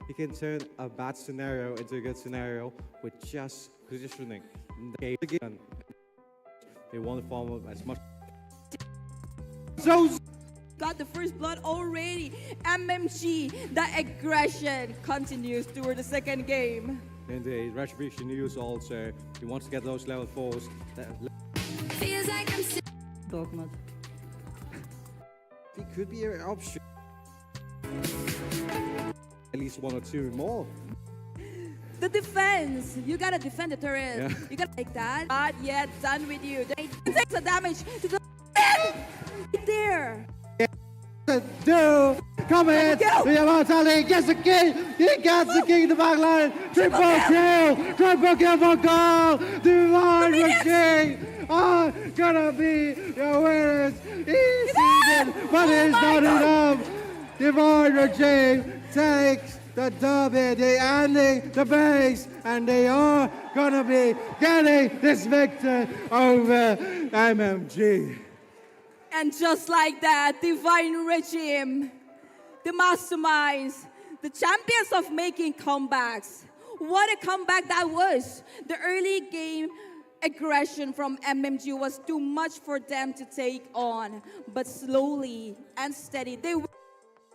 he can turn a bad scenario into a good scenario with just positioning. They want to farm up as much. So got the first blood already. MMG, the aggression continues toward the second game. in the retribution news also, he wants to get those level 4s. Feels like I'm Dog mode. It could be an option. At least 1 or 2 more. The defense, you gotta defend the turret. Yeah. You gotta like that. Not yet done with you. They take the damage to the right there. Do come in. The Immortality gets the king. He gets the king. The back line. Triple kill. Triple kill for goal. Divine Regime are gonna be your winners. He's season, but it's not enough. Divine Regime takes the derby, the ending, the base, and they are gonna be getting this victory over MMG. And just like that, Divine Regime, the masterminds, the champions of making comebacks. What a comeback that was. The early game aggression from MMG was too much for them to take on. But slowly and steady, they were.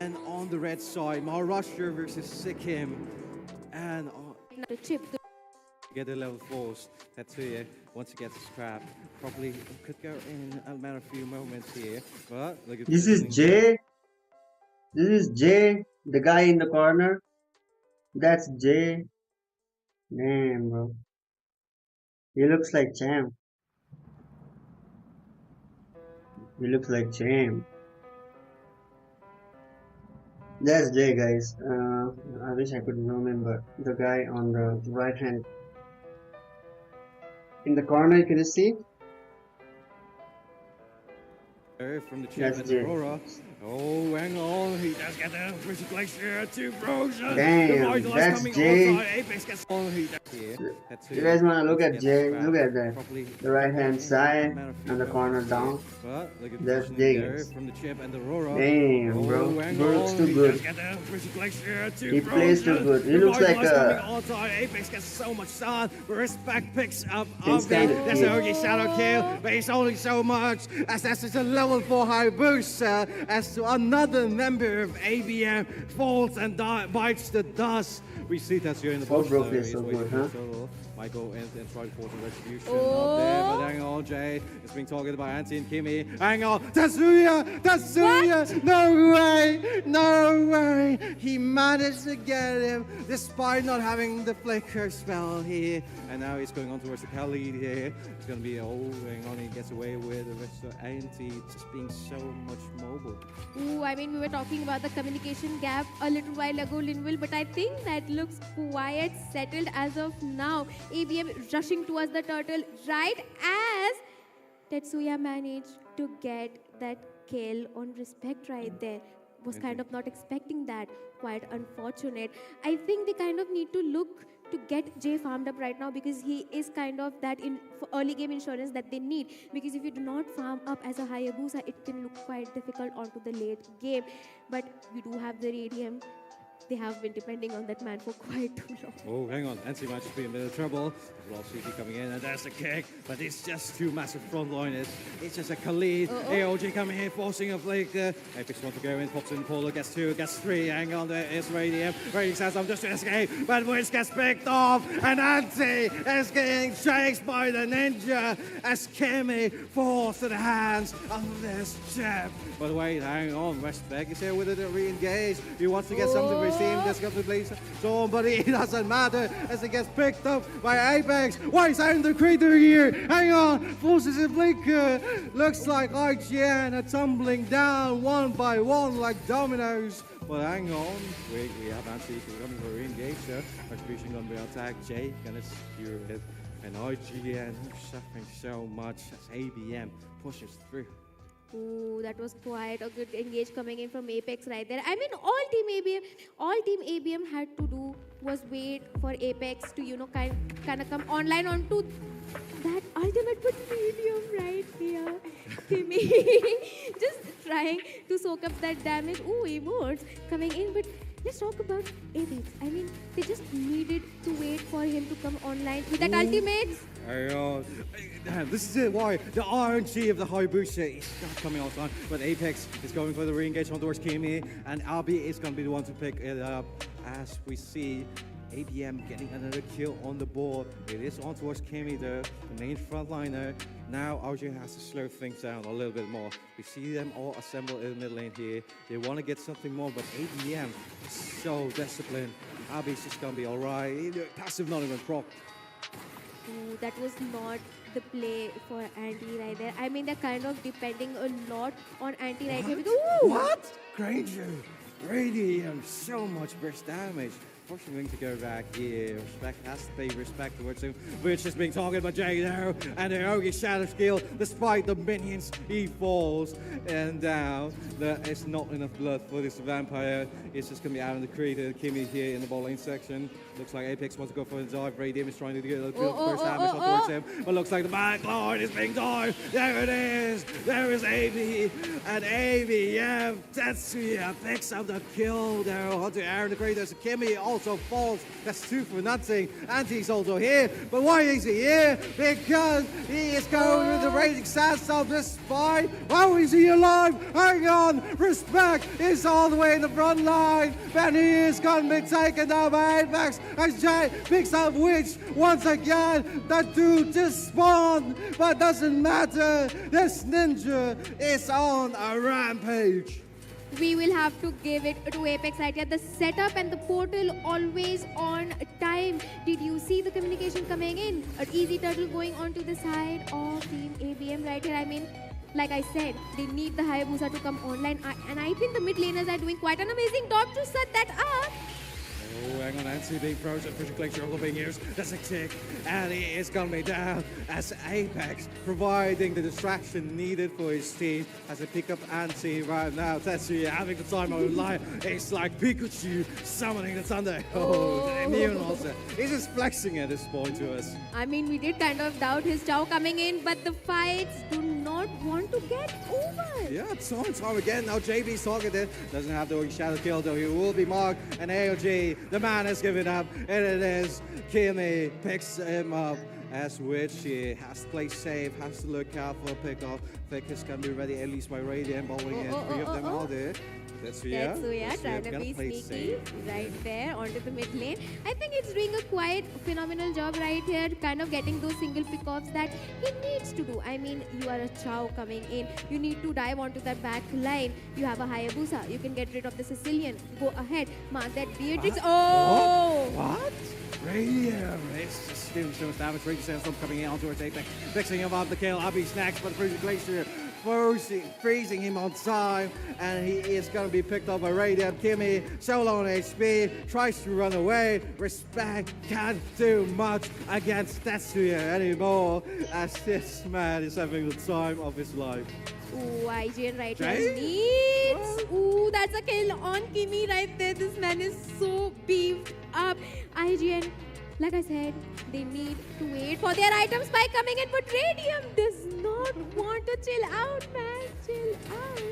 And on the red side, Maharashtra versus Sikkim. And The chip. get the level 4s. That's here. Once he gets scrapped, probably could go in a matter of few moments here. But look at This is Jay. This is Jay, the guy in the corner. That's Jay. Damn, bro. He looks like Champ. He looks like Champ. That's Jay, guys. I wish I could remember the guy on the right hand. In the corner, can you see? from the chip and Aurora. Oh, hang on. He does get the British Glacier to Frozen. Damn, that's Jay. Apex gets on. He does here. You guys wanna look at Jay? Look at that. The right hand side and the corner down. That's Jay. From the chip and Aurora. Damn, bro. Bro looks too good. He plays too good. He looks like a Apex gets so much sun. Respect picks up. Instant There's kill. a shadow kill, but it's only so much as that's just a level 4 high boost. As another member of ABM falls and bites the dust. We see that here in the Oh, post. bro, plays so good, huh? Might go in and try to force a retribution out there, but hang on, Jay is being targeted by Antti and Kimi. Hang on, Tatsuya! No way! He managed to get him despite not having the flicker spell here. And now he's going on towards the Cal lead here. It's gonna be, hang on, he gets away with the rest of Antti just being so much mobile. Ooh, I mean, we were talking about the communication gap a little while ago, Linville, but I think that looks quite settled as of now. ABM rushing towards the turtle right as Tetsuya managed to get that kill on Respect right there. Was kind of not expecting that. Quite unfortunate. I think they kind of need to look to get Jay farmed up right now because he is kind of that in for early game insurance that they need. Because if you do not farm up as a Hayabusa, it can look quite difficult onto the late game. But we do have the Radium. They have been depending on that man for quite too long. Oh, hang on. Antti might just be in a bit of trouble. As well, CP coming in, and there's the kick. But it's just two massive frontliners. It's just a Khalid. AOG coming in, forcing a flick. Apex wants to go in, pops in, Paulo gets 2, gets 3. Hang on, there is Radium. Radium says, I'm just to escape. But Wiz gets picked off. And Antti is getting chased by the ninja as Kimi falls to the hands of this chip. But wait, hang on. Respect is here with it to re-engage. He wants to get something for his team. Just got to place somebody. It doesn't matter as it gets picked up by Apex. Why is out in the crater here? Hang on. Forces a blinker. Looks like IGN are tumbling down one by one like dominoes. But hang on. We have Antti coming for re-engage. Retribution gonna be attacked. Jay gonna secure it. And IGN suffering so much as ABM pushes through. Ooh, that was quite a good engage coming in from Apex right there. I mean, all Team ABM had to do was wait for Apex to, you know, kind of come online onto that ultimate but medium right here. Kimi just trying to soak up that damage. Ooh, emotes coming in, but let's talk about Apex. I mean, they just needed to wait for him to come online with that ultimate. Damn, this is it. Why the RNG of the Hayabusa is not coming on time, but Apex is going for the re-engage on towards Kimi, and Abi is going to be the one to pick it up. As we see ABM getting another kill on the board. It is on towards Kimi, the main frontliner. Now RJ has to slow things down a little bit more. We see them all assemble in the mid lane here. They want to get something more, but ABM is so disciplined. Abi's just going to be all right. Passive not even proc. Ooh, that was not the play for anti right there. I mean, they're kind of depending a lot on anti right here. Ooh! What? Granger, Radiant, so much burst damage. Forcing to go back here. Respect has to pay respect towards him, which is being targeted by Jay now. And the Ogi Shadow skill, despite the minions, he falls. And now there is not enough blood for this vampire. It's just going to be out in the creator. Kimi here in the ball lane section. Looks like Apex wants to go for a dive. Radiant is trying to get the first damage towards him. But looks like the back line is being dived. There it is. There is AB. And AB, yeah, Tetsuya picks up the kill there onto Aaron the creator. So Kimi also falls. That's 2 for nothing. Anti's also here. But why is he here? Because he is going with the raging sands of the spine. How is he alive? Hang on. Respect is all the way in the front line. And he is going to be taken down by Apex. As Jay picks up Witch once again. That dude just spawned. But doesn't matter. This ninja is on a rampage. We will have to give it to Apex right here. The setup and the portal always on time. Did you see the communication coming in? An easy turtle going onto the side of Team ABM right here. I mean, like I said, they need the Hayabusa to come online. And I think the mid laners are doing quite an amazing job to set that up. Oh, hang on, Nancy being frozen, Fisher Glacier also being used. That's a tick, and he is going to be down as Apex providing the distraction needed for his team as they pick up Anti right now. Tetsuya having the time of life. It's like Pikachu summoning the thunder. Oh, the immune also. He's just flexing at this point to us. I mean, we did kind of doubt his Chow coming in, but the fights do not want to get over. Yeah, time again. Now JB's targeted. Doesn't have the shadow kill, though he will be marked. And AOG, the man has given up. And it is Kimi picks him up. As which he has to play safe, has to look out for a pickoff. Vickers can be ready at least by Radiant bowling in. 3 of them out there. Tetsuya trying to be sneaky safe. right there onto the mid lane. I think it's doing a quite phenomenal job right here, kind of getting those single pickoffs that he needs to do. I mean, you are a Chow coming in. You need to dive onto that back line. You have a Hayabusa. You can get rid of the Sicilian. Go ahead. Mark that Beatrix. What? Oh! What? Radiant. It's just doing so much damage. Radiant Sandstorm coming in onto Apex. Fixing him up the kill. Abi snacks, but Freezing Glacier freezing him on time, and he is going to be picked up by Radiant. Kimi, so low on HP, tries to run away. Respect can't do much against Tetsuya anymore, as this man is having the time of his life. Ooh, IGN right Jay? here needs. Ooh, that's a kill on Kimi right there. This man is so beefed up. IGN, like I said, they need to wait for their items by coming in, but Radium does not want to chill out, man. Chill out.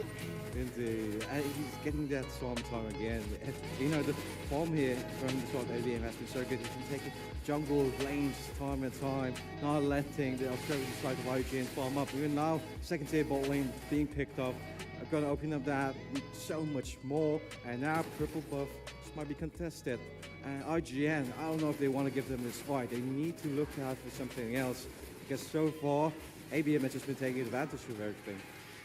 Indeed. And he's getting that storm time again. And, you know, the form here from the top ABM has been so good. He's been taking jungle lanes time and time, not letting the Australian side of IGN farm up. Even now, second tier bot lane being picked up. I'm going to open up that so much more. And now purple buff might be contested. And IGN, I don't know if they want to give them this fight. They need to look out for something else. Because so far, ABM has just been taking advantage of everything.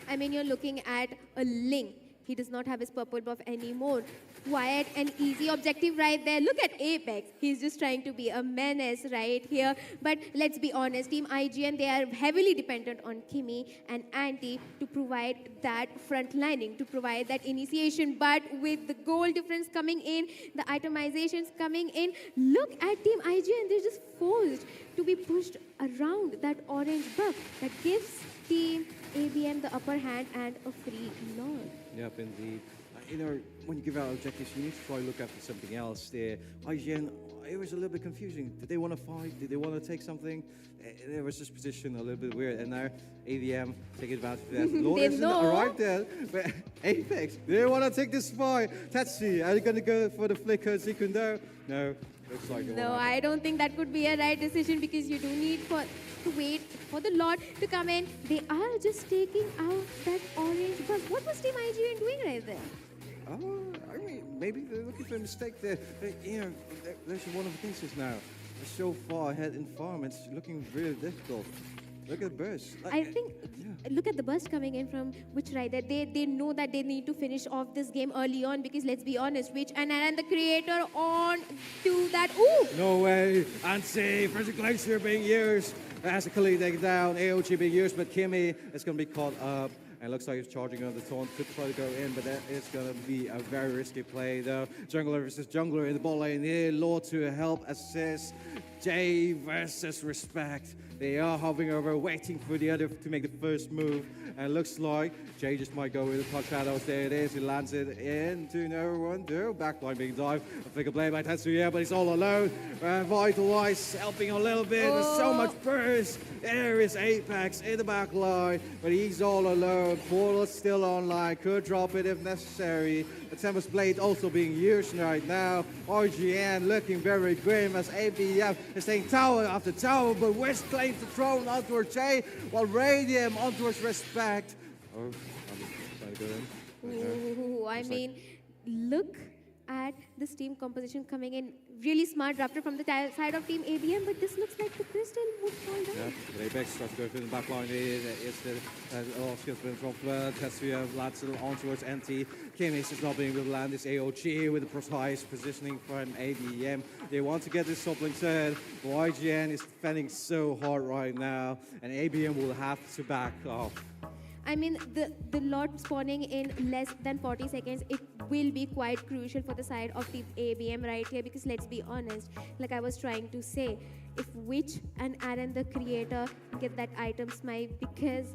I mean, you're looking at a Ling. He does not have his purple buff anymore. Quiet and easy objective right there. Look at Apex. He's just trying to be a menace right here. But let's be honest, Team IGN, they are heavily dependent on Kimi and Anti to provide that front lining, to provide that initiation. But with the goal difference coming in, the itemizations coming in, look at Team IGN. They're just forced to be pushed around that orange buff that gives Team ABM the upper hand and a free Lord. Yep, indeed. You know, when you give out objectives, you need to try to look after something else there. IGN it was a little bit confusing. Did they want to fight? Did they want to take something? There was this position a little bit weird. And now AVM taking advantage of that. Lord They isn't know. right there. But Apex, do they want to take this fight? Tetsu, are you going to go for the flicker Zikundo? No. Looks like they No, wanna- I don't think that could be a right decision because you do need to wait for the Lord to come in. They are just taking out that orange bus. What was Team IGN doing right there? Oh, I mean, maybe they're looking for a mistake there. But, you know, there's one of the cases now. They're so far ahead in farm, it's looking really difficult. Look at the burst. I think, look at the burst coming in from which rider. They know that they need to finish off this game early on because let's be honest, Rich and Aaron, the creator, on to that. Ooh! No way. And see, first Glacier being used. As a Khalid taken down, AOG being used, but Kimmy is going to be caught up. And it looks like he's charging on the taunt. Could try to go in, but that is going to be a very risky play, though. Jungler versus jungler in the ball lane here. Lord to help assist. Jay versus Respect. They are hovering over, waiting for the other to make the first move. And it looks like Jay just might go with the touch shadows. There it is. He lands it into no one. Backline being dived. A flicker play by Tetsuya, but he's all alone. Vitalize helping a little bit. There's so much burst. There is Apex in the back line, but he's all alone. Portal's still online. Could drop it if necessary. The Tempest Blade also being used right now. RGN looking very grim as ABF is taking tower after tower, but West claims the throne onto Jay, while Radium onto Respect. Oh, I'm trying to go in. Ooh, I mean, look at this team composition coming in. Really smart drafter from the side of Team ABM, but this looks like the Crystal would fall down. Yeah, but Apex tries to go through the back line. It's the skills been from Tetsuya, lands it on towards empty. Kimmy's is not being able to land this AOG with the precise positioning from ABM. They want to get this toppling turn. YGN is defending so hard right now, and ABM will have to back off. I mean, the lot spawning in less than 40 seconds, it will be quite crucial for the side of Team ABM right here because let's be honest, like I was trying to say, if Witch and Aaron, the creator, get that item smite because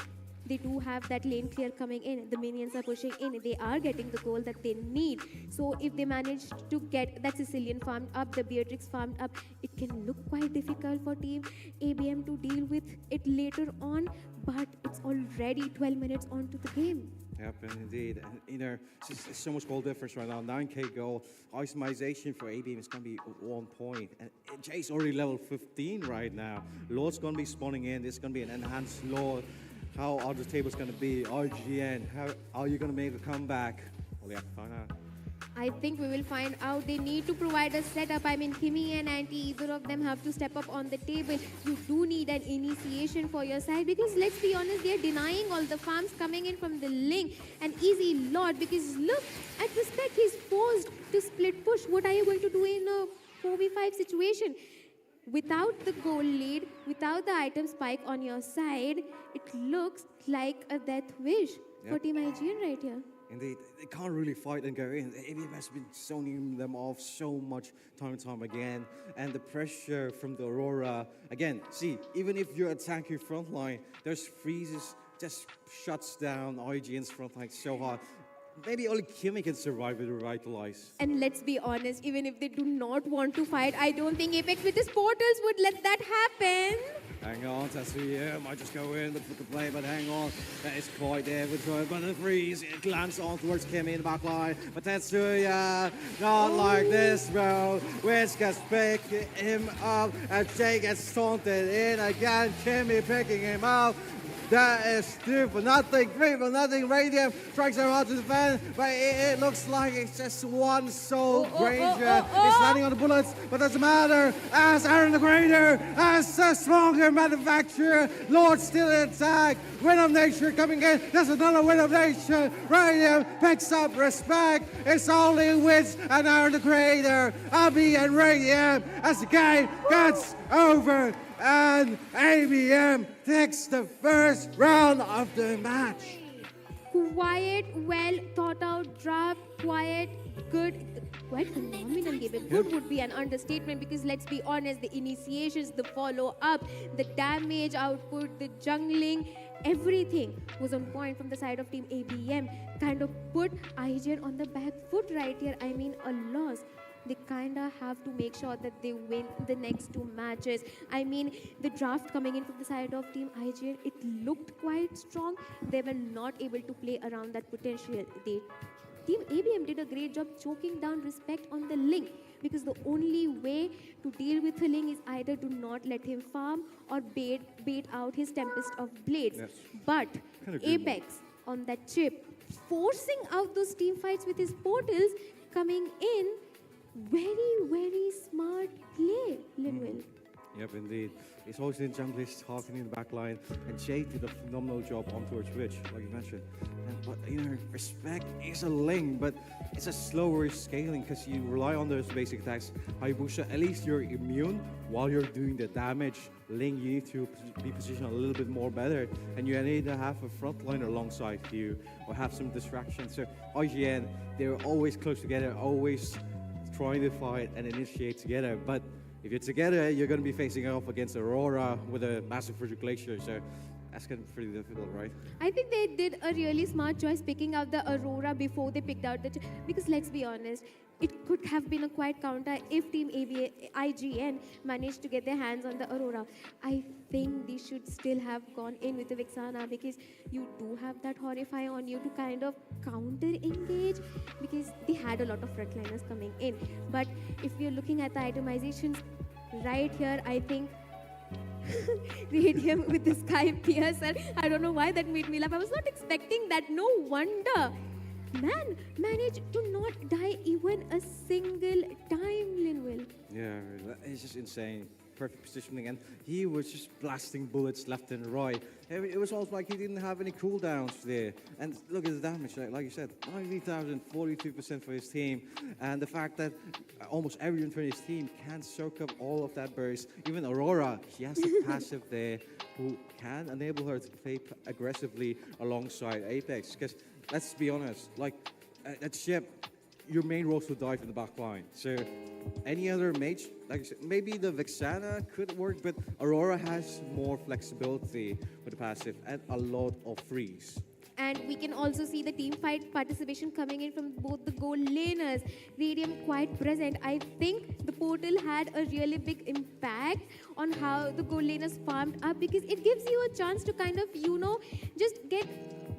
they do have that lane clear coming in, the minions are pushing in, they are getting the goal that they need. So if they manage to get that Sicilian farmed up, the Beatrix farmed up, it can look quite difficult for Team ABM to deal with it later on, but it's already 12 minutes onto the game. Yep, and indeed. And, you know, it's so much goal difference right now. 9K goal. Itemization for ABM is going to be 1 point. And Jay's already level 15 right now. Lord's going to be spawning in. This is going to be an enhanced Lord. How are the tables going to be? RGN, how are you going to make a comeback? Well, we have to find out. I think we will find out. They need to provide a setup. I mean, Kimmy and Anti, either of them have to step up on the table. You do need an initiation for your side because let's be honest, they are denying all the farms coming in from the link. An easy lot because look at Respect, he's forced to split push. What are you going to do in a 4v5 situation? Without the goal lead, without the item spike on your side, it looks like a death wish for Team IGN right here. Indeed, they can't really fight and go in. ABM has been zoning them off so much time and time again. And the pressure from the Aurora, again, see, even if you're attacking front line, there's freezes, just shuts down IGN's front line so hard. Maybe only Kimmy can survive with Revitalize. And let's be honest, even if they do not want to fight, I don't think Apex with his portals would let that happen. Hang on, Tetsuya might just go in, look for the play, but hang on. That is quite there with Troy, but the freeze, it lands on towards Kimmy in the back line. But Tetsuya, not like this, bro. Wiz gets pick him up, and Jay gets taunted in again. Kimmy picking him up. That is 2 for nothing, 3 for nothing. Radium strikes her out to defend, but it looks like it's just one soul. Granger is landing on the bullets, but doesn't matter. As Aaron the Greater, as a stronger manufacturer, Lord still in attack. Win of Nature coming in. There's another Win of Nature. Radium picks up Respect. It's only Wiz and Aaron the Greater. Abby and Radium as the game gets over. And ABM takes the first round of the match. Quiet, well thought out draft, quiet, good, quite phenomenal game. Good would be an understatement because let's be honest, the initiations, the follow-up, the damage output, the jungling, everything was on point from the side of Team ABM. Kind of put IGN on the back foot right here. I mean, a loss. they kind of have to make sure that they win the next two matches. I mean, the draft coming in from the side of Team IGN, it looked quite strong. They were not able to play around that potential. Team ABM did a great job choking down Respect on the Link, because the only way to deal with a Link is either do not let him farm or bait out his Tempest of Blades. Yes. But Kinda agree more. Apex on that chip, forcing out those team fights with his portals, coming in, very smart play, Linwell. Yep, indeed. It's always in junglers talking in the back line, and Jay did a phenomenal job on towards Rich, like you mentioned. But Respect is a Ling, but it's a slower scaling because you rely on those basic attacks. Hayabusa, at least you're immune while you're doing the damage. Ling, you need to be positioned a little bit more better, and you need to have a frontliner alongside you or have some distractions. So IGN, they're always close together, always trying to fight and initiate together. But if you're together, you're going to be facing off against Aurora with a massive frigid glacier. So that's going to be pretty difficult, right? I think they did a really smart choice picking out the Aurora before they picked out the... Because let's be honest, it could have been a quiet counter if Team IGN managed to get their hands on the Aurora. I think they should still have gone in with the Vixana, because you do have that Horrify on you to kind of counter-engage, because they had a lot of frontliners coming in. But if we're looking at the itemizations right here, I think Radium with the Sky Piercer, I don't know why that made me laugh. I was not expecting that. No wonder. Man managed to not die even a single time, Linwell. Yeah, it's just insane. Perfect positioning, and he was just blasting bullets left and right. It was almost like he didn't have any cooldowns there. And look at the damage, like you said, 90,000, 42% for his team. And the fact that almost everyone from his team can soak up all of that burst. Even Aurora, she has the passive there who can enable her to play aggressively alongside Apex. Because let's be honest, like at Ship, your main roles will die from the back line. So any other mage, like I said, maybe the Vixana could work, but Aurora has more flexibility with the passive and a lot of freeze. And we can also see the team fight participation coming in from both the goal laners. Radium quite present. I think the portal had a really big impact on how the goal laners farmed up, because it gives you a chance to kind of, just get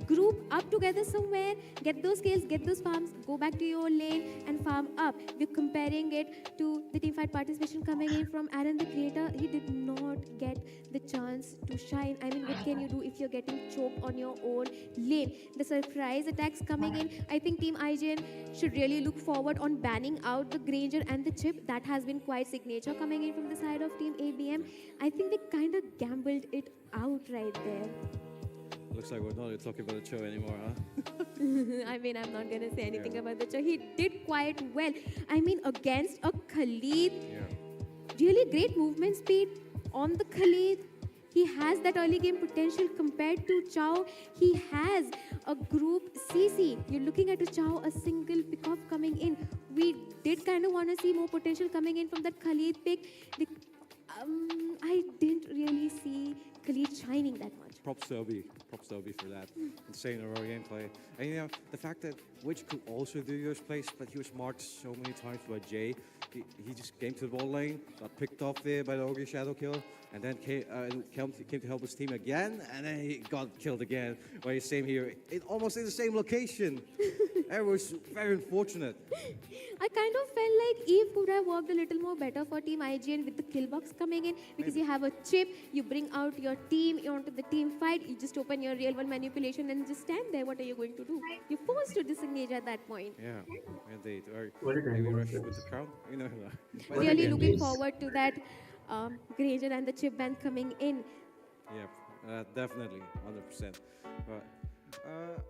group up together somewhere, get those kills, get those farms, go back to your lane and farm up. We're comparing it to the teamfight participation coming in from Aaron the Creator. He did not get the chance to shine. I mean, what can you do if you're getting choked on your own lane? The surprise attacks coming in. I think Team IGN should really look forward on banning out the Granger and the Chip. That has been quite signature coming in from the side of Team ABM. I think they kind of gambled it out right there. Looks like we're not talking about the show anymore, huh? I mean, I'm not going to say anything about the show. He did quite well. I mean, against a Khalid, really great movement speed on the Khalid. He has that early game potential compared to Chow. He has a group CC. You're looking at a Chow, a single pick-off coming in. We did kind of want to see more potential coming in from that Khalid pick. I didn't really see Khalid shining that much. Props to Obi for that. Insane Aurora gameplay. And the fact that Witch could also do those plays, but he was marked so many times by Jay. He just came to the ball lane, got picked off there by the Ogre Shadow Kill, and then came to help his team again, and then he got killed again. By the same here, almost in the same location. It was very unfortunate. I kind of felt like Eve could have worked a little more better for Team IGN with the kill box coming in, because you have a chip, you bring out your team, you're onto the team fight, you just open your real world manipulation and just stand there. What are you going to do? You're forced to disengage at that point. Yeah, indeed. Or What did I maybe want rush to with the crowd. Really looking forward to that Granger and the chip band coming in. Yeah, definitely, 100%. But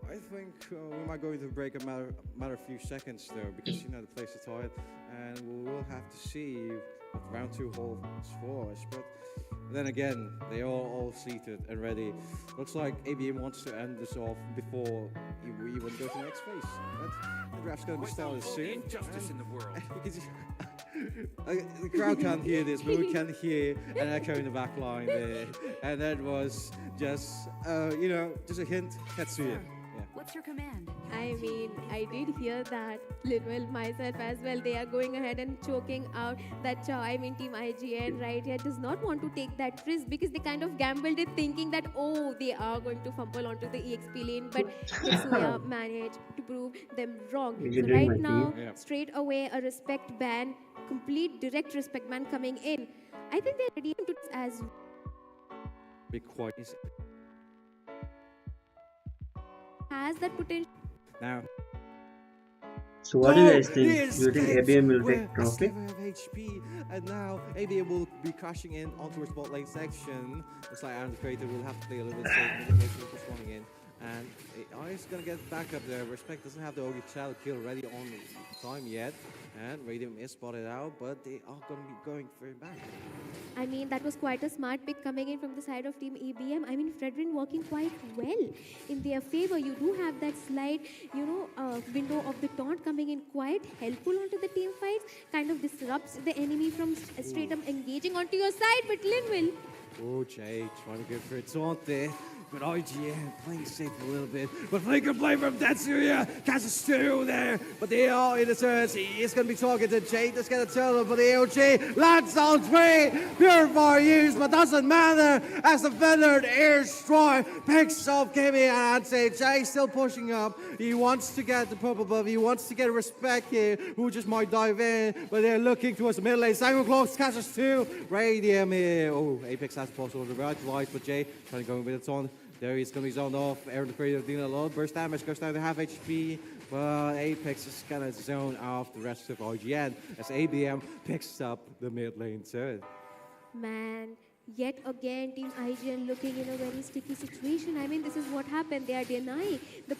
I think we might go into break a matter of few seconds though, because the place is tight, and we will have to see what round 2 holds for us. But then again, they are all seated and ready. Looks like ABM wants to end this off before we even go to the next phase. But the draft's going to be started soon. Injustice in the world. The crowd can't hear this, but we can hear an echo in the back line there. And that was just, just a hint, Katsuya. Yeah. What's your command? I mean, I did hear that. Linwell, myself as well, they are going ahead and choking out that Chow. I mean, Team IGN right here does not want to take that risk because they kind of gambled it thinking that, oh, they are going to fumble onto the EXP lane. But Tetsuya managed to prove them wrong. What are you So doing, my right now, team? Yeah. straight away, a respect ban, complete direct respect ban coming in. I think they're ready to as Be quite easy. has that potential. Now, So what do you guys he think? Do you think escaped ABM will with take a trophy? sliver of HP, and now ABM will be crashing in onto a spot lane section. Looks like Aaron the Creator will have to play a little bit safe, make sure he's responding in. And AI is gonna get back up there. Respect doesn't have the OG Child kill ready on time yet. And Radium is spotted out, but they are gonna be going for it back. I mean, that was quite a smart pick coming in from the side of Team EBM. I mean, Fredrin working quite well in their favor. You do have that slight, window of the taunt coming in quite helpful onto the team fights. Kind of disrupts the enemy from straight up engaging onto your side. But Linville, Oh, Jay trying to go for a taunt there. But IGN playing safe a little bit. But Flicker play from Tetsuya. Catches two there. But they are in the turns. He is going to be targeted. Jay does get a turtle, but the AOG lands on three. Purifier used, but doesn't matter. As the Feathered Air Strike picks up Kimmy and Jay still pushing up. He wants to get the purple buff. He wants to get respect here, who just might dive in. But they're looking towards the middle lane. Simon Clocks catches two. Radium here. Oh, Apex has possible to revitalize, but Jay trying to go with it on. There he's going to be zoned off. Aaron the Creator dealing a lot of burst damage, goes down to half HP. But Apex is going to zone off the rest of IGN as ABM picks up the mid lane turn. man, yet again, Team IGN looking in a very sticky situation. I mean, this is what happened. They are denying the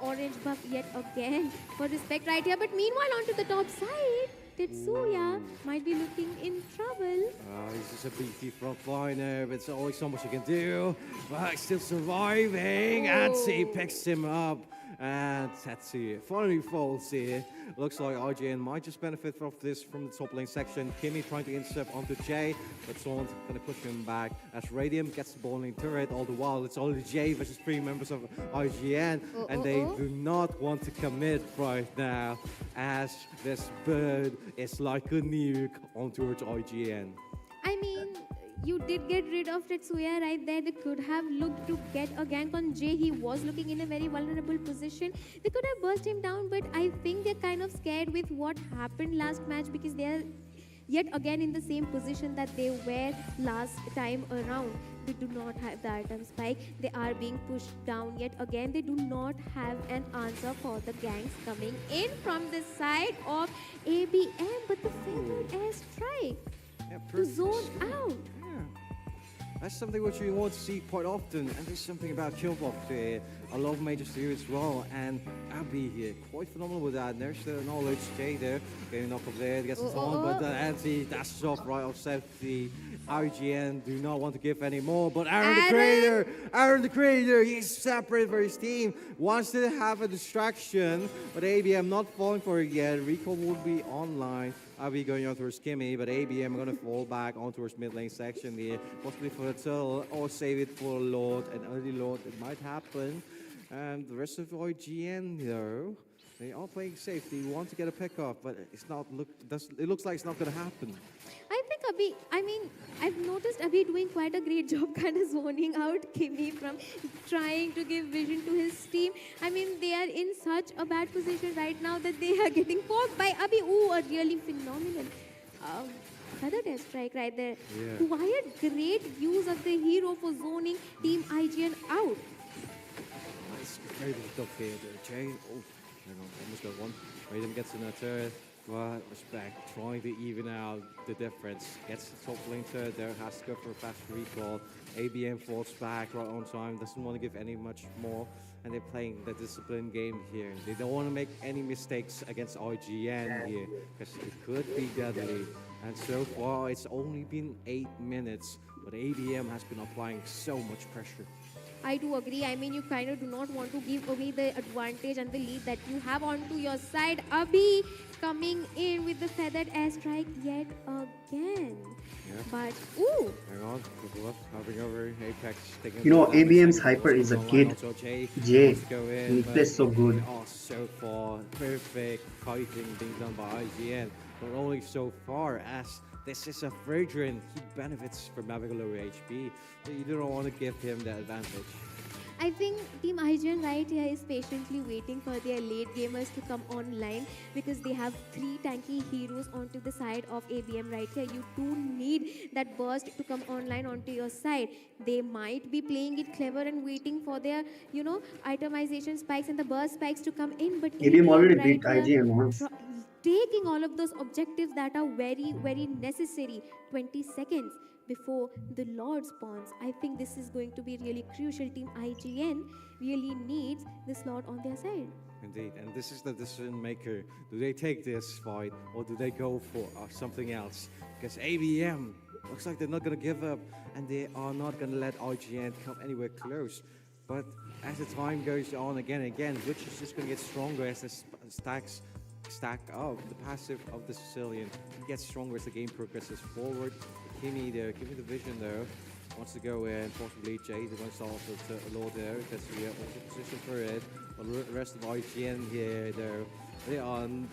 orange buff yet again for respect right here. But meanwhile, onto the top side, Tetsuya might be looking in trouble. He's just a beefy frontliner, but it's always so much he can do. But he's still surviving. And he picks him up. And Tetsuya finally falls here. Looks like IGN might just benefit from this from the top lane section. Kimmy trying to intercept onto Jay, but Someone's going to push him back as Radium gets the ball lane turret. All the while, it's only Jay versus 3 members of IGN, and they do not want to commit right now as this bird is like a nuke onto IGN. I mean, you did get rid of Tetsuya right there. They could have looked to get a gank on Jay. He was looking in a very vulnerable position. They could have burst him down, but I think they're kind of scared with what happened last match because they're yet again in the same position that they were last time around. They do not have the item spike. They are being pushed down yet again. They do not have an answer for the ganks coming in from the side of ABM, but the Feathered Airstrike to zone out. That's something which we want to see quite often, and there's something about Killbot there. A lot of majors do as well, and Abby here, quite phenomenal with that. There's the knowledge, Jay there, getting knocked up there, gets it on, but the anti dashes off right offset the IGN, do not want to give any more, but Aaron the Creator, he's separate for his team, wants to have a distraction, but ABM not falling for it yet. Recall will be online. Abby going on towards Kimmy, but ABM going to fall back on towards mid lane section here, possibly for a turtle, or save it for a Lord, an early Lord, it might happen. And the rest of IGN, though, they are playing safe. They want to get a pick off, but it's not. It looks like it's not going to happen. I think Abhi, I've noticed Abhi doing quite a great job kind of zoning out Kimmy from trying to give vision to his team. I mean, they are in such a bad position right now that they are getting poked by Abhi. Ooh, a really phenomenal Feathered Airstrike right there. Yeah. Quite great use of the hero for zoning Team IGN out. Nice, very tough here, Jay. Oh, hang on, almost got one. Raiden gets in a turret. But respect, trying to even out the difference. Gets the top lane turret there, has to go for a fast recall. ABM falls back right on time, doesn't want to give any much more. And they're playing the discipline game here. They don't want to make any mistakes against IGN here, because it could be deadly. And so far, it's only been 8 minutes, but ABM has been applying so much pressure. I do agree. I mean, you kind of do not want to give away the advantage and the lead that you have onto your side. Abhi coming in with the feathered airstrike yet again. Yeah. But, ooh, Hang on, good luck. Hopping over, Apex taking You know, the ABM's second hyper is a online. kid. Also, Jay Jay, wants to go in, he but plays so good. Oh, so far, perfect fighting being done by IGN, but only so far as this is a Fredrin. He benefits from having a lower HP, so you don't want to give him that advantage. I think Team IGN right here is patiently waiting for their late gamers to come online because they have 3 tanky heroes onto the side of ABM right here. You do need that burst to come online onto your side. They might be playing it clever and waiting for their, itemization spikes and the burst spikes to come in, but ABM already right beat here IGN once. taking all of those objectives that are very, very necessary. 20 seconds before the Lord spawns. I think this is going to be really crucial. Team IGN really needs this Lord on their side. Indeed, and this is the decision maker. Do they take this fight or do they go for something else? Because ABM looks like they're not going to give up and they are not going to let IGN come anywhere close. But as the time goes on again and again, which is just going to get stronger as the stack up. The passive of the Sicilian gets stronger as the game progresses forward. Kimi there, give me the vision though. Wants to go in, possibly Jay, the one also to Lord there. That's the also position for it. But the rest of IGN here though,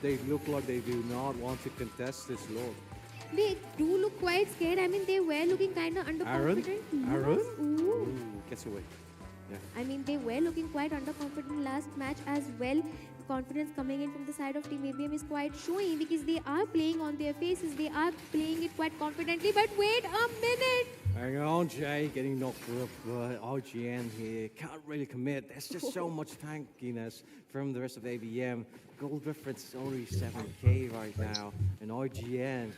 they look like they do not want to contest this Lord. They do look quite scared. I mean, they were looking kind of Aaron? underconfident. Aaron? Ooh. Ooh, gets away. Yeah. I mean, they were looking quite underconfident last match as well. The confidence coming in from the side of Team ABM is quite showing because they are playing on their faces. They are playing it quite confidently. But wait a minute. Hang on, Jay, getting knocked up. IGN here can't really commit. There's just so much tankiness from the rest of ABM. Gold difference is only 7k right now, and IGN.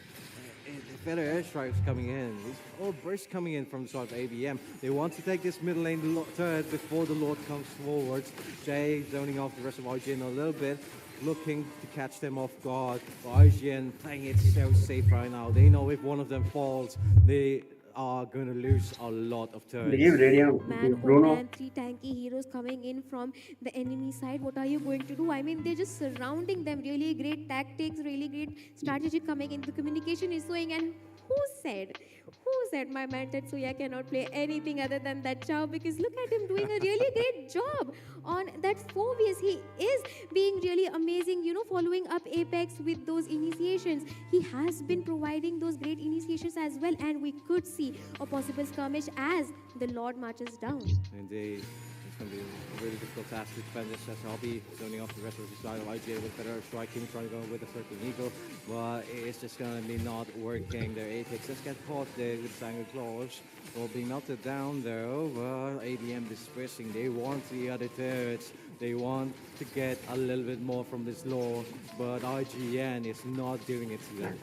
The better airstrikes coming in. These all bursts coming in from the side of ABM. They want to take this middle lane turret before the Lord comes forward. Jay zoning off the rest of IGN a little bit, looking to catch them off guard. But IGN playing it so safe right now. They know if one of them falls, they are going to lose a lot of turns. They gave Radiant Man, to oh Bruno. man, 3 tanky heroes coming in from the enemy side. What are you going to do? I mean, they're just surrounding them. Really great tactics, really great strategy coming in. The communication is showing. And who said my man Tetsuya cannot play anything other than that Chow? Because look at him doing a really great job on that 4vs. He is being really amazing, following up Apex with those initiations. He has been providing those great initiations as well, and we could see a possible skirmish as the Lord marches down. Indeed. It's going to be a really difficult task to defend this as Hobby zoning off the rest of the side of IGN with better striking, trying to go with the circling eagle, but it's just going to be not working. Their Apex just get caught there with Sanguine Claws. Well, being melted down though, but ABM dispersing. They want the other turrets. They want to get a little bit more from this Lord, but IGN is not doing it to them.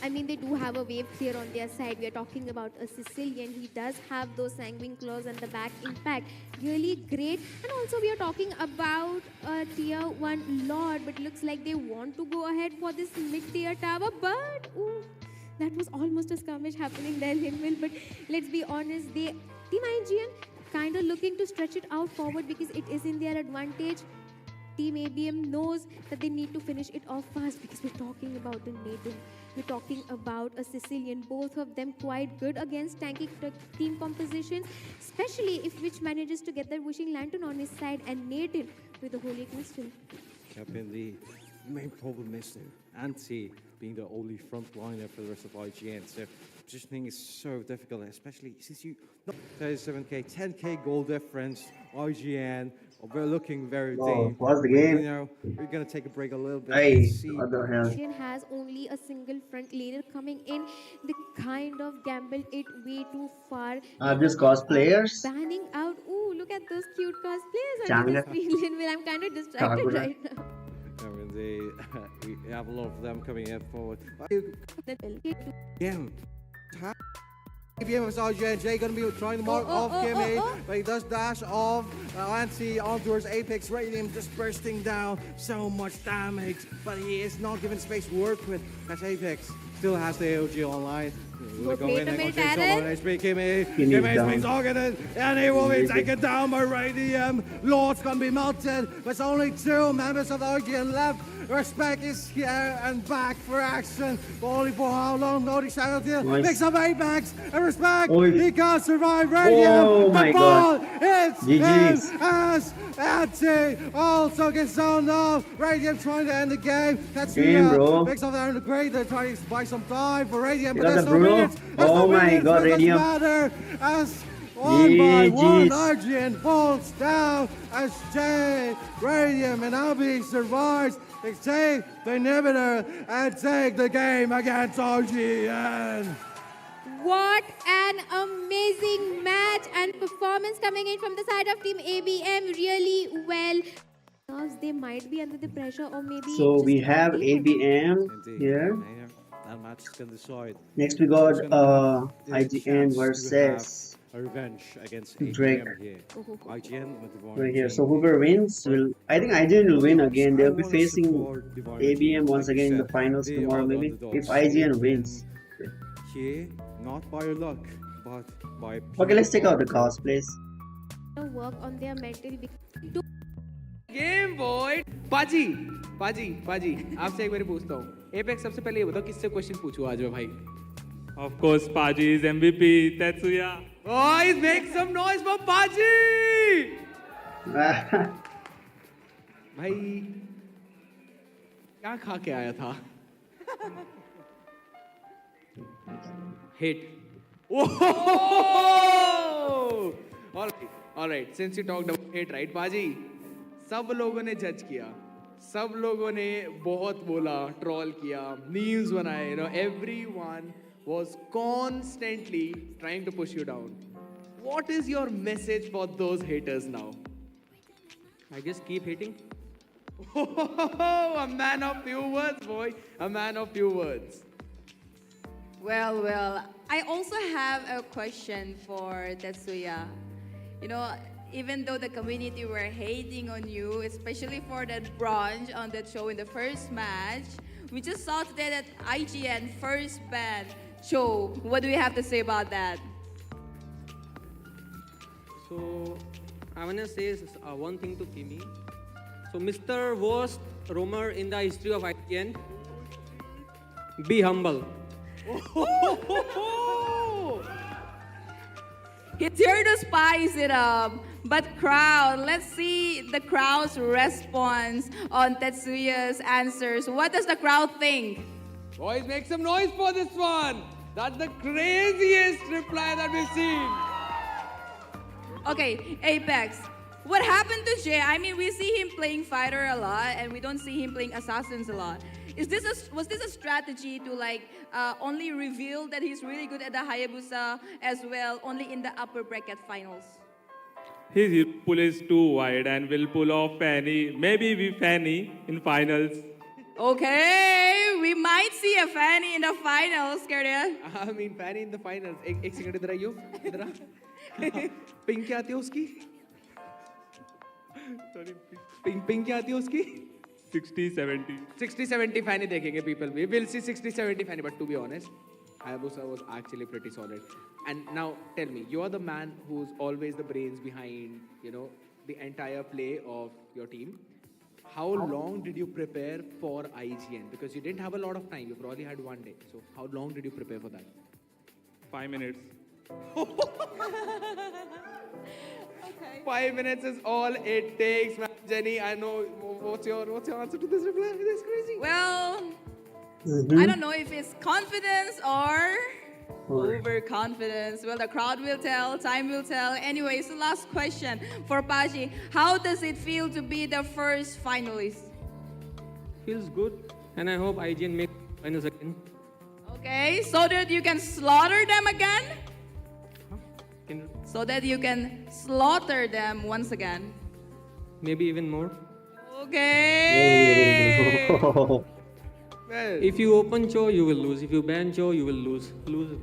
I mean, they do have a wave clear on their side. We are talking about a Sicilian. He does have those sanguine claws and the back impact. Really great. And also, we are talking about a tier 1 Lord, but looks like they want to go ahead for this mid-tier tower. But, ooh, that was almost a skirmish happening there, Linville. But let's be honest, Team IGN kind of looking to stretch it out forward because it is in their advantage. Team ABM knows that they need to finish it off fast because we're talking about the native. We're talking about a Sicilian, both of them quite good against tanky team compositions, especially if Witch manages to get that Wishing Lantern on his side and native with the Holy Crystal. Yep, indeed. The main problem is the Anti being the only frontliner for the rest of IGN. So positioning is so difficult, especially since you 37k, 10k goal difference. IGN, we're looking very deep. Pause the game. We're gonna take a break a little bit. Hey, and see. what the hell? IGN has only a single front laner coming in. They kind of gambled it way too far. Are these cosplayers? Banning out. Ooh, look at those cute cosplayers on Changa. the screen, Linville. I'm kind of distracted Kagura. right now. I mean, we have a lot of them coming in forward. Again, ABM versus IGN. Jay gonna be trying to mark off Kimmy, but he does dash off Anti on towards Apex. Radium just bursting down. So much damage, but he is not given space to work with as Apex still has the AOG online. Go play the mid, Aaron. Kimmy is being targeted, and he will be taken down by Radium. Lord's gonna be melted. There's only 2 members of the IGN left. Respect is here and back for action. But only for how long? No, he's out here. Picks up Apex and Respect. He can't survive Radium. Oh my God. It's GG's. him as Anti also gets on off. Radium trying to end the game. Game, bro. Picks up there in the grade. They're trying to buy some time for Radium, but Got there's the no bro. minutes. Oh my God, Radium. Matter as one by one, GG's. Arjun falls down as Jay, Radium, and Abby survives. They take the inhibitor and take the game against RGN. What an amazing match and performance coming in from the side of Team ABM. Really well. Because they might be under the pressure or maybe. So just we have can't deal with it. ABM here. That match is going to decide. Next we got IGN versus a revenge against Drake. ABM here. IGN with Divine right here. King. So whoever wins will, I think IGN will win again. They'll be facing ABM once again in the finals tomorrow maybe. If IGN wins. Here, not by luck, but by. Okay, let's check out the cosplays. Work on their mental. Game boy पाजी पाजी पाजी आपसे एक बार पूछता हूँ apex सबसे पहले ये बताओ किससे क्वेश्चन पूछूं आज मैं भाई Of course, Paji is MVP. Tetsuya. Boys, make some noise for पाजी भाई क्या खा के आया था hit all right since you talked about hit right पाजी सब लोगों ने जज किया सब लोगों ने बहुत बोला ट्रोल किया मीम्स बनाए you know everyone was constantly trying to push you down what is your message for those haters now I just keep hitting. a man of few words boy a man of few words Well, I also have a question for Tetsuya. You know, even though the community were hating on you, especially for that bronze on that show in the first match, we just saw today that IGN first ban show. What do we have to say about that? So, I want to say one thing to Kimi. So, Mr. Worst roamer in the history of IGN, be humble. He's here to spice it up. But crowd, let's see the crowd's response on Tetsuya's answers. What does the crowd think? boys make some noise for this one that's the craziest reply that we've seen Okay, Apex. What happened to Jay? I mean, we see him playing fighter a lot, and we don't see him playing assassins a lot. Was this a strategy to only reveal that he's really good at the Hayabusa as well, only in the upper bracket finals? His pull is too wide and will pull off Fanny. Maybe we Fanny in finals. Okay, we might see a Fanny in the finals, Kerdia. I mean Fanny in the finals एक second इधर आइयो इधर आ pink क्या आती है उसकी pink क्या आती है उसकी 60, 70. 60-70 Fanny देखेंगे people. We will see 60-70 Fanny, but to be honest, Hayabusa was actually pretty solid. And now tell me, you are the man who's always the brains behind, the entire play of your team. How long did you prepare for IGN? Because you didn't have a lot of time. You probably had one day. So how long did you prepare for that? 5 minutes. 5 minutes is all it takes, man. Jenny, I know. What's your answer to this reply? This is crazy. Well, I don't know if it's confidence or overconfidence. Well, the crowd will tell, time will tell. Anyway, so last question for Paji. How does it feel to be the first finalist? Feels good. And I hope IGN make finals again. Okay, so that you can slaughter them again? Can, So that you can slaughter them once again. maybe even more. Okay. Well, If you open Cho, you will lose. If you ban Cho, you will lose. Lose.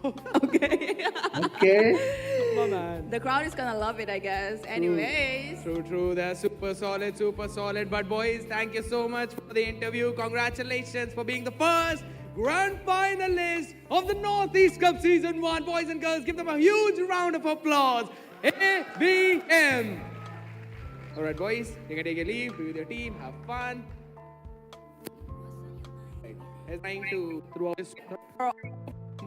Okay. Okay. My man. The crowd is gonna love it, I guess. Anyways. True. They're super solid. But boys, thank you so much for the interview. Congratulations for being the first grand finalist of the Northeast Cup Season 1. Boys and girls, give them a huge round of applause. ABM. All right, boys, you can take a leave, be with your team, have fun. Right. Trying to throughout this.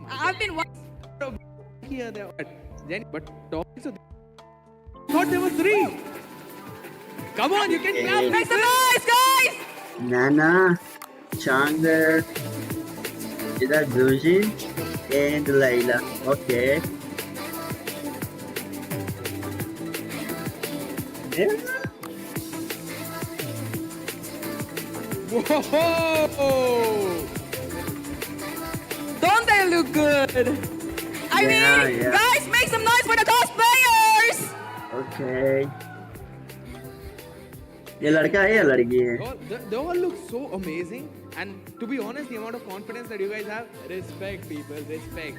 I've been watching. Here, there, but also thought there were 3. Come on, you can clap. Make some noise, guys! Nana, Changer, Ida Zushin, and Layla. Okay. Yeah. Whoa! Don't they look good? I mean, Yeah. guys, make some noise for the cosplayers! Okay. ये लड़का है या लड़की है? They all look so amazing. And to be honest, the amount of confidence that you guys have, respect, people, respect.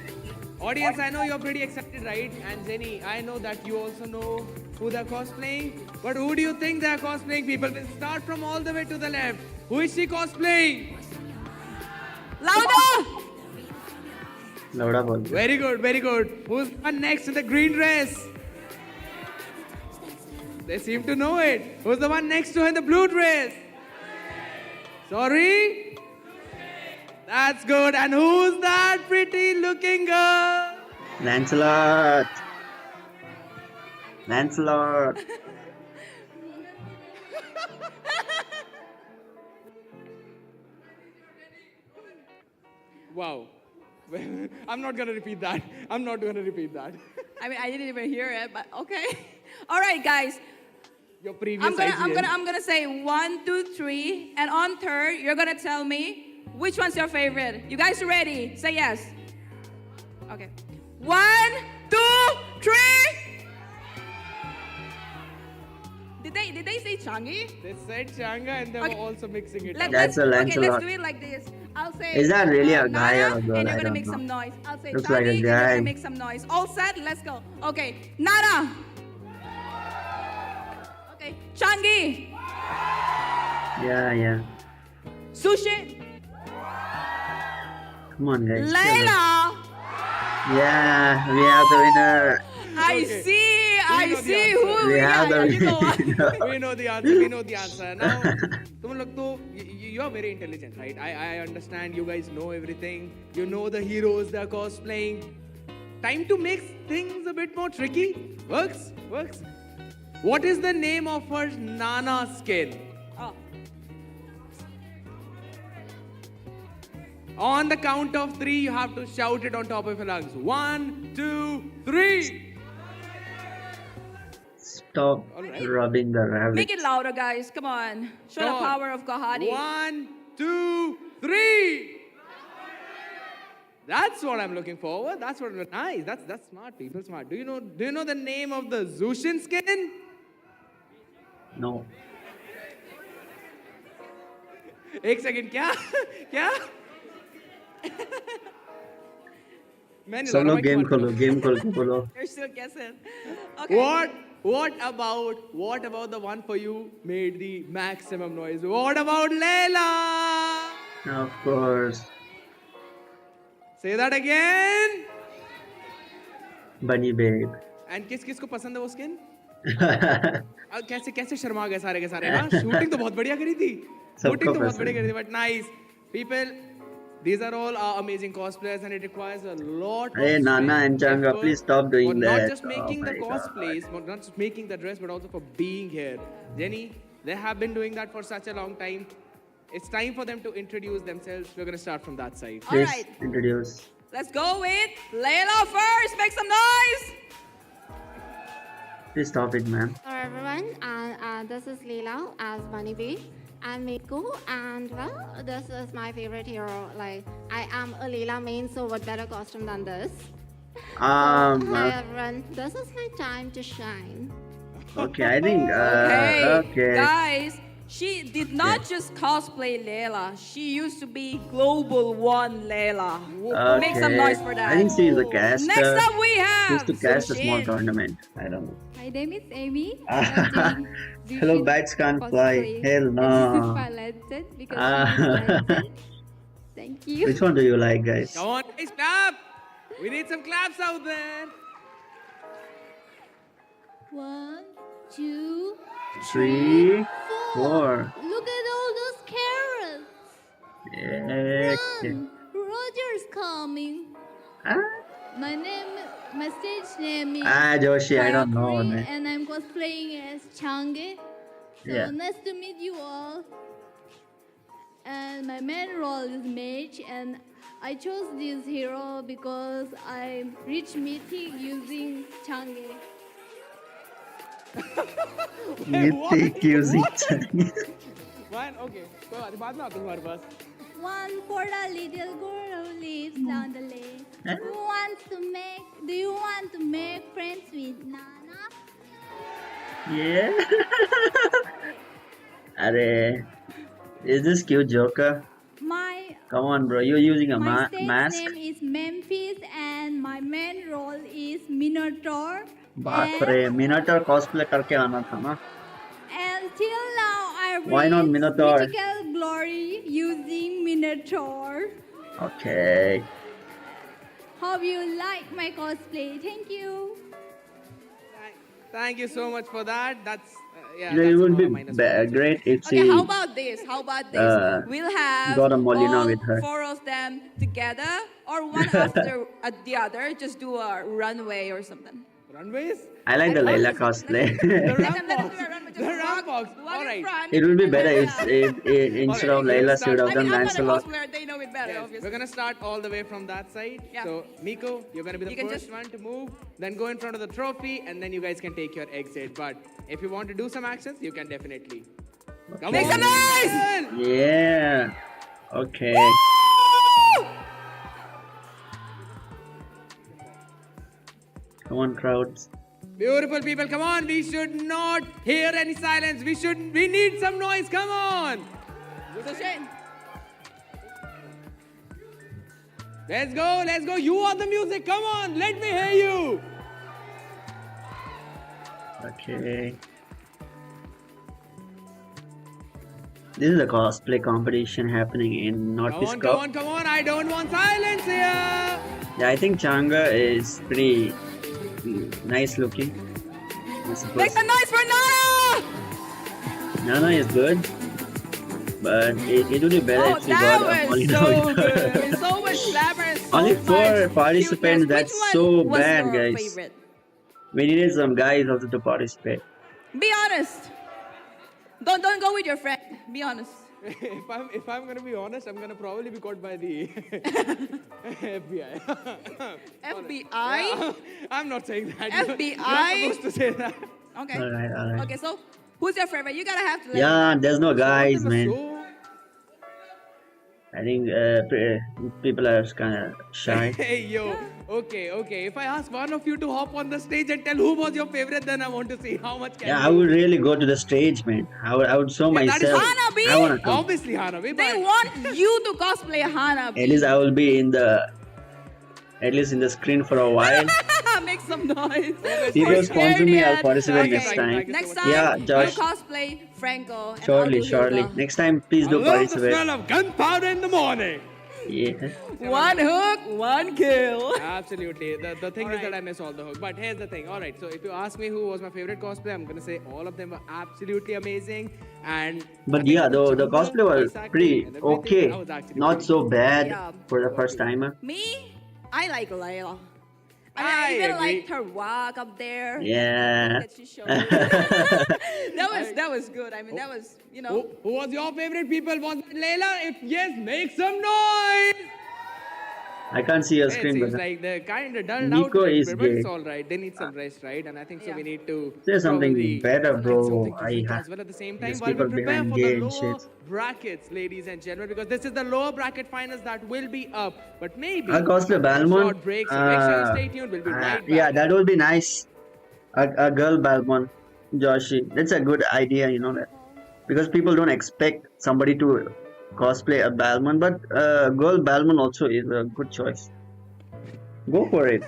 Audience, I know you're pretty excited, right? And Jenny, I know that you also know who they're cosplaying. But who do you think they're cosplaying, people? We'll start from all the way to the left. Who is she cosplaying? Louder! लौड़ा बोल दे. Very good. Who's the one next in the green dress? They seem to know it. Who's the one next to her in the blue dress? Sorry? That's good. And who's that pretty looking girl? Lancelot. Wow. I'm not going to repeat that. I mean, I didn't even hear it, but okay. All right, guys. Your previous I'm gonna say 1, 2, 3, and on third, you're gonna tell me which one's your favorite. You guys ready? Say yes. Okay. 1, 2, 3. Did they say Changi? They said Changa and they Okay. were also mixing it Let, up. That's let's, a okay, let's Lancelot. do it like this. I'll say. Is that really a guy Nana, or a girl? and I you're gonna don't make know. some noise. I'll say Looks Changi, like a and you're guy. gonna make some noise. All set? Let's go. Okay. Nana. Okay. Changi. Yeah. Sushi. Come on, guys. Layla. Yeah, we have the winner. I Okay. see. I know the see answer. who We have the you know what? winner. We know the answer. Now, तुम लोग तो you are very intelligent, right? I understand. You guys know everything. You know the heroes they're cosplaying. Time to make things a bit more tricky. Works. What is the name of her Nana skin? Oh. On the count of 3, you have to shout it on top of your lungs. 1, 2, 3. Stop Alright. rubbing the rabbit. Make it louder, guys. Come on. Show Come the on. power of Kahani. 1, 2, 3. That's what I'm looking forward. That's what nice. That's smart. People smart. Do you know the name of the Zushin skin? No. एक second क्या मैंने सब लगा लोग मैं game खोल के बोलो. You're still guessing. Okay. What about the one for you made the maximum noise? What about Leila? Of course. Say that again. Bunny babe. And किस को पसंद है वो skin? कैसे शर्मा गए सारे के सारे हाँ शूटिंग तो बहुत बढ़िया करी थी शूटिंग तो बहुत बढ़िया करी थी but nice people these are all amazing cosplayers and it requires a lot Hey, of Nana strength, and Changa, effort please stop doing for that. not just making the Oh my cosplays not just making the dress but also for being here. Jenny, they have been doing that for such a long time. It's time for them to introduce themselves. We're going to start from that side. All Please right. introduce. Let's go with Layla first. Make some noise. Please stop it, ma'am. Hello everyone, and this is Leela as Bunny Bee. I'm Miku, and well, this is my favorite hero. Like, I am a Leela main, so what better costume than this? Hi everyone, this is my time to shine. Okay, I think, Okay. okay. Guys, She did not just cosplay Layla. She used to be Global One Layla. Make some noise for that. I think she is a caster. Next up we She have used to cast a small Sunshin. tournament. I don't know. My name is Amy. Hello, bats can't fly. Hell no. Because Ah. Thank you. Which one do you like, guys? Come on, guys, clap. We need some claps out there. 1, 2, 3, 4. Look at all those carrots. Yeah. Run. Roger's coming. Ah, My stage name is Joshi, I don't know, Kayakri, man. and I'm cosplaying as Change. So Yeah. nice to meet you all. And my main role is mage, and I chose this hero because I reach mythic using Change. Mythic using Chinese. Man, okay. कोई बात नहीं, बाद में आते हैं तुम्हारे पास. One for the little girl who lives down the lane. Huh? Do you want to make friends with Nana? Yeah. Arey. Is this cute Joker? My Come on, bro. You're using a stage mask? name is Memphis, and my main role is Minotaur. बाप रे, Minotaur cosplay करके आना था ना. And till now, I Why not reach Minotaur? mythical glory using Minotaur. Okay. Hope you like my cosplay. Thank you. Thank you so much for that. That's yeah. It that's would all be minus one. great if she Okay, how about this? We'll have got a Molina all with her. 4 of them together, or one after the other. Just do a runway or something. Runways? I like the Layla cosplay. The Let ramp them box. do a runway. Just The ramp walk box. in All right. front. It would be better and if instead of Alright, Layla, let's she would have start. done I'm not a Lancelot. cosplayer. They know it better, Yes, obviously. we're gonna start all the way from that side. Yeah. So, Miko, you're gonna be the You can first just- one to move, then go in front of the trophy, and then you guys can take your exit. But if you want to do some actions, you can definitely. Come Make on. some noise! Yeah. Okay. Come on, crowds. Beautiful people, come on. We should not hear any silence. We need some noise. Come on. Sunshin. Let's go, let's go. You are the music. Come on, let me hear you. Okay. This is a cosplay competition happening in Northeast Come Cup. on, come on, come on. I don't want silence here. Yeah, I think Changa is pretty nice looking. Make some noise for Nana! Nana is good, but it would be better Oh, if she that got a was Molina so with her. good. So much glamour. So Only much 4 participants, cuteness. that's Which so one was bad, your guys. favorite? We needed some guys also to participate. Be honest. Don't go with your friend. Be honest. If I'm gonna be honest, I'm gonna probably be caught by the FBI. FBI? I'm not saying that. FBI? You're not supposed to say that. Okay. Alright. Okay, so who's your favorite? You gotta have to let Yeah, there's no guys, Some of them man. are so- I think people are kind of shy. Hey yo, okay. If I ask one of you to hop on the stage and tell who was your favorite, then I want to see how much can Yeah, you. I would really go to the stage, man. I would show Yeah, that is myself. Hanabi. I wanna come. Obviously, Hanabi. They but- want you to cosplay Hanabi. At least I will be at least in the screen for a while. Make some noise. People For sponsor me, I'll Scared participate Idiot. next time. Next time, Yeah, Josh. you cosplay Franco. And I'll Surely, do surely. Hilda. Next time, please I do love the participate. smell of gunpowder in the morning. Yeah. One hook, one kill. Absolutely. The thing is that Alright. I miss all the hook. But here's the thing. All right. So if you ask me who was my favorite cosplay, I'm gonna say all of them were absolutely amazing. And But I think yeah, the Chandra, cosplay was voice acting pretty and everything, okay. that was actually Not pretty so good. bad Yeah. for the first timer. Me, I like Layla. I I even agree. liked her walk up there. Yeah. That she showed. that was good. I mean, that was, you know. Who was your favorite people? Was it Layla? If yes, make some noise. I can't see your Hey, it screen, seems but like they're kind of dulled Nico out. is But it's gay. all right. They need some rest, right? And I think so. Yeah. We need to say something probably better, get bro. something to drink I as well at the same time these while we people prepare behind for the gay and lower shit. brackets, ladies and gentlemen, because this is the lower bracket finals that will be up. But maybe A cosplay after a Balmond. short break, so make sure you stay tuned. We'll be right back. Yeah, that would be nice. A girl Balmond, Joshi. That's a good idea, you know that. because people don't expect somebody to cosplay a Balmain, but girl Balmain also is a good choice. Go for it.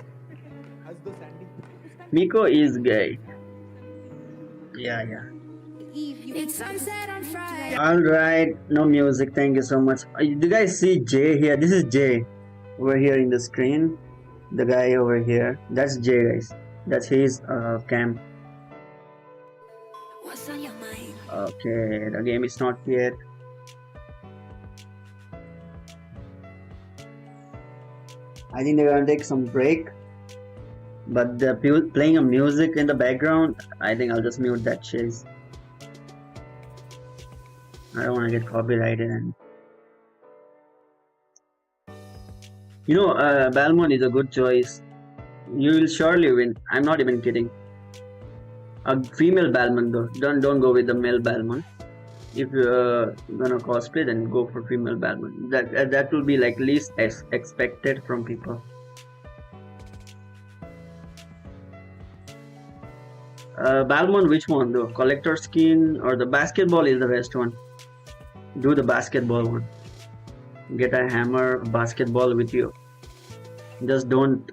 Miko is gay. Yeah, yeah. It's sunset on Friday. All right, no music. Thank you so much. Do you guys see Jay here? This is Jay over here in the screen. The guy over here. That's Jay, guys. That's his cam. What's on your mind? Okay, the game is not yet. I think they're gonna take some break. But the people playing a music in the background, I think I'll just mute that chase. I don't want to get copyrighted. And you know, Balmain is a good choice. You will surely win. I'm not even kidding. A female Balmain though. Don't go with the male Balmain. If you're gonna cosplay, then go for female Balmain. That will be like least expected from people. Balmain, which one though? Collector skin or the basketball is the best one. Do the basketball one. Get a hammer, basketball with you. Just don't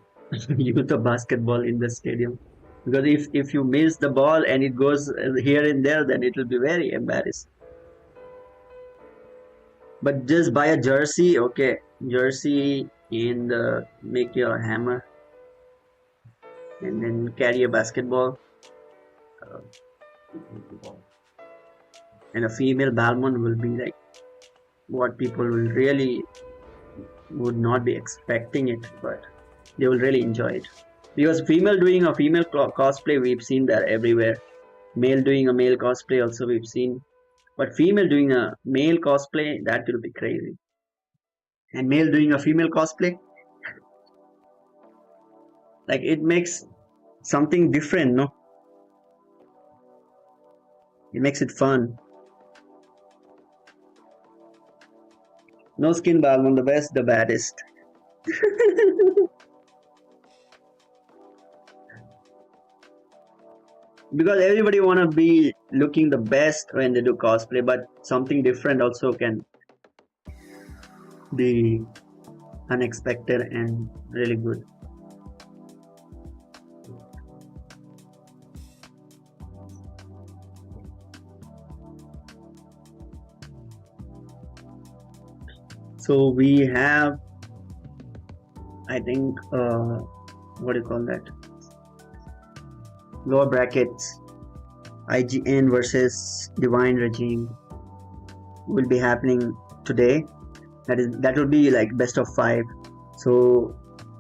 use the basketball in the stadium, because if you miss the ball and it goes here and there, then it will be very embarrassing. But just buy a jersey, okay? Jersey and make your hammer, and then carry a basketball. And a female Balmain will be like what people will really would not be expecting it, but they will really enjoy it. Because female doing a female cosplay, we've seen that everywhere. Male doing a male cosplay also we've seen. But female doing a male cosplay, that will be crazy. And male doing a female cosplay, like it makes something different, no? It makes it fun. No skin Balmain, the best, the baddest. Because everybody wanna be looking the best when they do cosplay, but something different also can be unexpected and really good. So we have, I think, what do you call that? Lower brackets, IGN versus Divine Regime will be happening today. That will be like best of 5. So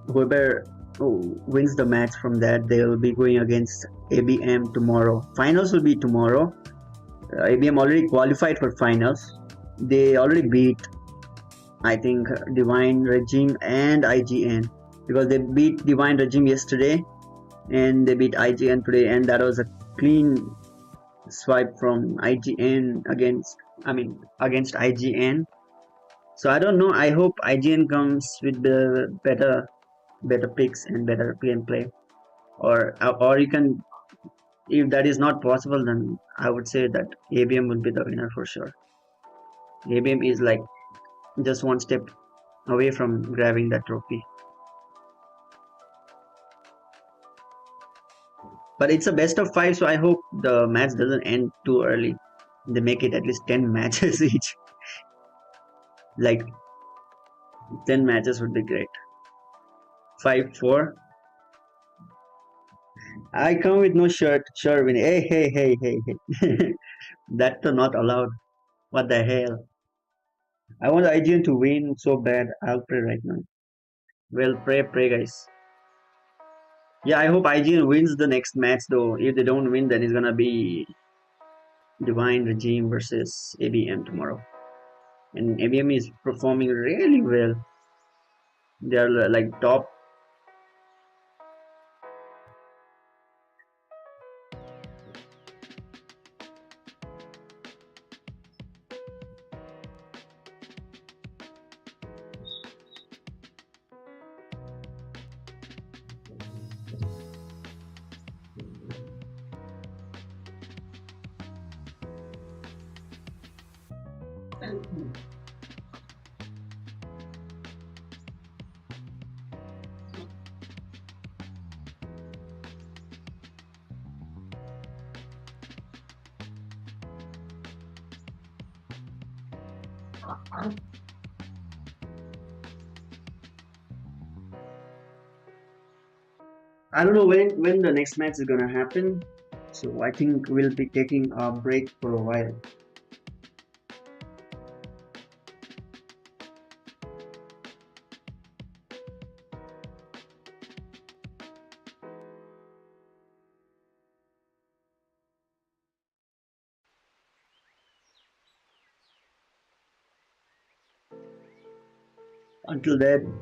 whoever wins the match from that, they will be going against ABM tomorrow. Finals will be tomorrow. ABM already qualified for finals. They already beat, I think, Divine Regime and IGN, because they beat Divine Regime yesterday and they beat IGN today, and that was a clean swipe from IGN against IGN. So I don't know. I hope IGN comes with the better picks and better gameplay, or you can, if that is not possible, then I would say that ABM will be the winner for sure. ABM is like just one step away from grabbing that trophy. But it's a best of 5, so I hope the match doesn't end too early. They make it at least 10 matches each. Like 10 matches would be great. 5-4. I come with no shirt. Sure, win. Hey. That's not allowed. What the hell? I want IGN to win so bad. I'll pray right now. Well, pray guys. Yeah, I hope IGN wins the next match though. If they don't win, then it's gonna be Divine Regime versus ABM tomorrow. And ABM is performing really well. They are like top. I don't know when the next match is gonna happen, so I think we'll be taking a break for a while. Until then,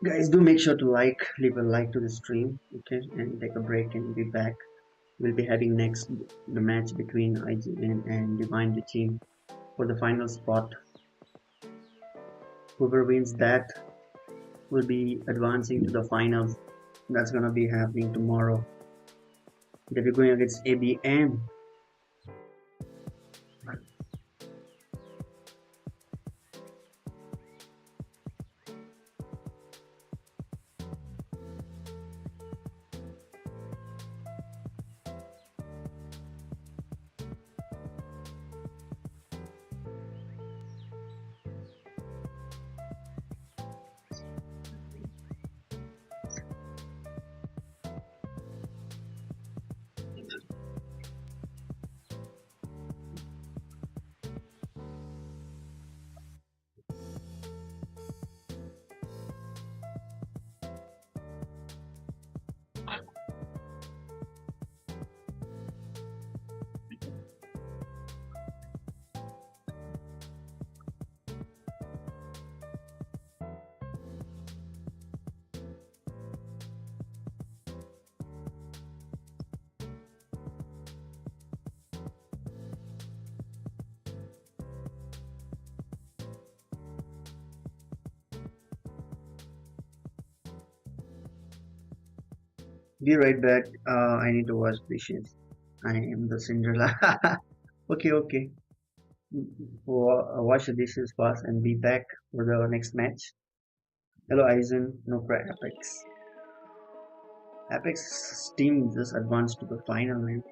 guys, do make sure to leave a like to the stream, okay, and take a break and be back. We'll be having next the match between IGN and Divine Regime for the final spot. Whoever wins that will be advancing to the finals. That's gonna be happening tomorrow. They'll be going against ABN. Be right back. I need to wash dishes. I am the Cinderella. Okay, okay. Wash the dishes fast and be back for the next match. Hello, Aizen. No cry, Apex. Apex team just advanced to the final, man.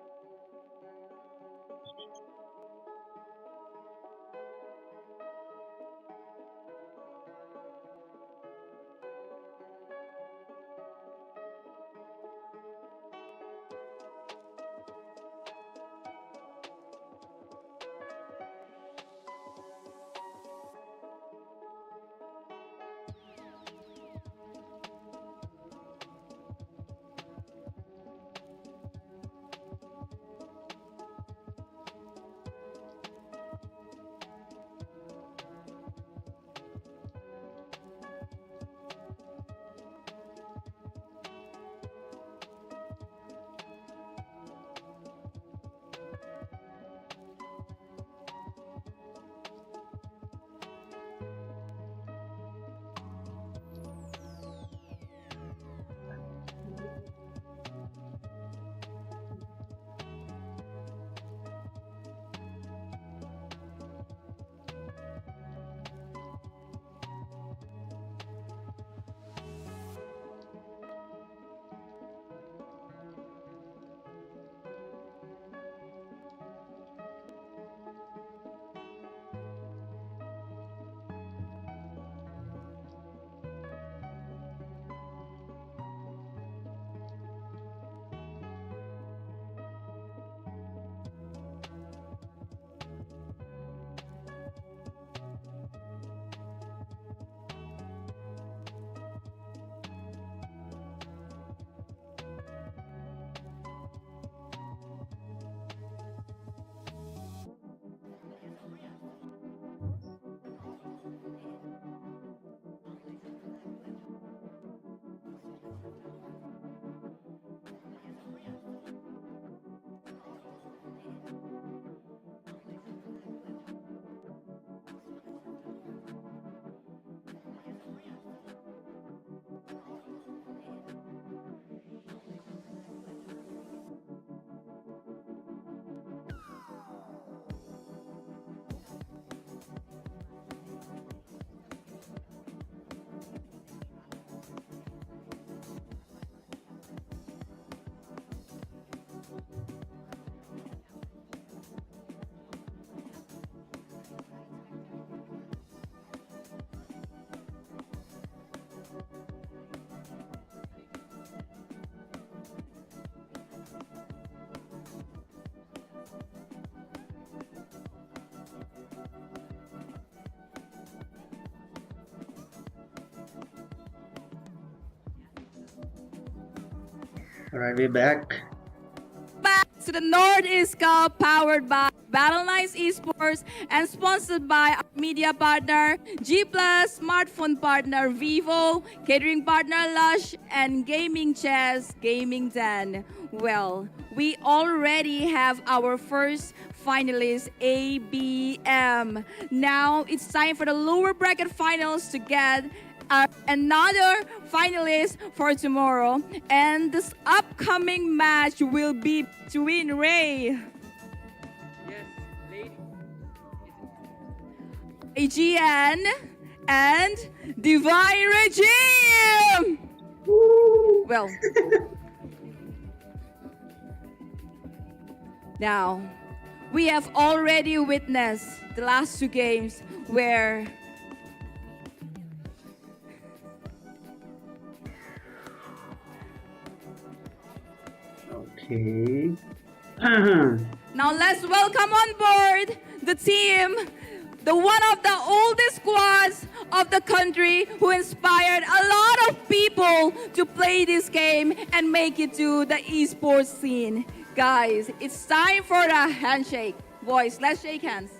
Alright, we're back. Back to the Northeast Cup, powered by Battle Nights Esports and sponsored by our media partner G Plus, smartphone partner Vivo, catering partner Lush, and gaming chess Gaming Den. Well, we already have our first finalist, ABM. Now it's time for the lower bracket finals to get another finalist for tomorrow. And this upcoming match will be between Ray, AGN, and Divine Regime. Well, now we have already witnessed the last two games where Okay. now let's welcome on board the team, the one of the oldest squads of the country who inspired a lot of people to play this game and make it to the esports scene. Guys, it's time for the handshake. Boys, let's shake hands.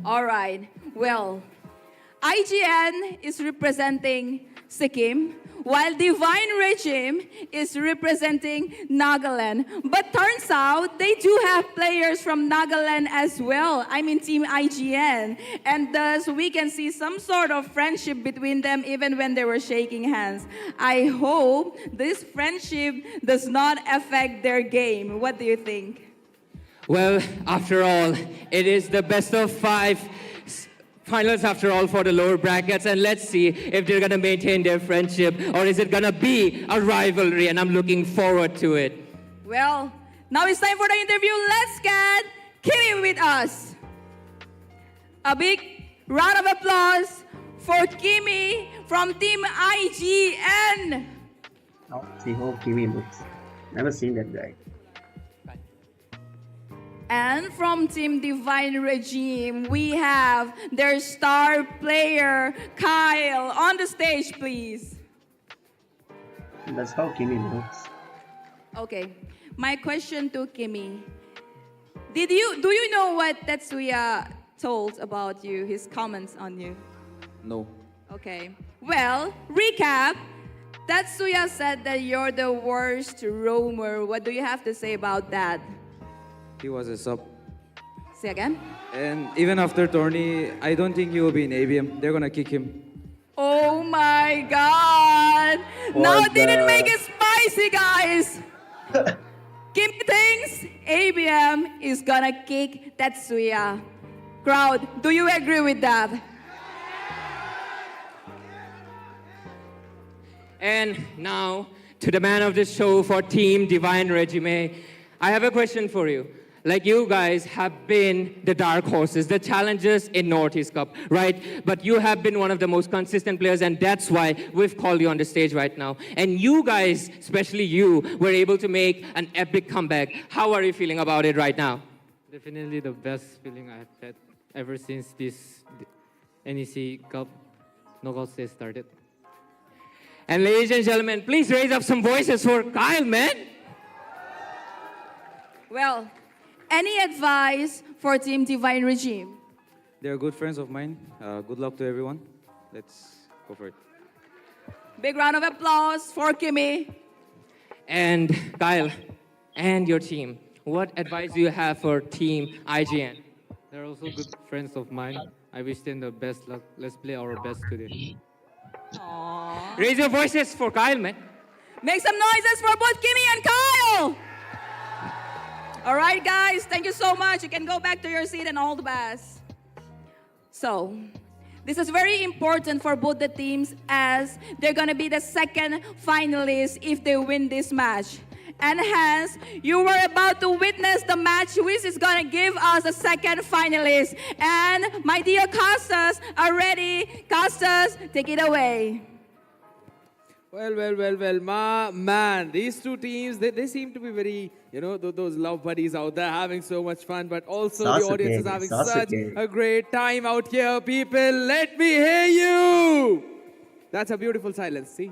All right. Well, IGN is representing Sikkim, while Divine Regime is representing Nagaland. But turns out they do have players from Nagaland as well. I mean, Team IGN. And thus, we can see some sort of friendship between them even when they were shaking hands. I hope this friendship does not affect their game. What do you think? Well, after all, it is the best of 5 finals after all for the lower brackets, and let's see if they're gonna maintain their friendship or is it gonna be a rivalry, and I'm looking forward to it. Well, now it's time for the interview. Let's get Kimi with us. A big round of applause for Kimi from Team IGN. Oh, see how Kiwi looks. Never seen that guy. And from Team Divine Regime, we have their star player, Kyle. On the stage, please. That's how Kimi looks. Okay, my question to Kimi. Do you know what Tetsuya told about you, his comments on you? No. Okay, well, recap. Tetsuya said that you're the worst roamer. What do you have to say about that? He was a sub. Say again? And even after tourney, I don't think he will be in ABM. They're gonna kick him. Oh my God! Now What didn't the- make it spicy, guys. Kim thinks ABM is gonna kick Tetsuya. Crowd, do you agree with that? And now, to the man of the show for Team Divine Regime, I have a question for you. Like, you guys have been the dark horses, the challengers in Northeast Cup, right? But you have been one of the most consistent players, and that's why we've called you on the stage right now. And you guys, especially you, were able to make an epic comeback. How are you feeling about it right now? Definitely the best feeling I've had ever since this NEC Cup knockout stage started. And ladies and gentlemen, please raise up some voices for Kyle, man. Well, any advice for Team Divine Regime? They're good friends of mine. Good luck to everyone. Let's go for it. Big round of applause for Kimi. And Kyle, and your team, what advice do you have for Team IGN? They're also good friends of mine. I wish them the best luck. Let's play our best today. Aww. Raise your voices for Kyle, man. Make some noises for both Kimi and Kyle. All right, guys, thank you so much. You can go back to your seat and all the best. So, this is very important for both the teams as they're going to be the second finalists if they win this match. And hence, you were about to witness the match which is going to give us a second finalist. And my dear casters are ready. Casters, take it away. Well, man, these two teams, they seem to be very, those love buddies out there having so much fun, but also the audience is having such a great time out here. People, let me hear you. That's a beautiful silence, see?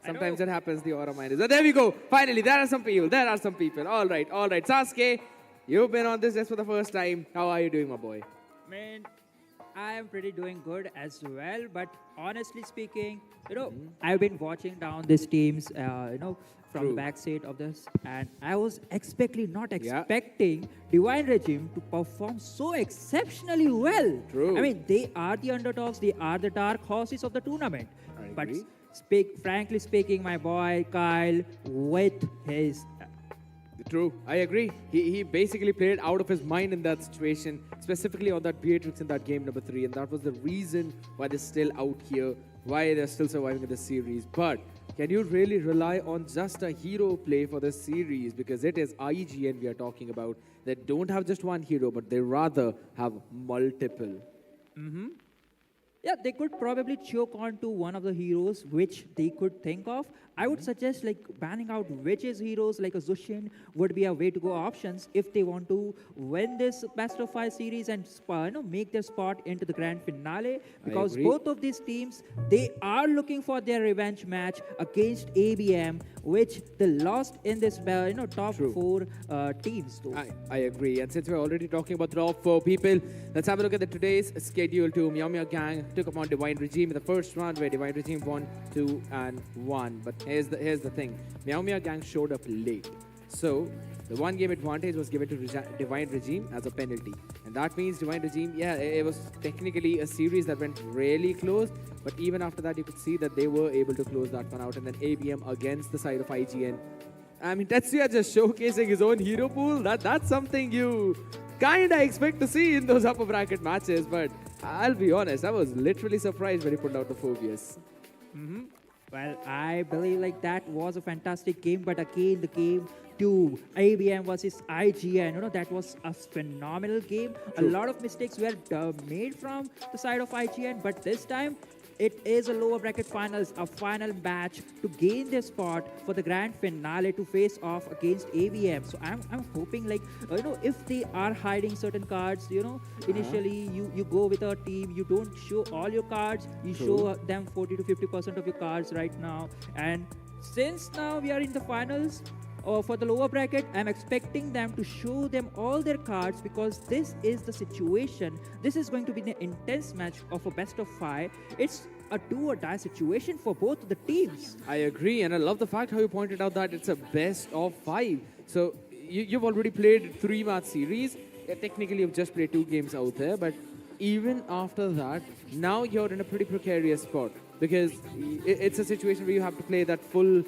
Sometimes it happens, the aura mind is. There we go. Finally, there are some people. All right. Sasuke, you've been on this just for the first time. How are you doing, my boy? Man, I am pretty doing good as well. But honestly speaking, I've been watching down these teams, from True. the backside of this, and I was not expecting Divine Regime to perform so exceptionally well. True. I mean, they are the underdogs. They are the dark horses of the tournament. I But agree. frankly speaking, my boy Kyle, with his True, I agree. He basically played out of his mind in that situation, specifically on that Beatrix in that game number 3, and that was the reason why they're still out here, why they're still surviving in this series. But can you really rely on just a hero play for this series? Because it is IGN we are talking about. They don't have just one hero, but they rather have multiple. Yeah, they could probably choke on to one of the heroes which they could think of. I would suggest banning out witches heroes like a Zushin would be a way to go options if they want to win this best of 5 series and make their spot into the grand finale, because agree. both of these teams, they are looking for their revenge match against ABM, which they lost in this top True. 4 teams. So. I agree. And since we're already talking about top 4 people, let's have a look at today's schedule too. Meow Gang took upon Divine Regime in the first round, where Divine Regime won 2-1. But here's the thing. Meow Gang showed up late. So the 1 game advantage was given to Divine Regime as a penalty. And that means Divine Regime, it was technically a series that went really close. But even after that, you could see that they were able to close that one out. And then ABM against the side of IGN. I mean, Tetsuya just showcasing his own hero pool. That's something you kinda expect to see in those upper bracket matches. But I'll be honest, I was literally surprised when he pulled out the Phobius. Well, I believe that was a fantastic game, but again, the game 2, ABM versus IGN, that was a phenomenal game. True. A lot of mistakes were made from the side of IGN, but this time, it is a lower bracket finals, a final match to gain their spot for the grand finale to face off against ABM. So I'm hoping if they are hiding certain cards, initially you go with a team, you don't show all your cards, you True. show them 40 to 50% of your cards right now. And since now we are in the finals, for the lower bracket, I'm expecting them to show them all their cards, because this is the situation. This is going to be an intense match of a best of 5. It's a do or die situation for both the teams. I agree, and I love the fact how you pointed out that it's a best of 5. So you've already played 3-match series. Technically, you've just played 2 games out there, but even after that, now you're in a pretty precarious spot, because it's a situation where you have to play that full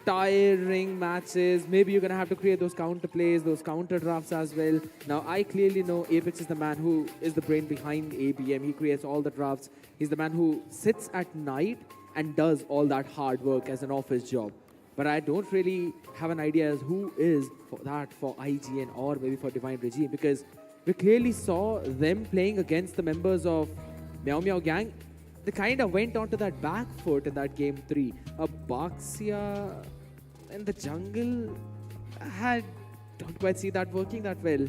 tiring matches. Maybe you're going to have to create those counter plays, those counter drafts as well. Now, I clearly know Apex is the man who is the brain behind ABM. He creates all the drafts. He's the man who sits at night and does all that hard work as an office job. But I don't really have an idea as who is for IGN or maybe for Divine Regime, because we clearly saw them playing against the members of Meow Gang. They kind of went onto that back foot in that game 3. A Baxia in the jungle, I don't quite see that working that well.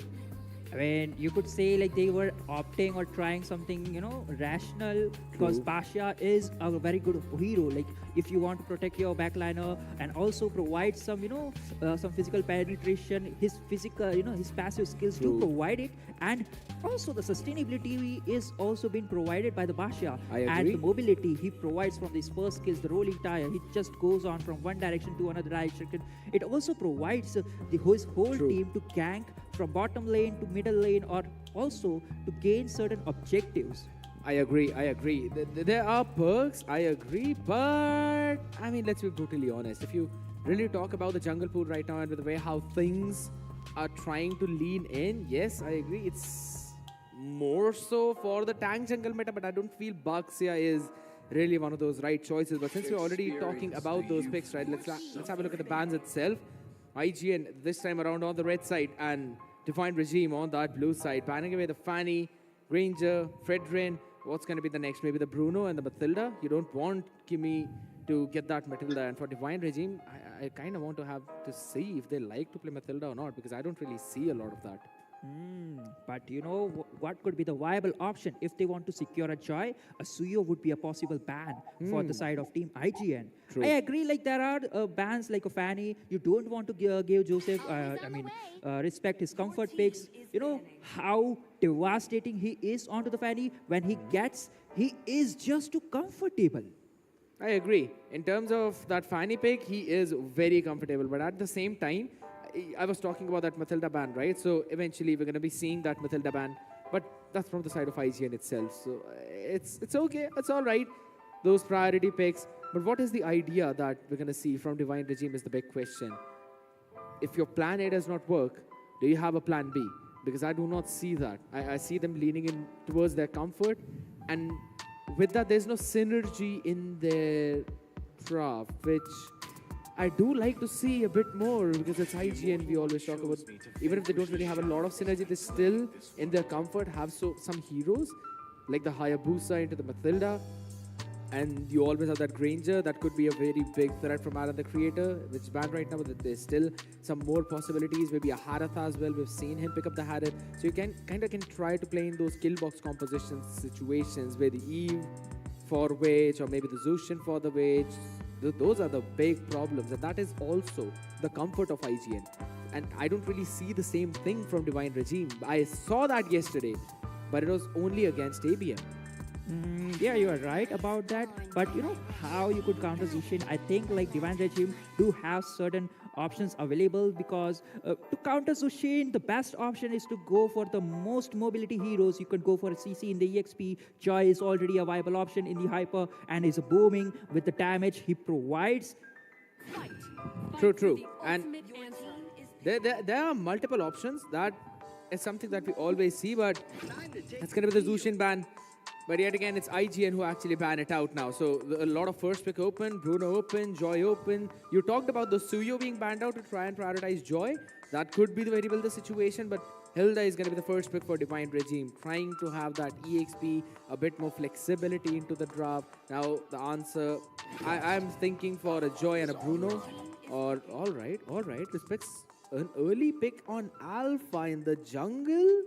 I mean, you could say they were opting or trying something, rational, because Basha is a very good hero. If you want to protect your backliner and also provide some, some physical penetration, his physical, his passive skills do provide it. And also the sustainability is also being provided by the Basha. I agree. And the mobility he provides from his first skills, the rolling tire, he just goes on from one direction to another direction. It also provides his whole team to gank from bottom lane to middle lane, or also to gain certain objectives. I agree. There are perks, I agree, but I mean, let's be brutally honest. If you really talk about the jungle pool right now and with the way how things are trying to lean in, yes, I agree. It's more so for the tank jungle meta, but I don't feel Baxia is really one of those right choices. But since we're already talking about those picks, right, let's have a look at the bans itself. IGN this time around on the red side and Divine Regime on that blue side, banning away the Fanny, Ranger, Fredrin. What's going to be the next? Maybe the Bruno and the Mathilda. You don't want Kimmy to get that Matilda. And for Divine Regime, I kind of want to have to see if they like to play Matilda or not, because I don't really see a lot of that. But you know what could be the viable option if they want to secure a Joy? A Suyo would be a possible ban for the side of Team IGN. True. I agree. Like there are bans like a Fanny. You don't want to give Joseph. Respect his comfort picks. You know how devastating he is onto the Fanny when he is just too comfortable. I agree. In terms of that Fanny pick, he is very comfortable. But at the same time, I was talking about that Matilda ban, right? So eventually we're going to be seeing that Matilda ban. But that's from the side of IGN itself. So it's okay. It's all right. Those priority picks. But what is the idea that we're going to see from Divine Regime is the big question. If your plan A does not work, do you have a plan B? Because I do not see that. I see them leaning in towards their comfort. And with that, there's no synergy in their draft, which I do like to see a bit more, because it's IGN we always talk about. Even if they don't really have a lot of synergy, they still, in their comfort, have some heroes, like the Hayabusa into the Matilda. And you always have that Granger. That could be a very big threat from Alan the Creator, which is banned right now, but there's still some more possibilities. Maybe a Harath as well. We've seen him pick up the Harath. So you can try to play in those kill box composition situations where the Eve for Witch, or maybe the Zushin for the Witch. Those are the big problems, and that is also the comfort of IGN. And I don't really see the same thing from Divine Regime. I saw that yesterday, but it was only against ABM. Yeah, you are right about that. But you know how you could counter Zushin? I think like Divine Regime do have certain options available, because to counter Zushin, the best option is to go for the most mobility heroes. You can go for a CC in the EXP. Joy is already a viable option in the Hyper and is booming with the damage he provides. True. And there are multiple options. That is something that we always see, but that's going to be the Zushin ban. But yet again, it's IGN who actually ban it out now. So a lot of first pick open, Bruno open, Joy open. You talked about the Suyo being banned out to try and prioritize Joy. That could be very well the situation, but Hilda is going to be the first pick for Divine Regime, trying to have that EXP, a bit more flexibility into the draft. Now the answer, I'm thinking for a Joy and a Bruno. Or all right, respects an early pick on Alpha in the jungle.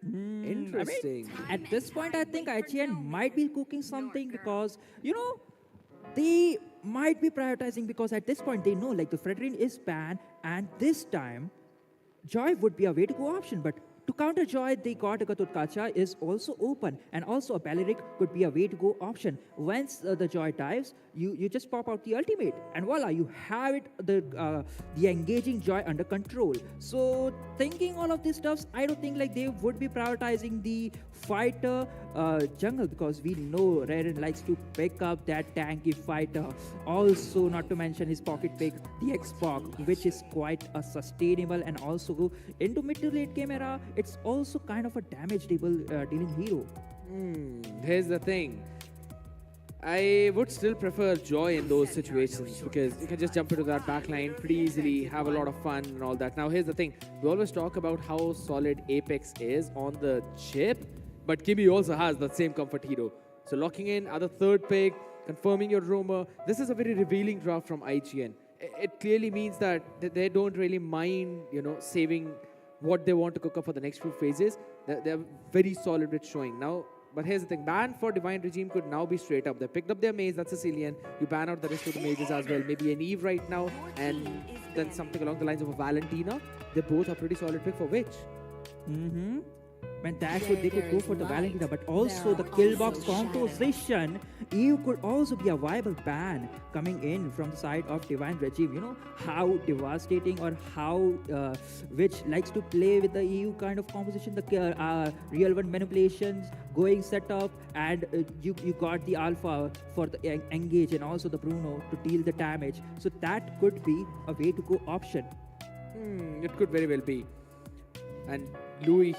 Interesting. I mean, at this point, I think IGN might be cooking something, because, you know, they might be prioritizing, because at this point they know like the Fredrin is banned, and this time Joy would be a way to go option. But to counter Joy, they got a Gatutkacha is also open, and also a Baleric could be a way to go option. Once the Joy dives, you just pop out the ultimate, and voila, you have it, the engaging Joy under control. So thinking all of these stuffs, I don't think like they would be prioritizing the fighter jungle, because we know Raren likes to pick up that tanky fighter. Also, not to mention his pocket pick, the Xbox, which is quite a sustainable, and also into mid to late game era, it's also kind of a damage dealing hero. Here's the thing. I would still prefer Joy in those situations, because you can just jump into that backline pretty easily, have a lot of fun and all that. Now here's the thing. We always talk about how solid Apex is on the chip, but Kimi also has that same comfort hero. So locking in at the third pick, confirming your roamer. This is a very revealing draft from IGN. It clearly means that they don't really mind, saving what they want to cook up for the next few phases. They're very solid with showing. Now, but here's the thing, ban for Divine Regime could now be straight up. They picked up their maze, that's Sicilian. You ban out the rest of the mages as well. Maybe an Eve right now, and then something along the lines of a Valentina. They both are pretty solid pick for Witch. When they could go for the Valentina, but also the kill box composition, EU could also be a viable ban coming in from the side of Divine Regime. You know how devastating, or how Witch likes to play with the EU kind of composition, the real one manipulations, going setup, and you got the Alpha for the engage, and also the Bruno to deal the damage. So that could be a way to go option. It could very well be. And Louis,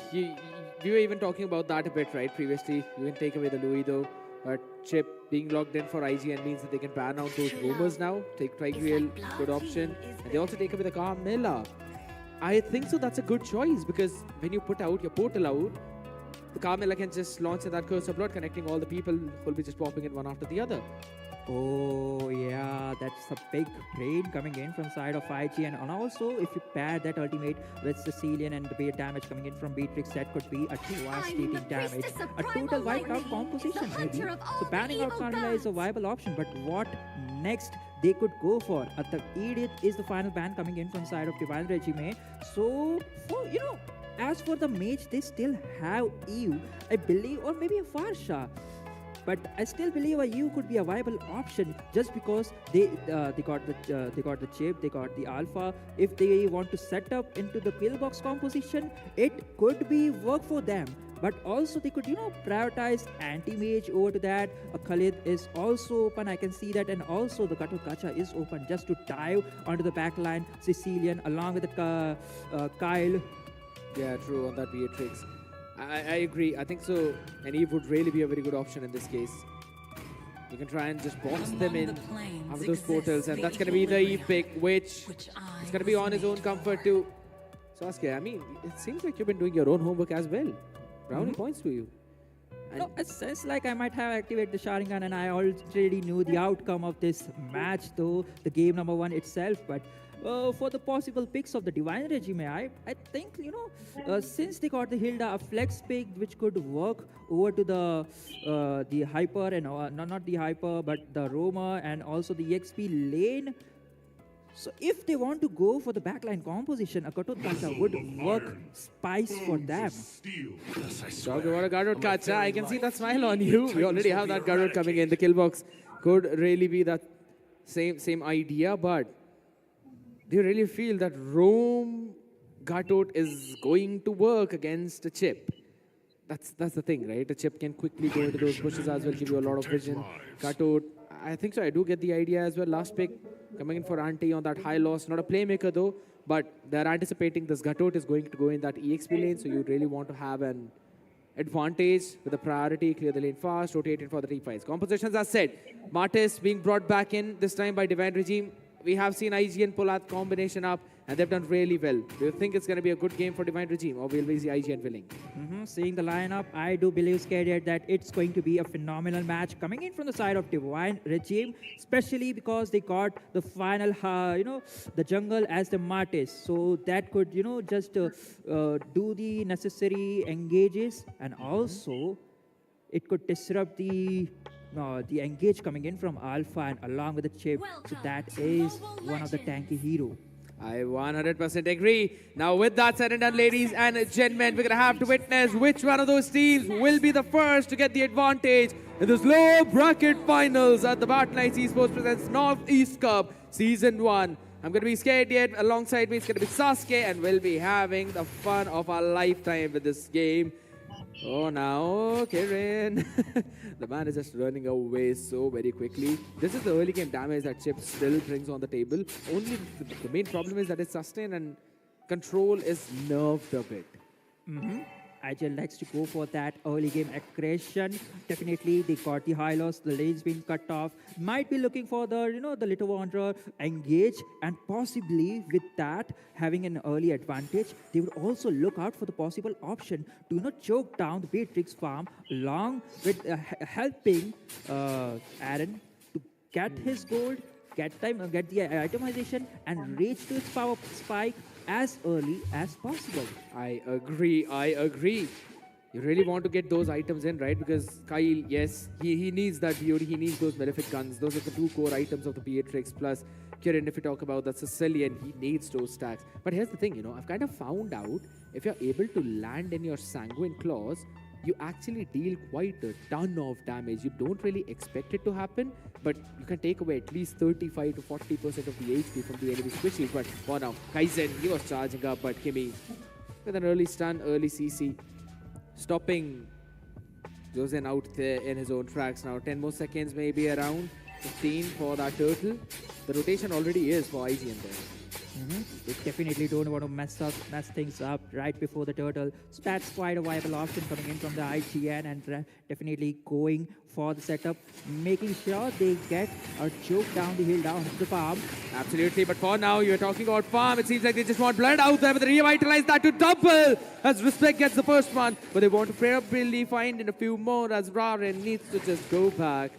we were even talking about that a bit, right, previously. You can take away the Louis though, but Chip being logged in for IGN means that they can ban out those rumors now. Take Trigreal, good option. And they also take away the Carmilla. I think so that's a good choice, because when you put out your portal out, the Carmilla can just launch that Curse of Blood, connecting all the people who will be just popping in one after the other. Oh, yeah. that's a big brain coming in from side of IGN. And also, if you pair that ultimate with Sicilian and the bait damage coming in from Beatrix, that could be a devastating damage. A total wipeout composition, maybe. So banning out Carmilla is a viable option, but what next they could go for? The Edith is the final ban coming in from side of Divine Regime. So, for, as for the mage, they still have Eve, I believe, or maybe a Farsha. But I still believe a Eve could be a viable option just because they got the chip, they got the alpha. If they want to set up into the pillbox composition, it could be work for them. But also they could, prioritize anti-mage over to that. A Khalid is also open, I can see that. And also the Gatot Gacha is open just to dive onto the backline. Sicilian along with the Kyle. Yeah, true, on that Beatrix. I agree. I think so. And Eve would really be a very good option in this case. You can try and just box them in after those portals. And that's going to be the Eve pick, which is going to be on his own comfort too. Sasuke, I mean, it seems like you've been doing your own homework as well. Brownie points to you. No, it sounds like I might have activated the Sharingan and I already knew the outcome of this match, though, the game number 1 itself. But for the possible picks of the Divine Regime, I think, since they got the Hilda, a flex pick which could work over to the Hyper, and not the Hyper, but the Roma and also the EXP lane. So if they want to go for the backline composition, a Gatot Gacha would work spice for them. Talk about a Gatot Gacha. I can see that smile on you. We already have that Gatot coming in. The kill box could really be that same idea, but do you really feel that Rome Gatot is going to work against a chip? That's the thing, right? A chip can quickly go into those bushes as well, give you a lot of vision. Gatot, I think so. I do get the idea as well. Last pick coming in for Ante on that high loss. Not a playmaker though, but they're anticipating this Gatot is going to go in that EXP lane, so you really want to have an advantage with a priority, clear the lane fast, rotate in for the refights. Compositions as said. Martis being brought back in this time by Divine Regime. We have seen IGN pull that combination up, and they've done really well. Do you think it's going to be a good game for Divine Regime, or will we see IGN winning? Seeing the lineup, I do believe, Scarier, that it's going to be a phenomenal match coming in from the side of Divine Regime, especially because they got the final, the jungle as the Martis. So that could, just do the necessary engages, and also it could disrupt the engage coming in from Alpha and along with the chip. So that is one of the tanky hero. I 100% agree. Now with that said and done, ladies and gentlemen, we're going to have to witness which one of those teams will be the first to get the advantage in this low bracket finals at the Battle Knights Esports presents Northeast Cup Season 1. I'm going to be scared yet. Alongside me, it's going to be Sasuke, and we'll be having the fun of our lifetime with this game. Oh, now, Kirin. The man is just running away so very quickly. This is the early game damage that Chip still brings on the table. Only the main problem is that his sustain and control is nerfed a bit. IGL likes to go for that early game aggression. Definitely, they got the high loss. The lane's been cut off. Might be looking for the, the Little Wanderer engage, and possibly with that having an early advantage, they would also look out for the possible option to choke down the Beatrix farm along with helping Aaron to get his gold, get the itemization, and reach to its power spike as early as possible. I agree. You really want to get those items in, right? Because Kyle, yes, he needs that beauty. He needs those Malefic guns. Those are the 2 core items of the Beatrix. Plus, Kirin, if you talk about the Sicilian, he needs those stacks. But here's the thing, I've kind of found out if you're able to land in your Sanguine Claws, you actually deal quite a ton of damage. You don't really expect it to happen, but you can take away at least 35 to 40% of the HP from the enemy squishies. But for now, Kaizen, he was charging up, but Kimi with an early stun, early CC, stopping Josen out there in his own tracks. Now 10 more seconds, maybe around 15 for that turtle. The rotation already is for IGN there. They definitely don't want to mess things up right before the turtle. So that's quite a viable option coming in from the IGN, and definitely going for the setup, making sure they get a choke down the hill down the farm. Absolutely, but for now, you're talking about farm. It seems like they just want blood out there, but they revitalize that to double as Respect gets the first one. But they want to probably find in a few more as Raren needs to just go back.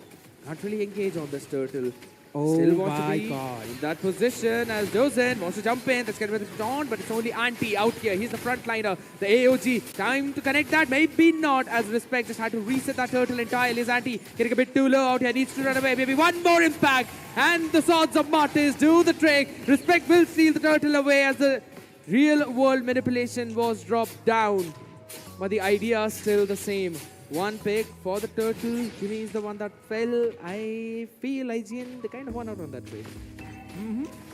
Not really engage on this turtle. Oh Still wants my to be God. in that position as Dozen wants to jump in. Let's get with it on, but it's only Anti out here. He's the frontliner. The AOG. Time to connect that. Maybe not, as Respect just had to reset that turtle entirely. Is Anti getting a bit too low out here. Needs to run away. Maybe one more impact. And the swords of Martis do the trick. Respect will steal the turtle away as the real world manipulation was dropped down. But the idea is still the same. One pick for the turtle. Jimmy is the one that fell. I feel IGN, they kind of won out on that trade.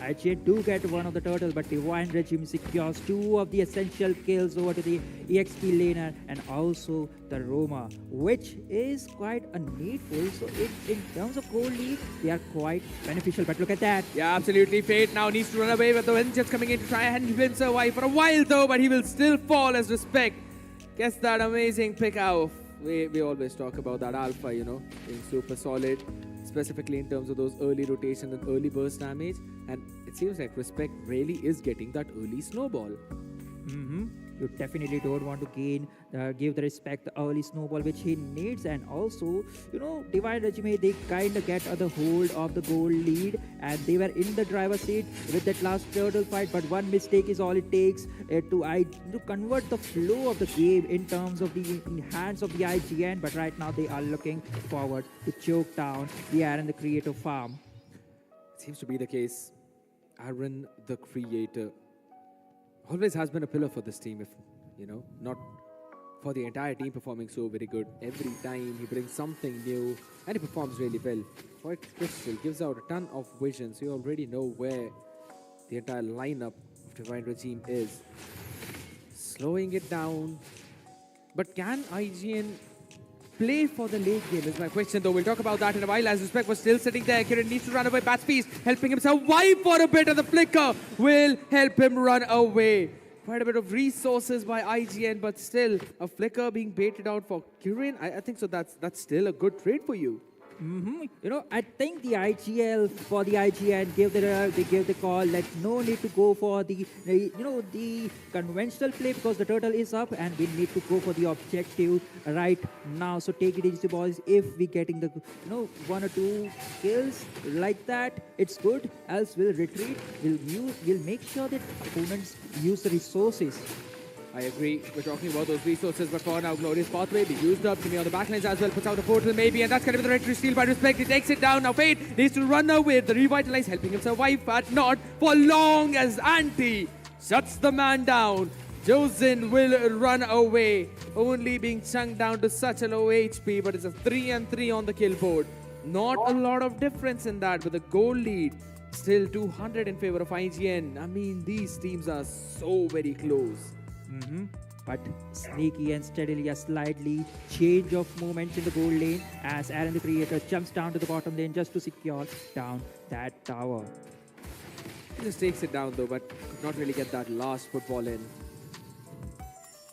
IGN do get one of the turtle, but Divine Regime secures two of the essential kills over to the EXP laner and also the Roma, which is quite a needful. So in terms of gold lead, they are quite beneficial. But look at that. Yeah, absolutely. Fate now needs to run away with the Vengeance coming in to try and help him survive for a while though, but he will still fall as Respect gets that amazing pick out. We always talk about that alpha, you know, being super solid, specifically in terms of those early rotation and early burst damage. And it seems like Respect really is getting that early snowball. You definitely don't want to give the Respect the early snowball which he needs, and also, you know, Divine Regime, they kind of get the hold of the gold lead, and they were in the driver's seat with that last turtle fight. But one mistake is all it takes to convert the flow of the game in terms of in hands of the IGN. But right now they are looking forward to choke down the Aaron the Creator farm. Seems to be the case. Aaron the Creator always has been a pillar for this team, if you know, not for the entire team performing so very good. Every time he brings something new and he performs really well. White Crystal gives out a ton of vision, so you already know where the entire lineup of Divine Regime is. Slowing it down. But can IGN play for the late game is my question though. We'll talk about that in a while as Respect was still sitting there. Kiran needs to run away. Bat Feast helping him survive for a bit, and the flicker will help him run away. Quite a bit of resources by IGN, but still a flicker being baited out for Kiran. I think so that's still a good trade for you. You know, I think the IGN gave the call that no need to go for the the conventional play because the turtle is up and we need to go for the objective right now. So take it easy, boys. If we getting the one or two kills like that, it's good. Else we'll retreat. We'll make sure that opponents use the resources. I agree. We're talking about those resources, but for now, Glorious Pathway be used up. Jimmy on the backlines as well, puts out a portal maybe, and that's going to be the retry steal by Respect. He takes it down. Now Fate needs to run away. The Revitalize helping him survive, but not for long as Anti shuts the man down. Josin will run away, only being chunked down to such a low HP, but it's a 3-3 on the kill board. Not a lot of difference in that, with a goal lead. Still 200 in favor of IGN. I mean, these teams are so very close. But sneaky and steadily a slightly change of movements in the gold lane as Aaron the Creator jumps down to the bottom lane just to secure down that tower. He just takes it down though, but could not really get that last football in.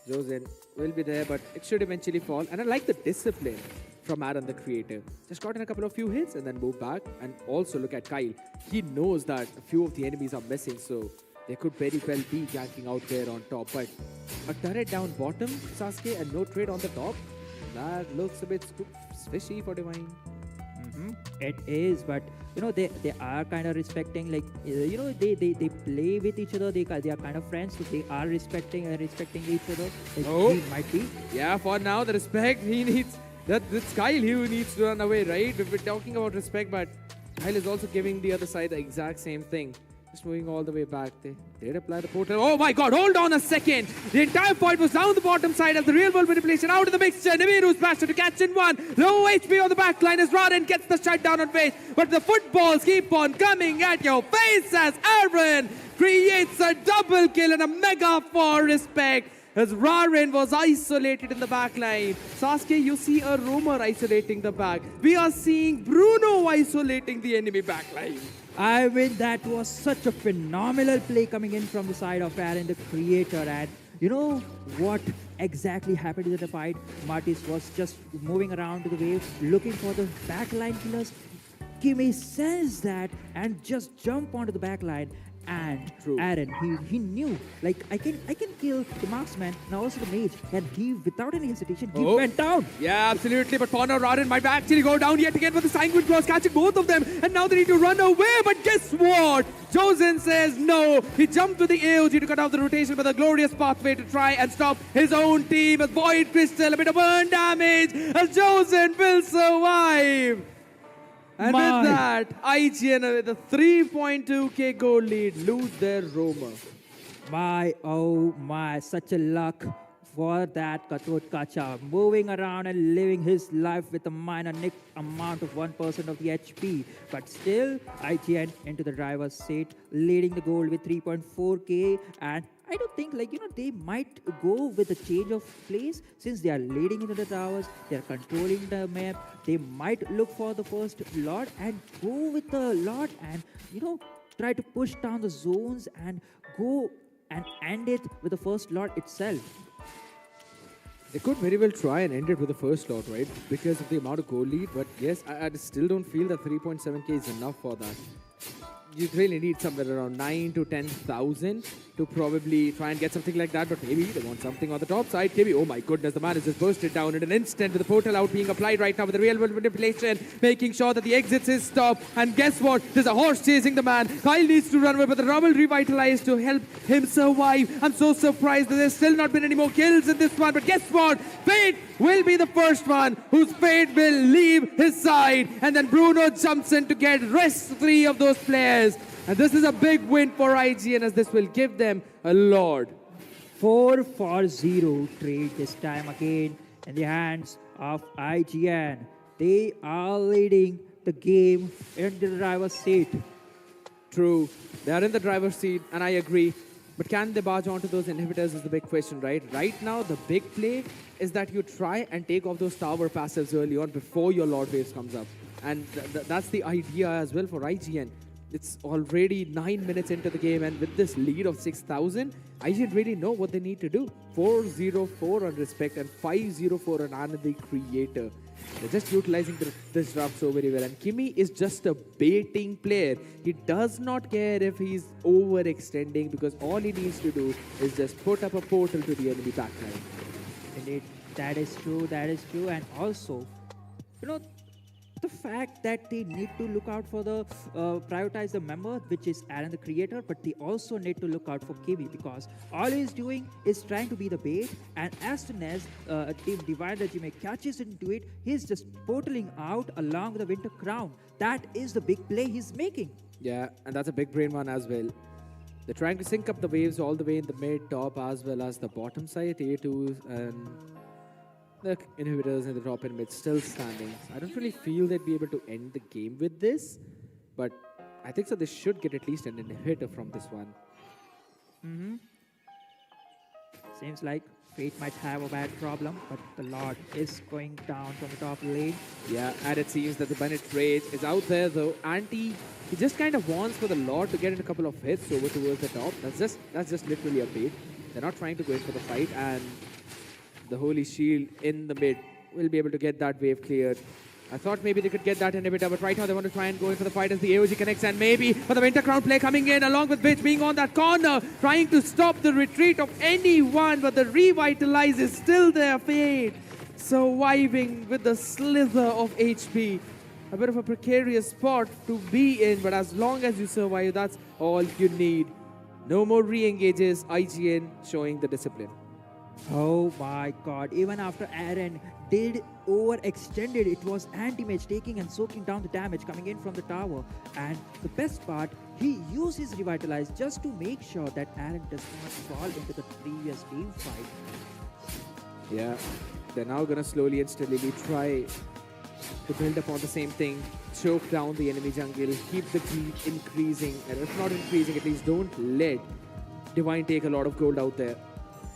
Josin will be there, but it should eventually fall. And I like the discipline from Aaron the Creator. Just got in a couple of few hits and then move back. And also look at Kyle. He knows that a few of the enemies are missing, so they could very well be ganking out there on top. But a turret down bottom, Sasuke, and no trade on the top? That looks a bit fishy for Divine. It is, but they are kind of respecting, like they play with each other. They are kind of friends, so they are respecting each other. He might be. Yeah, for now the Respect he needs. That's Kyle who needs to run away, right? We're talking about Respect, but Kyle is also giving the other side the exact same thing. Just moving all the way back. They did apply the portal. Oh my god, hold on a second. The entire point was down the bottom side as the real world manipulation out of the mixture. Nimiru's bastard to catch in one. Low HP on the back line as Raden gets the shutdown on face. But the footballs keep on coming at your face as Aaron creates a double kill and a mega for Respect. As Raren was isolated in the back line. Sasuke, you see a roamer isolating the back. We are seeing Bruno isolating the enemy back line. I mean, that was such a phenomenal play coming in from the side of Aaron, the Creator. And you know what exactly happened in the fight? Martis was just moving around to the wave, looking for the backline killers. Kimmy sensed that and just jumped onto the back line. And Aaron, he knew, like, I can kill the marksman and also the mage. And he, without any hesitation, he went down. Yeah, absolutely. But Connor Aaron might actually go down yet again with the sanguine claws, catching both of them. And now they need to run away. But guess what? Josen says no. He jumped to the AOG to cut off the rotation with a glorious pathway to try and stop his own team. A Void Crystal, a bit of burn damage. As Josen will survive. And with that, IGN with a 3.2k goal lead lose their roamer. Oh my, such a luck for that Katot Kacha. Moving around and living his life with a minor nick amount of 1% of the HP. But still, IGN into the driver's seat, leading the goal with 3.4k. And I don't think, like, they might go with a change of place since they are leading into the towers, they are controlling the map. They might look for the first lot and go with the lot and, try to push down the zones and go and end it with the first lot itself. They could very well try and end it with the first lot, right? Because of the amount of goal lead. But yes, I still don't feel that 3.7k is enough for that. You really need somewhere around 9 to 10,000 to probably try and get something like that. But maybe they want something on the top side. Maybe, oh my goodness, the man has just bursted down in an instant with the portal out being applied right now with the real world manipulation, making sure that the exits is stopped. And guess what? There's a horse chasing the man. Kyle needs to run away, but the rubble revitalized to help him survive. I'm so surprised that there's still not been any more kills in this one. But guess what? Fate will be the first one whose fate will leave his side. And then Bruno jumps in to get rest 3 of those players. And this is a big win for IGN as this will give them a Lord. 4-0 trade this time again in the hands of IGN. They are leading the game in the driver's seat. True. They are in the driver's seat, and I agree. But can they barge onto those inhibitors is the big question, right? Right now, the big play is that you try and take off those tower passives early on before your Lord Waves comes up. And that's the idea as well for IGN. It's already 9 minutes into the game, and with this lead of 6,000, IGN really know what they need to do. 4-0-4 on Respect and 5-0-4 on Anand the Creator. They're just utilizing the disrupt so very well. And Kimmy is just a baiting player. He does not care if he's overextending because all he needs to do is just put up a portal to the enemy backline. Indeed, that is true, and also, the fact that they need to look out for the prioritize the member, which is Aaron the Creator, but they also need to look out for Kimmy because all he's doing is trying to be the bait, and as soon as Team Divine Regime catches into it, he's just portaling out along with the Winter Crown. That is the big play he's making. Yeah, and that's a big brain one as well. They're trying to sync up the waves all the way in the mid, top, as well as the bottom side, A2s, and the inhibitors in the top and mid still standing. I don't really feel they'd be able to end the game with this, but I think so they should get at least an inhibitor from this one. Seems like Fate might have a bad problem, but the Lord is going down from the top lane. Yeah, and it seems that the Bennett Rage is out there though. He just kind of wants for the Lord to get in a couple of hits over towards the top. That's just literally a bait. They're not trying to go in for the fight, and the Holy Shield in the mid will be able to get that wave cleared. I thought maybe they could get that inhibitor, but right now they want to try and go in for the fight as the AOG connects, and maybe for the Winter Crown play coming in along with Bitch being on that corner, trying to stop the retreat of anyone, but the Revitalize is still there. Fate surviving with the slither of HP. A bit of a precarious spot to be in, but as long as you survive, that's all you need. No more re-engages, IGN showing the discipline. Oh my god, even after Aaron did overextended, it was anti-mage taking and soaking down the damage coming in from the tower. And the best part, he used his Revitalize just to make sure that Aaron does not fall into the previous game fight. Yeah, they're now gonna slowly and steadily try to build upon the same thing, choke down the enemy jungle, keep the creep increasing, and if not increasing, at least don't let Divine take a lot of gold out there.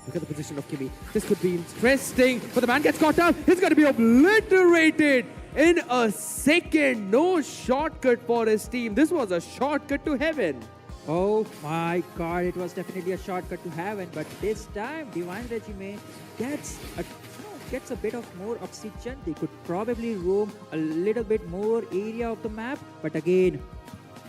Look at the position of Kimmy. This could be interesting, but the man gets caught up. He's going to be obliterated in a second. No shortcut for his team. This was a shortcut to heaven. Oh my god, it was definitely a shortcut to heaven, but this time Divine Regime gets gets a bit of more oxygen, they could probably roam a little bit more area of the map. But again,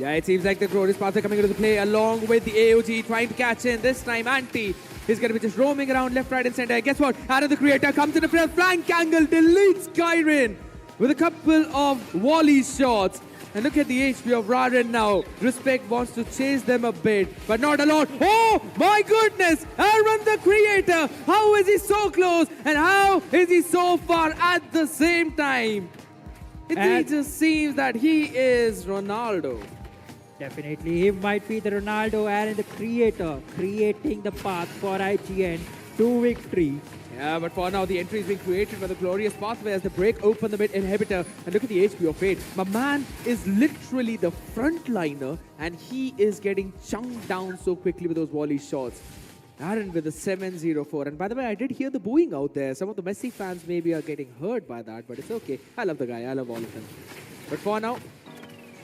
Yeah, it seems like the Glorious Paths are coming into the play along with the AOG trying to catch in. This time, Anti is going to be just roaming around left, right, and center. And guess what? Aaron the Creator comes in the flank angle, deletes Kyrin with a couple of volley shots. And look at the HP of Raren now. Respect wants to chase them a bit, but not a lot. Oh my goodness! Aaron the Creator! How is he so close? And how is he so far at the same time? It just seems that he is Ronaldo. definitely he might be the Ronaldo and the creator, creating the path for IGN to victory. Yeah, but for now, the entry is being created by the Glorious Pathway as they break open the mid inhibitor. And look at the HP of Fate. My man is literally the frontliner, and he is getting chunked down so quickly with those volley shots. Aaron with the 7-0-4. And by the way, I did hear the booing out there. Some of the Messi fans maybe are getting hurt by that, but it's okay. I love the guy. I love all of them. But for now,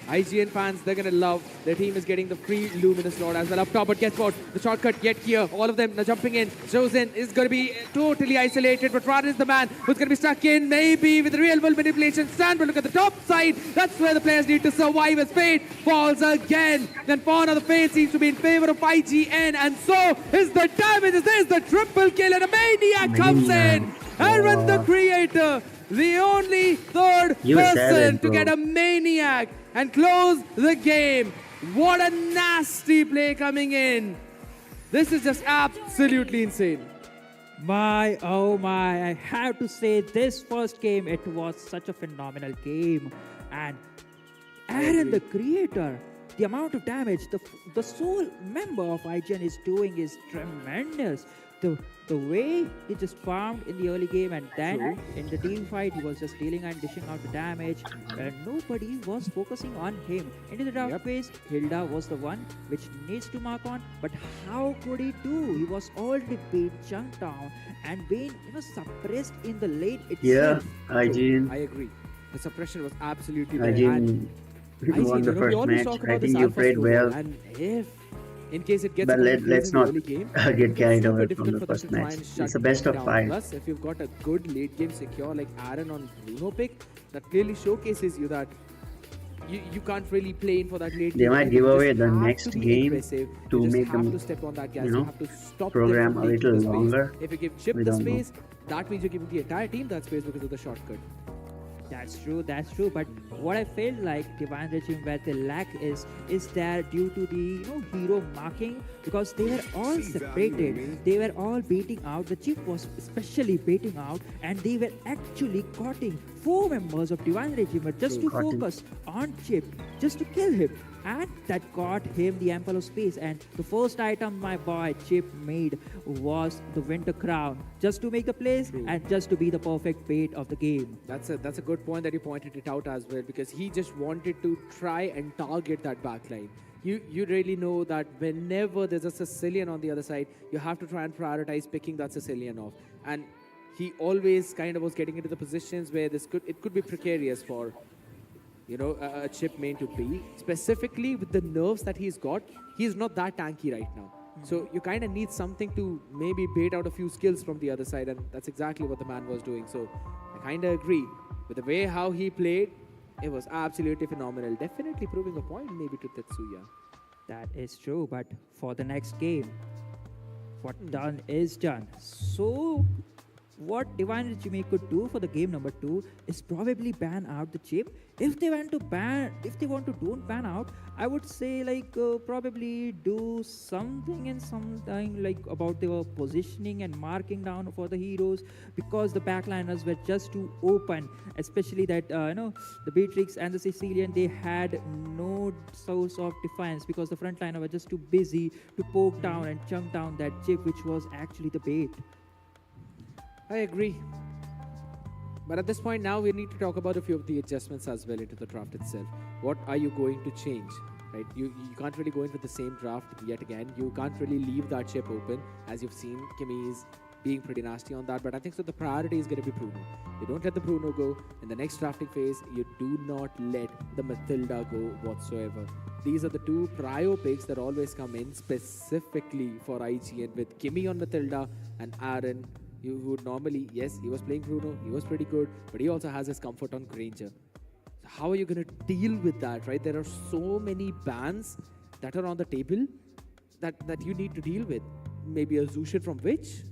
IGN fans, they're going to love. Their team is getting the free Luminous Lord as well up top. But guess what? The shortcut yet here. All of them are jumping in. Chosen is going to be totally isolated. But Rad is the man who's going to be stuck in. Maybe with the real world manipulation stand. But look at the top side. That's where the players need to survive as Fate falls again. Then for now, the Fate seems to be in favor of IGN. And so is the damage. There's the triple kill. And a Maniac comes in. Aaron the Creator. The only third person to get a Maniac and close the game. What a nasty play coming in. This is just absolutely insane. My, oh my, I have to say this first game, it was such a phenomenal game. And Aaron the Creator, the amount of damage the sole member of IGN is doing is tremendous. The way he just farmed in the early game, and then in the team fight he was just dealing and dishing out the damage, and nobody was focusing on him. Into the draft phase, Hilda was the one which needs to mark on, but how could he do? He was already being chunked down and being suppressed in the late itself. Yeah, IGN. I agree. The suppression was absolutely there. IGN won the first match. I think you played well. And if in case it gets But let's not game, get carried super away difficult from the for them first to try match. and It's shut the best of down. 5. Plus, if you've got a good late game secure like Aaron on Bruno pick, that clearly showcases you that you can't really play in for that late game. They might You give just away the have next to be game aggressive. to You just make have them, to step on that gas. you You know, have to stop program them a from taking little the space. longer. If you give Chip We the don't know. space, that means you're giving the entire team that space because of the shortcut. That's true. But what I felt like Divine Regime where the lack is there due to the hero marking, because they were all separated. They were all baiting out. The chief was especially baiting out, and they were actually cutting 4 members of Divine Regime just to focus on Chip, just to kill him. And that got him the ample of space. And the first item my boy Chip made was the Winter Crown, just to make the plays and just to be the perfect bait of the game. That's a good point that you pointed it out as well, because he just wanted to try and target that backline. You really know that whenever there's a Sicilian on the other side, you have to try and prioritize picking that Sicilian off. And he always kind of was getting into the positions where it could be precarious for a Chip main to be. Specifically with the nerves that he's got, he's not that tanky right now. So you kind of need something to maybe bait out a few skills from the other side, and that's exactly what the man was doing. So I kind of agree with the way how he played. It was absolutely phenomenal. Definitely proving a point maybe to Tetsuya. That is true, but for the next game, what done is done. So what Divine Regime could do for the game number 2 is probably ban out the Chip. If they want to don't ban out, I would say probably do something like about their positioning and marking down for the heroes, because the backliners were just too open, especially that the Beatrix and the Sicilian, they had no source of defense because the frontliner were just too busy to poke down and chunk down that Chip, which was actually the bait. I agree. But at this point now, we need to talk about a few of the adjustments as well into the draft itself. What are you going to change? Right? You can't really go in with the same draft yet again. You can't really leave that Chip open. As you've seen, Kimmy is being pretty nasty on that. But I think so the priority is going to be Bruno. You don't let the Bruno go. In the next drafting phase, you do not let the Matilda go whatsoever. These are the 2 prio picks that always come in specifically for IGN, with Kimmy on Matilda and Aaron You would normally, yes, he was playing Bruno, he was pretty good, but he also has his comfort on Granger. So how are you going to deal with that, right? There are so many bans that are on the table that you need to deal with. Maybe a Zushin from Witch?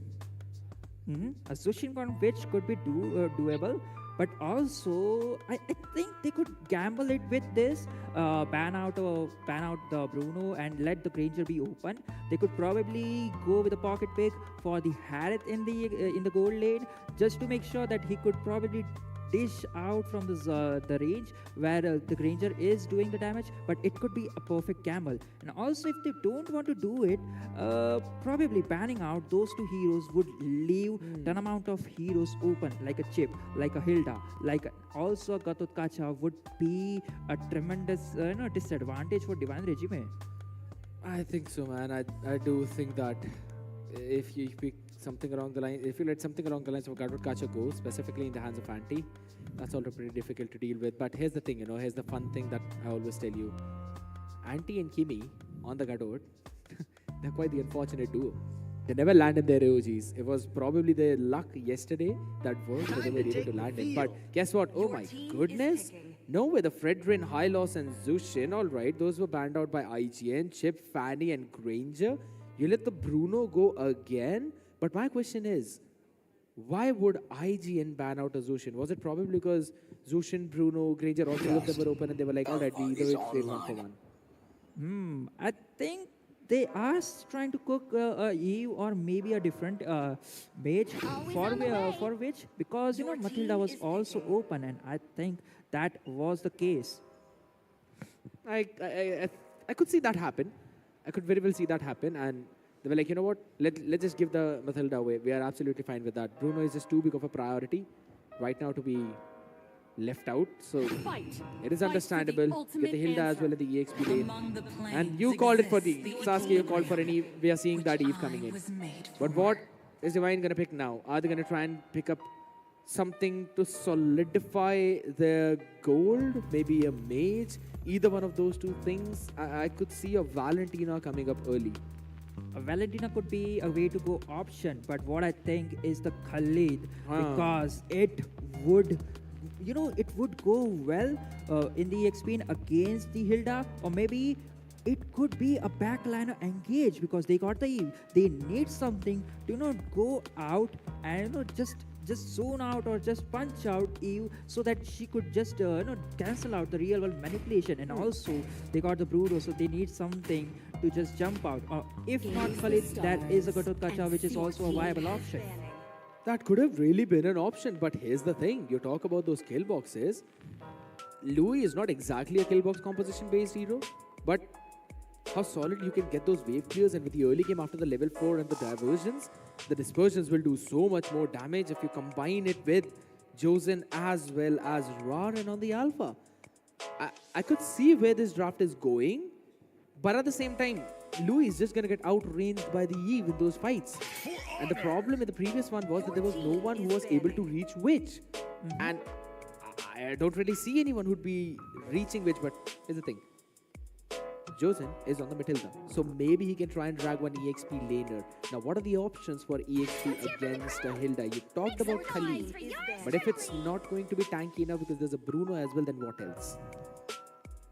A Zushin on which could be doable, but also I think they could gamble it with this, ban out the Bruno and let the Granger be open. They could probably go with a pocket pick for the Harith in the gold lane, just to make sure that he could probably dish out from the range where the Granger is doing the damage, but it could be a perfect gamble. And also, if they don't want to do it, probably banning out those two heroes would leave an amount of heroes open, like a Chip, like a Hilda, like also a Gatotkacha would be a tremendous disadvantage for Divine Regime. I think so, man. I do think that if you pick something along the line, if you let something along the lines of Gadot Kacha go, specifically in the hands of Anti, that's also pretty difficult to deal with. But here's the thing, here's the fun thing that I always tell you. Anti and Kimi on the Gadot, they're quite the unfortunate duo. They never landed their AOGs. It was probably their luck yesterday that worked, so they were able to land it. But guess what? Oh my goodness. No way, the Fredrin, Hylos and Zushin, alright, those were banned out by IGN, Chip, Fanny and Granger. You let the Bruno go again? But my question is, why would IGN ban out a Zushin? Was it probably because Zushin, Bruno, Granger, all three of them were open and they were like, alright, we either way play 1-for-1? I think they are trying to cook Eve or maybe a different mage for which, because Matilda was also open, and I think that was the case. I could see that happen. I could very well see that happen, and they were like, you know what, let's just give the Matilda away. We are absolutely fine with that. Bruno is just too big of a priority right now to be left out, so it is understandable. Get the Hilda as well as the EXP lane. And you called it for the Sasuke, you called for an Eve. We are seeing that Eve coming in. But what is Divine going to pick now? Are they going to try and pick up something to solidify their gold? Maybe a mage? Either one of those two things. I could see a Valentina coming up early. A Valentina could be a way to go option, but what I think is the Khalid, because it would, it would go well in the EXP against the Hilda, or maybe it could be a backliner engage because they got the Eve. They need something to go out and just zone out or just punch out Eve so that she could just cancel out the real world manipulation. And also they got the Bruno, so they need something to just jump out. If not Khalid, that is a Gatotkacha, which is also a viable option. That could have really been an option, but here's the thing. You talk about those kill boxes. Louis is not exactly a kill box composition based hero, but how solid you can get those wave clears, and with the early game after the level 4 and the diversions, the dispersions will do so much more damage if you combine it with Josen as well as Raren on the alpha. I could see where this draft is going, but at the same time, Louis is just going to get outranged by the Eve in those fights. And the problem in the previous one was that there was no one who was able to reach Witch. And I don't really see anyone who'd be reaching Witch, but here's the thing. Josen is on the Matilda, so maybe he can try and drag one EXP laner. Now, what are the options for EXP against a Hilda? You talked about Khalid, but if it's not going to be tanky enough because there's a Bruno as well, then what else?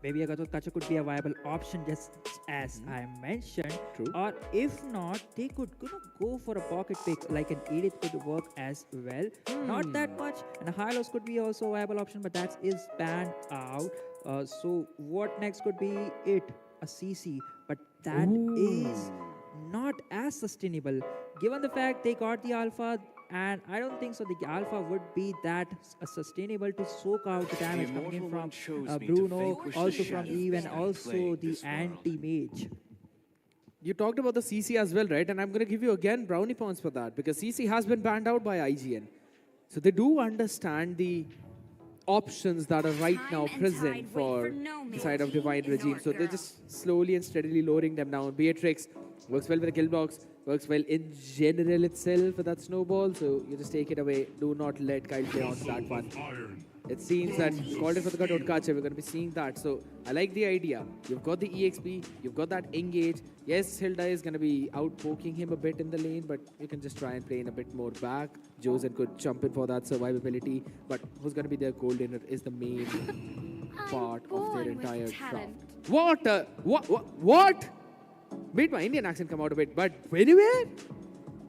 Maybe a Gatotkacha could be a viable option, just as I mentioned. True. Or if not, they could go for a pocket pick, like an Edith could work as well. Not that much. And a Hylos could be also a viable option, but that is banned out. So what next could be it? A CC, but that is not as sustainable given the fact they got the alpha, and I don't think so the alpha would be that sustainable to soak out the damage coming in from Bruno, also from Eve, and also the anti-mage. You talked about the CC as well, right? And I'm going to give you again brownie points for that, because CC has been banned out by IGN. So they do understand the options that are right now present for the side of Divine Regime. So they're just slowly and steadily lowering them down. Beatrix works well with a kill box, works well in general itself with that snowball. So you just take it away. Do not let Kyle play on that one. It seems that you called it for the Gadotkacha. We're going to be seeing that. So I like the idea. You've got the EXP. You've got that engage. Yes, Hilda is going to be out poking him a bit in the lane, but you can just try and play in a bit more back. Josen could jump in for that survivability. But who's going to be their goal winner is the main part of their entire draft. What? Made my Indian accent come out a bit, but anywhere?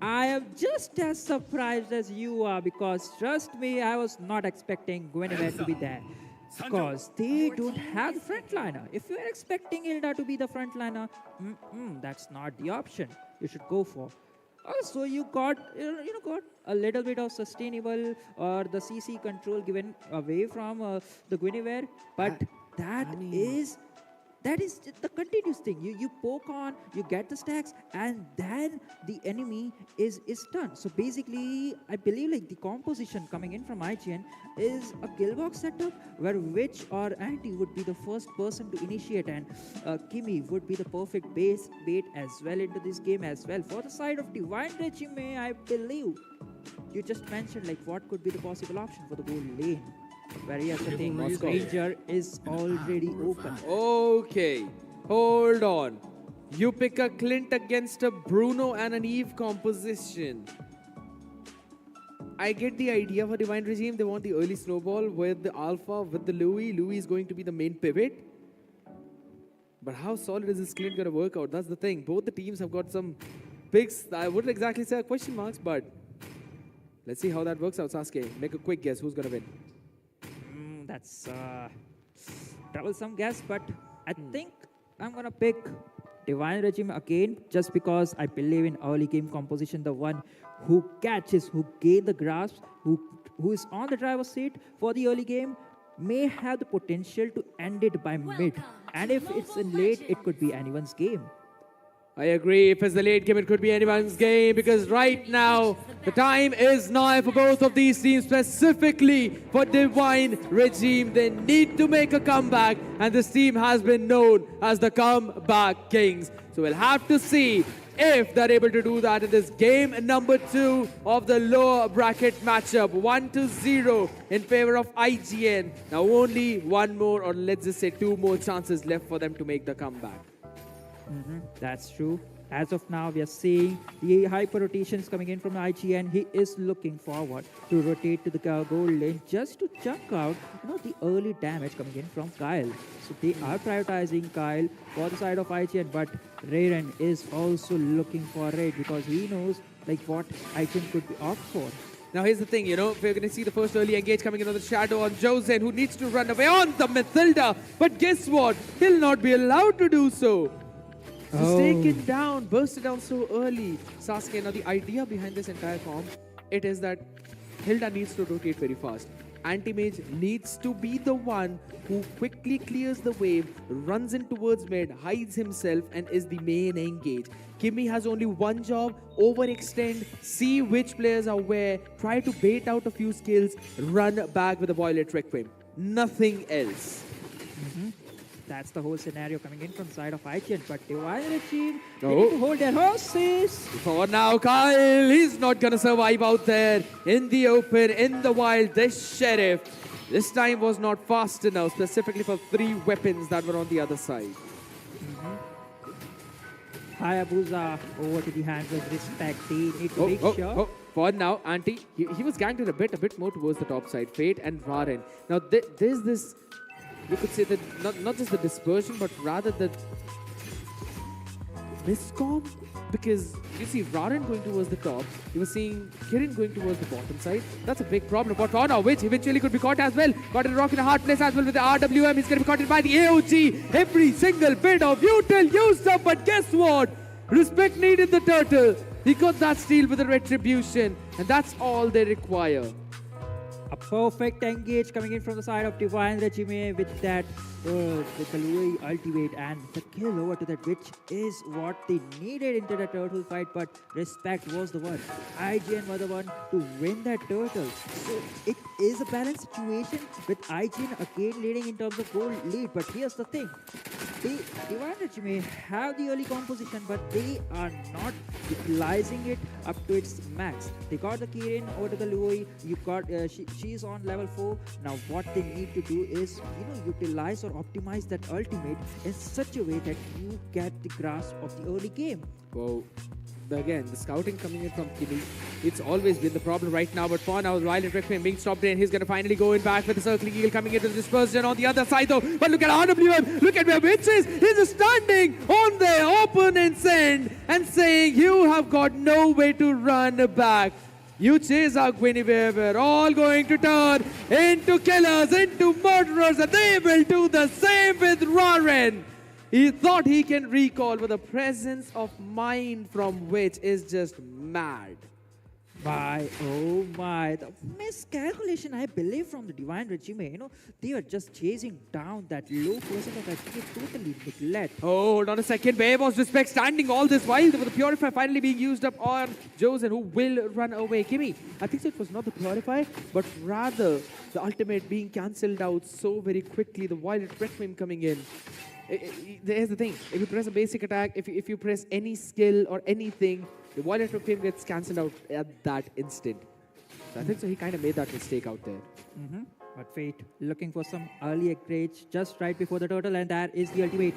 I am just as surprised as you are because trust me, I was not expecting Guinevere to be there. Because they don't have the frontliner. If you are expecting Hilda to be the frontliner, that's not the option you should go for. Also, you got a little bit of sustainable or the CC control given away from the Guinevere, but that is the continuous thing. You poke on, you get the stacks, and then the enemy is stunned. So basically, I believe like the composition coming in from IGN is a kill box setup where Witch or Anti would be the first person to initiate, and Kimi would be the perfect base bait as well into this game as well. For the side of Divine Regime, I believe you just mentioned like what could be the possible option for the gold lane. Where yes, the thing Ranger is already open. Okay, hold on. You pick a Clint against a Bruno and an Eve composition. I get the idea for Divine Regime. They want the early snowball with the Alpha, with the Louis. Louis is going to be the main pivot. But how solid is this Clint going to work out? That's the thing. Both the teams have got some picks. I wouldn't exactly say question marks, but let's see how that works out. Sasuke, make a quick guess. Who's going to win? That's troublesome guess, but I think I'm gonna pick Divine Regime again just because I believe in early game composition. The one who catches, who gain the grasp, who is on the driver's seat for the early game may have the potential to end it by mid. And if it's in late, it could be anyone's game. I agree. If it's the late game, it could be anyone's game because right now, the time is now for both of these teams, specifically for Divine Regime. They need to make a comeback, and this team has been known as the comeback kings. So we'll have to see if they're able to do that in this game number 2 of the lower bracket matchup. 1-0 in favor of IGN. Now only one more, or let's just say 2 more chances left for them to make the comeback. That's true. As of now, we are seeing the hyper rotations coming in from IGN. He is looking forward to rotate to the gold lane just to chunk out, the early damage coming in from Kyle. So they are prioritizing Kyle for the side of IGN, but Rayren is also looking for raid because he knows like what IGN could be opt for. Now here's the thing, we're going to see the first early engage coming in on the Shadow on Josen, who needs to run away on the Mathilda. But guess what? He'll not be allowed to do so. Just take it down, burst it down so early. Sasuke, now the idea behind this entire comp, it is that Hilda needs to rotate very fast. Anti-Mage needs to be the one who quickly clears the wave, runs in towards mid, hides himself, and is the main engage. Kimi has only one job: overextend, see which players are where, try to bait out a few skills, run back with a Violet Requiem. Nothing else. That's the whole scenario coming in from side of IGN, but Divine Regime need to hold their horses. For now, Kyle, he's not going to survive out there in the open, in the wild. This Sheriff, this time was not fast enough, specifically for 3 weapons that were on the other side. Hayabusa over to the hands of respect. They need to make sure. For now, Anti, he was ganked a bit more towards the top side. Fate and Raren. Now, there's this... You could say that not just the dispersion, but rather the miscom. Because you see Raren going towards the top, you were seeing Kirin going towards the bottom side. That's a big problem for Fauna, which eventually could be caught as well. Got a rock in a hard place as well with the RWM. He's going to be caught by the AOG. Every single bit of util used up, but guess what? Respect needed the turtle. He got that steal with the retribution, and that's all they require. A perfect engage coming in from the side of Divine Regime with that the Louis ultimate and the kill over to that, which is what they needed into the turtle fight. But respect was the one. IGN were the one to win that turtle. So it is a balanced situation with IGN again leading in terms of gold lead. But here's the thing. Divine Regime have the early composition, but they are not utilizing it up to its max. They got the Kirin over to the Louis. You got she's on level 4. Now what they need to do is utilize or optimize that ultimate in such a way that you get the grasp of the early game. Whoa. Again, the scouting coming in from Kimi, it's always been the problem right now, but for now, Violet Requiem being stopped in, he's going to finally go in back with the circling eagle coming into the dispersion on the other side though, but look at RWM, look at where Witch is, he's standing on the opponent's end and saying, you have got no way to run back. You chase out Guinevere, we're all going to turn into killers, into murderers, and they will do the same with Raren. He thought he can recall, but the presence of mind from Witch is just mad. Oh my, the miscalculation, I believe, from the Divine Regime. They are just chasing down that low percent of HP, totally neglect. Oh, hold on a second. Where was Respect standing all this while? With the Purify finally being used up on Josen, who will run away. Kimi, I think so it was not the Purify, but rather the ultimate being cancelled out so very quickly. The Violet Requiem coming in. There's the thing. If you press a basic attack, if you press any skill or anything, the Violet Requiem gets cancelled out at that instant. So I think so he kind of made that mistake out there. But Fate looking for some early upgrades just right before the turtle, and that is the ultimate.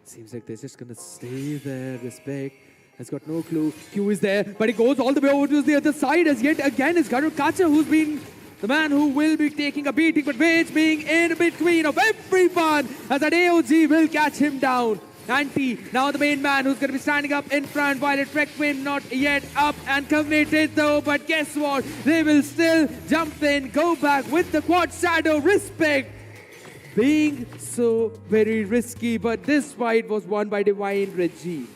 Seems like they're just going to stay there. Respect has got no clue. Q is there, but he goes all the way over to the other side as yet again is Garukacha, who's been the man who will be taking a beating, but Wage being in between of everyone as that AOG will catch him down. Anti, now the main man who's going to be standing up in front. Violet Requiem not yet up and committed though, but guess what? They will still jump in, go back with the quad shadow. Respect being so very risky, but this fight was won by Divine Regime.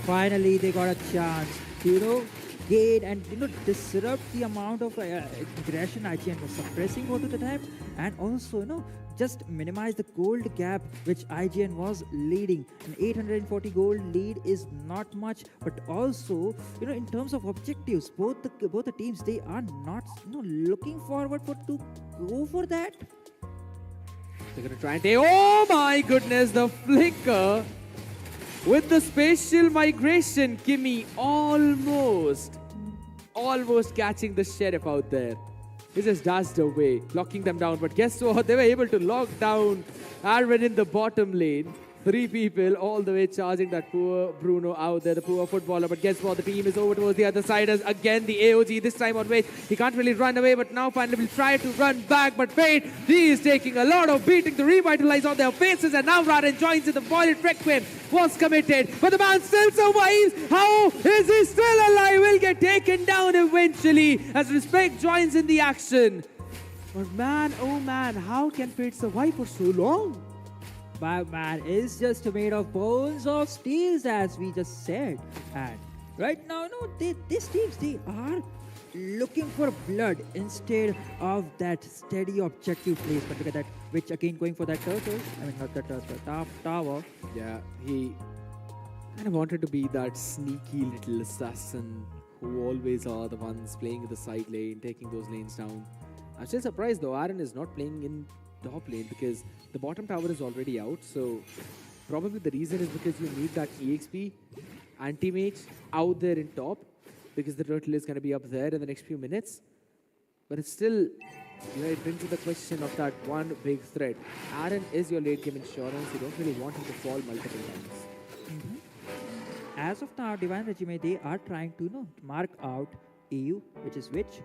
Finally, they got a chance to, gain and disrupt the amount of aggression IGN was suppressing over the time, and also just minimize the gold gap which IGN was leading. An 840 gold lead is not much, but also in terms of objectives, both the teams, they are not looking forward to go for that. They're gonna try and take. Oh my goodness, the flicker with the spatial migration. Kimi almost catching the sheriff out there. He just dashed away, locking them down. But guess what? They were able to lock down Arwen in the bottom lane. 3 people all the way charging that poor Bruno out there, the poor footballer. But guess what? The team is over towards the other side as again the AOG, this time on Wage. He can't really run away, but now finally will try to run back. But Fate, he is taking a lot of beating to revitalize on their faces. And now Raden joins in. The Violet Requiem was committed, but the man still survives. How is he still alive? Will get taken down eventually as Respect joins in the action. But man, oh man, how can Fate survive for so long? My man is just made of bones of steels, as we just said. And right now, these teams, they are looking for blood instead of that steady objective place. But look at that, which again going for that turtle. I mean, not the turtle, tower. Yeah, he kind of wanted to be that sneaky little assassin who always are the ones playing in the side lane, taking those lanes down. I'm still surprised though, Aaron is not playing in top lane because the bottom tower is already out. So probably the reason is because you need that EXP anti-mage out there in top, because the turtle is going to be up there in the next few minutes. But it's still, it brings to the question of that one big threat. Aaron is your late game insurance. You don't really want him to fall multiple times. As of now, Divine Regime, they are trying to mark out EU, which is Witch.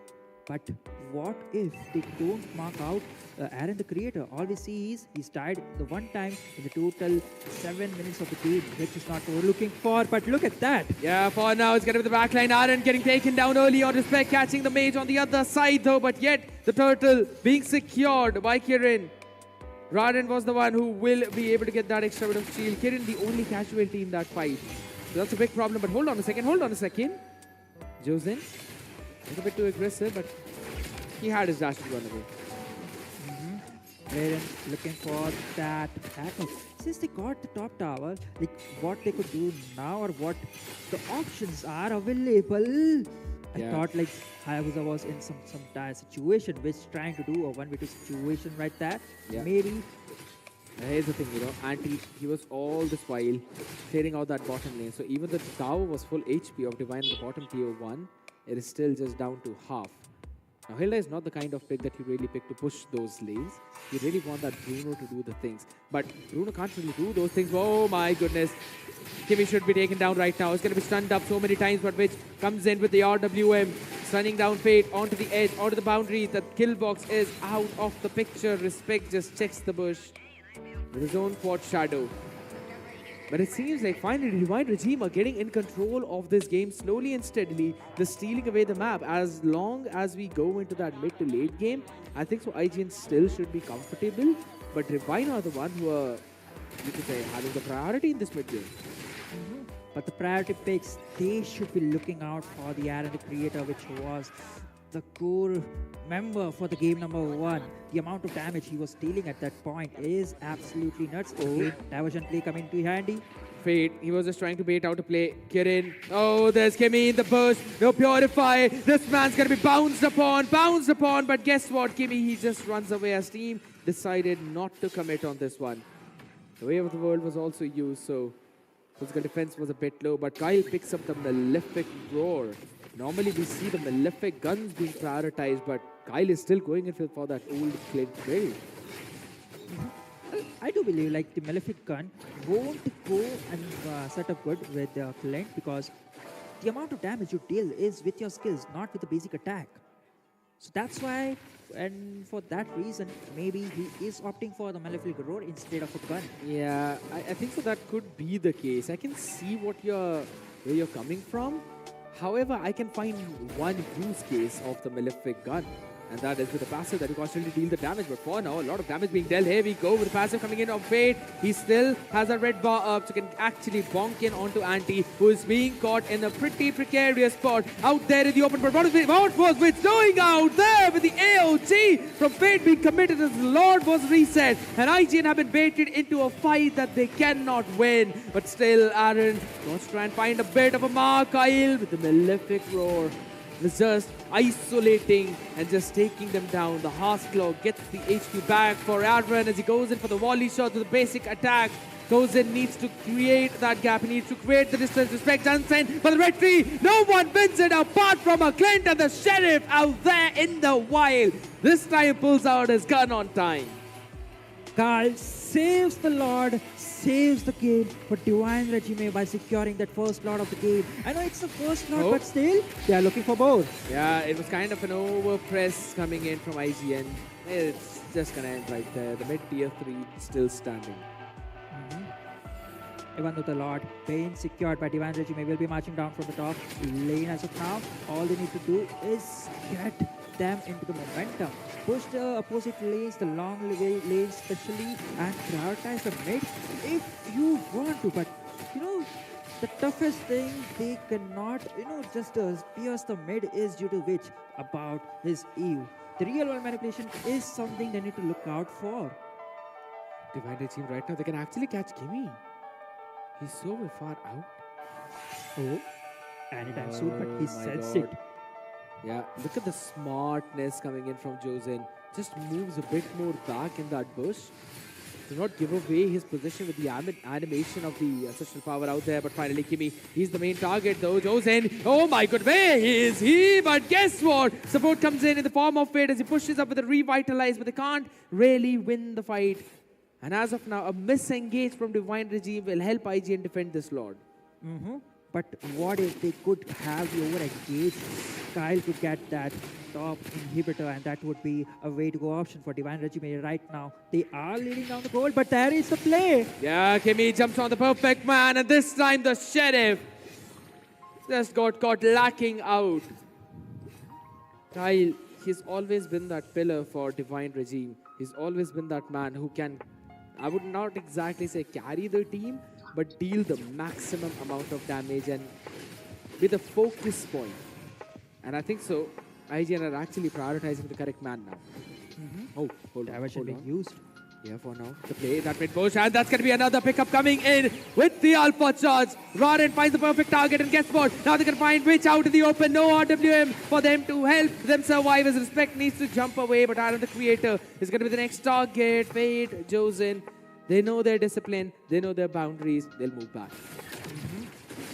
But what if they don't mark out Aaron the Creator? All we see is he's died the one time in the total 7 minutes of the game, which is not what we're looking for. But look at that. Yeah, for now it's going to be the backline. Aaron getting taken down early on Respect, catching the mage on the other side though. But yet the turtle being secured by Kirin. Raden was the one who will be able to get that extra bit of shield. Kirin the only casualty in that fight. So that's a big problem. But hold on a second. Josen. A bit too aggressive, but he had his dash to run away. wherein looking for that backup. Since they got the top tower, like what they could do now or what the options are available. I Yeah. thought like Hayabusa was in some dire situation, which trying to do a 1v2 situation right there. Yeah. Maybe Here's the thing, he was all this while clearing out that bottom lane. So even the tower was full HP of Divine in the bottom tier 1, it is still just down to half. Now, Hilda is not the kind of pick that you really pick to push those lanes. You really want that Bruno to do the things. But Bruno can't really do those things. Oh my goodness. Kimmy should be taken down right now. It's going to be stunned up so many times, but which comes in with the RWM. Stunning down Fate onto the edge, onto the boundary. The kill box is out of the picture. Respect just checks the bush with his own quad shadow. But it seems like finally Divine Regime are getting in control of this game slowly and steadily. They're stealing away the map. As long as we go into that mid to late game, I think so IGN still should be comfortable. But Divine are the one who are, you could say, having the priority in this mid game. but the priority picks, they should be looking out for the R&D creator, which was the core member for the game number 1. The amount of damage he was dealing at that point is absolutely nuts. Again, diversion play coming to handy. Fate, he was just trying to bait out a play. Kirin, oh, there's Kimmy in the bush. No Purify. This man's gonna be bounced upon. But guess what, Kimmy, he just runs away as team decided not to commit on this one. The Wave of the World was also used, so physical defense was a bit low, but Kyle picks up the Malefic Roar. Normally we see the Malefic guns being prioritized, but Kyle is still going in for that old Clint build. I do believe like the Malefic gun won't go and set up good with Clint, because the amount of damage you deal is with your skills, not with the basic attack. So that's why, and for that reason, maybe he is opting for the Malefic Roar instead of a gun. Yeah, I think so that could be the case. I can see where you're coming from. However, I can find one use case of the Malefic gun, and that is with the passive that you constantly deal the damage. But for now, a lot of damage being dealt. Here we go with the passive coming in of Fate. He still has a red bar up, so can actually bonk in onto Anti, who is being caught in a pretty precarious spot out there in the open. But what was Witch doing out there with the AOG from Fate being committed as the Lord was reset? And IGN have been baited into a fight that they cannot win. But still, Aaron wants to try and find a bit of a mark. Kyle with the Malefic Roar was just isolating and just taking them down. The Hearthclaw gets the HP back for Aaron as he goes in for the volley shot with the basic attack. Goes in, needs to create that gap, he needs to create the distance. Respect unsent for the red tree. No one wins it apart from a Clint, and the Sheriff out there in the wild. This time pulls out his gun on time. Kyle saves the Lord, saves the game for Divine Regime by securing that first Lord of the game. I know it's the first Lord, but still, they are looking for more. Yeah, it was kind of an overpress coming in from IGN. It's just gonna end right there. The mid tier 3 still standing. Even though the Lord being secured by Divine Regime will be marching down from the top lane as of now, all they need to do is get them into the momentum. Push the opposite lanes, the long lanes especially, and prioritize the mid if you want to. But, you know, the toughest thing they cannot, just pierce the mid is due to which about his Eve. The real world manipulation is something they need to look out for. Divine Regime right now, they can actually catch Gimme. He's so far out. Oh, anytime soon, but he says God. it. Yeah, look at the smartness coming in from Josen. Just moves a bit more back in that bush. Does not give away his position with the animation of the ancestral power out there. But finally, Kimmy, he's the main target though. Josen, oh my god, where is he? But guess what? Support comes in the form of Fate as he pushes up with a revitalize, but they can't really win the fight. And as of now, a misengage from Divine Regime will help IGN defend this Lord. But what if they could have the over-engaged? Kyle could get that top inhibitor, and that would be a way to go option for Divine Regime right now. They are leading down the goal, but there is the play. Yeah, Kimmy jumps on the perfect man, and this time the Sheriff just got caught lacking out. Kyle, he's always been that pillar for Divine Regime. He's always been that man who can, I would not exactly say carry the team, but deal the maximum amount of damage and be the focus point. And I think so, IGN are actually prioritizing the correct man now. Oh, hold Diversion on. being used. Yeah, for now. The play, that mid push, and that's going to be another pickup coming in with the Alpha charge. Rarin finds the perfect target, and guess what? Now they can find Witch out in the open. No RWM for them to help them survive as Respect needs to jump away, but Aaron the Creator is going to be the next target. Fade, Josen. They know their discipline. They know their boundaries. They'll move back.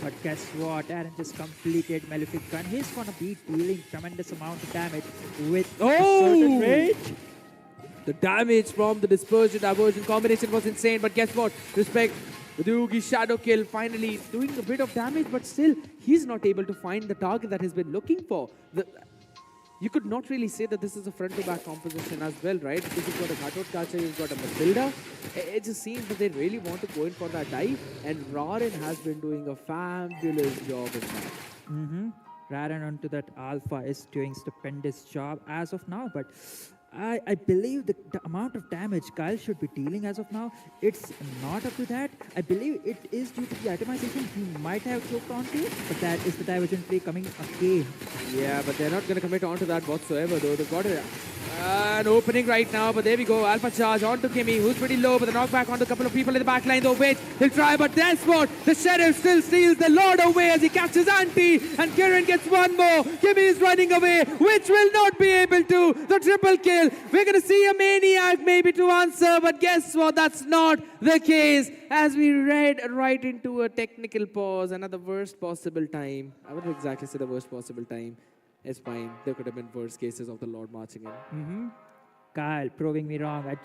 But guess what? Aaron just completed Malefic Gun. He's gonna be dealing tremendous amount of damage with a certain range. The damage from the dispersion diversion combination was insane, but guess what? Respect with the Oogie Shadow Kill finally doing a bit of damage, but still he's not able to find the target that he's been looking for. You could not really say that this is a front-to-back composition as well, right? Because you've got a Ghatot Kacha, you've got a Matilda. It just seems that they really want to go in for that dive, and Rarin has been doing a fabulous job in that. Rarin onto that Alpha is doing stupendous job as of now, but I believe the amount of damage Kyle should be dealing as of now, it's not up to that. I believe it is due to the itemization he might have choked onto, but that is the divergent play coming again. Yeah, but they're not going to commit onto that whatsoever, though. They've got an opening right now, but there we go. Alpha charge onto Kimmy, who's pretty low, but the knockback onto a couple of people in the back line, though. Wait, he'll try, but there's what? The Sheriff still steals the Lord away as he catches Auntie, and Kiran gets one more. Kimmy is running away, which will not be able to. The triple kill. We're going to see a Maniac maybe to answer, but guess what? That's not the case. As we read right into a technical pause, another worst possible time. I wouldn't exactly say the worst possible time. It's fine. There could have been worse cases of the Lord marching in. Kyle proving me wrong. I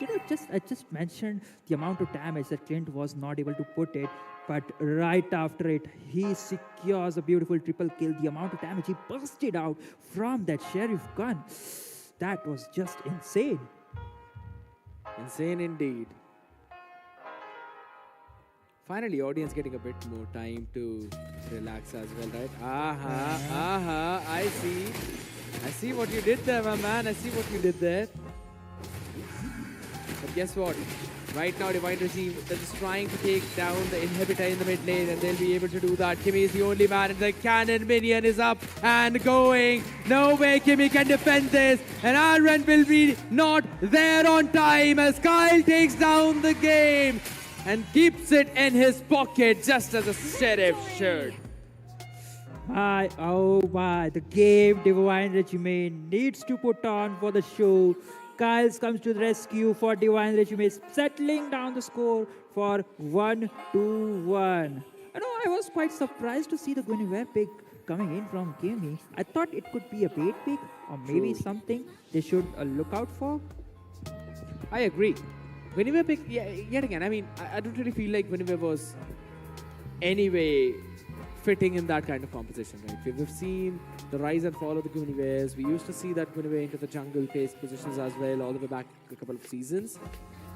just mentioned the amount of damage that Clint was not able to put it, but right after it, he secures a beautiful triple kill. The amount of damage he busted out from that Sheriff gun, that was just insane. Insane indeed. Finally, audience getting a bit more time to relax as well, right? I see. I see what you did there, my man. I see what you did there. But guess what? Right now, Divine Regime, they're just trying to take down the inhibitor in the mid lane, and they'll be able to do that. Kimmy is the only man, and the cannon minion is up and going. No way Kimmy can defend this, and Aaron will be not there on time as Kyle takes down the game and keeps it in his pocket just as a Sheriff should. Oh my, the game Divine Regime needs to put on for the show. Kyles comes to the rescue for Divine Regime, settling down the score for 1-1. I know I was quite surprised to see the Guinevere pick coming in from Kimmy. I thought it could be a bait pick or maybe something they should look out for. I agree. Guinevere pick, yet again, I mean, I don't really feel like Guinevere was anyway fitting in that kind of composition, right? We've seen the rise and fall of the Guineveres. We used to see that Guinevere into the jungle-based positions as well, all the way back a couple of seasons.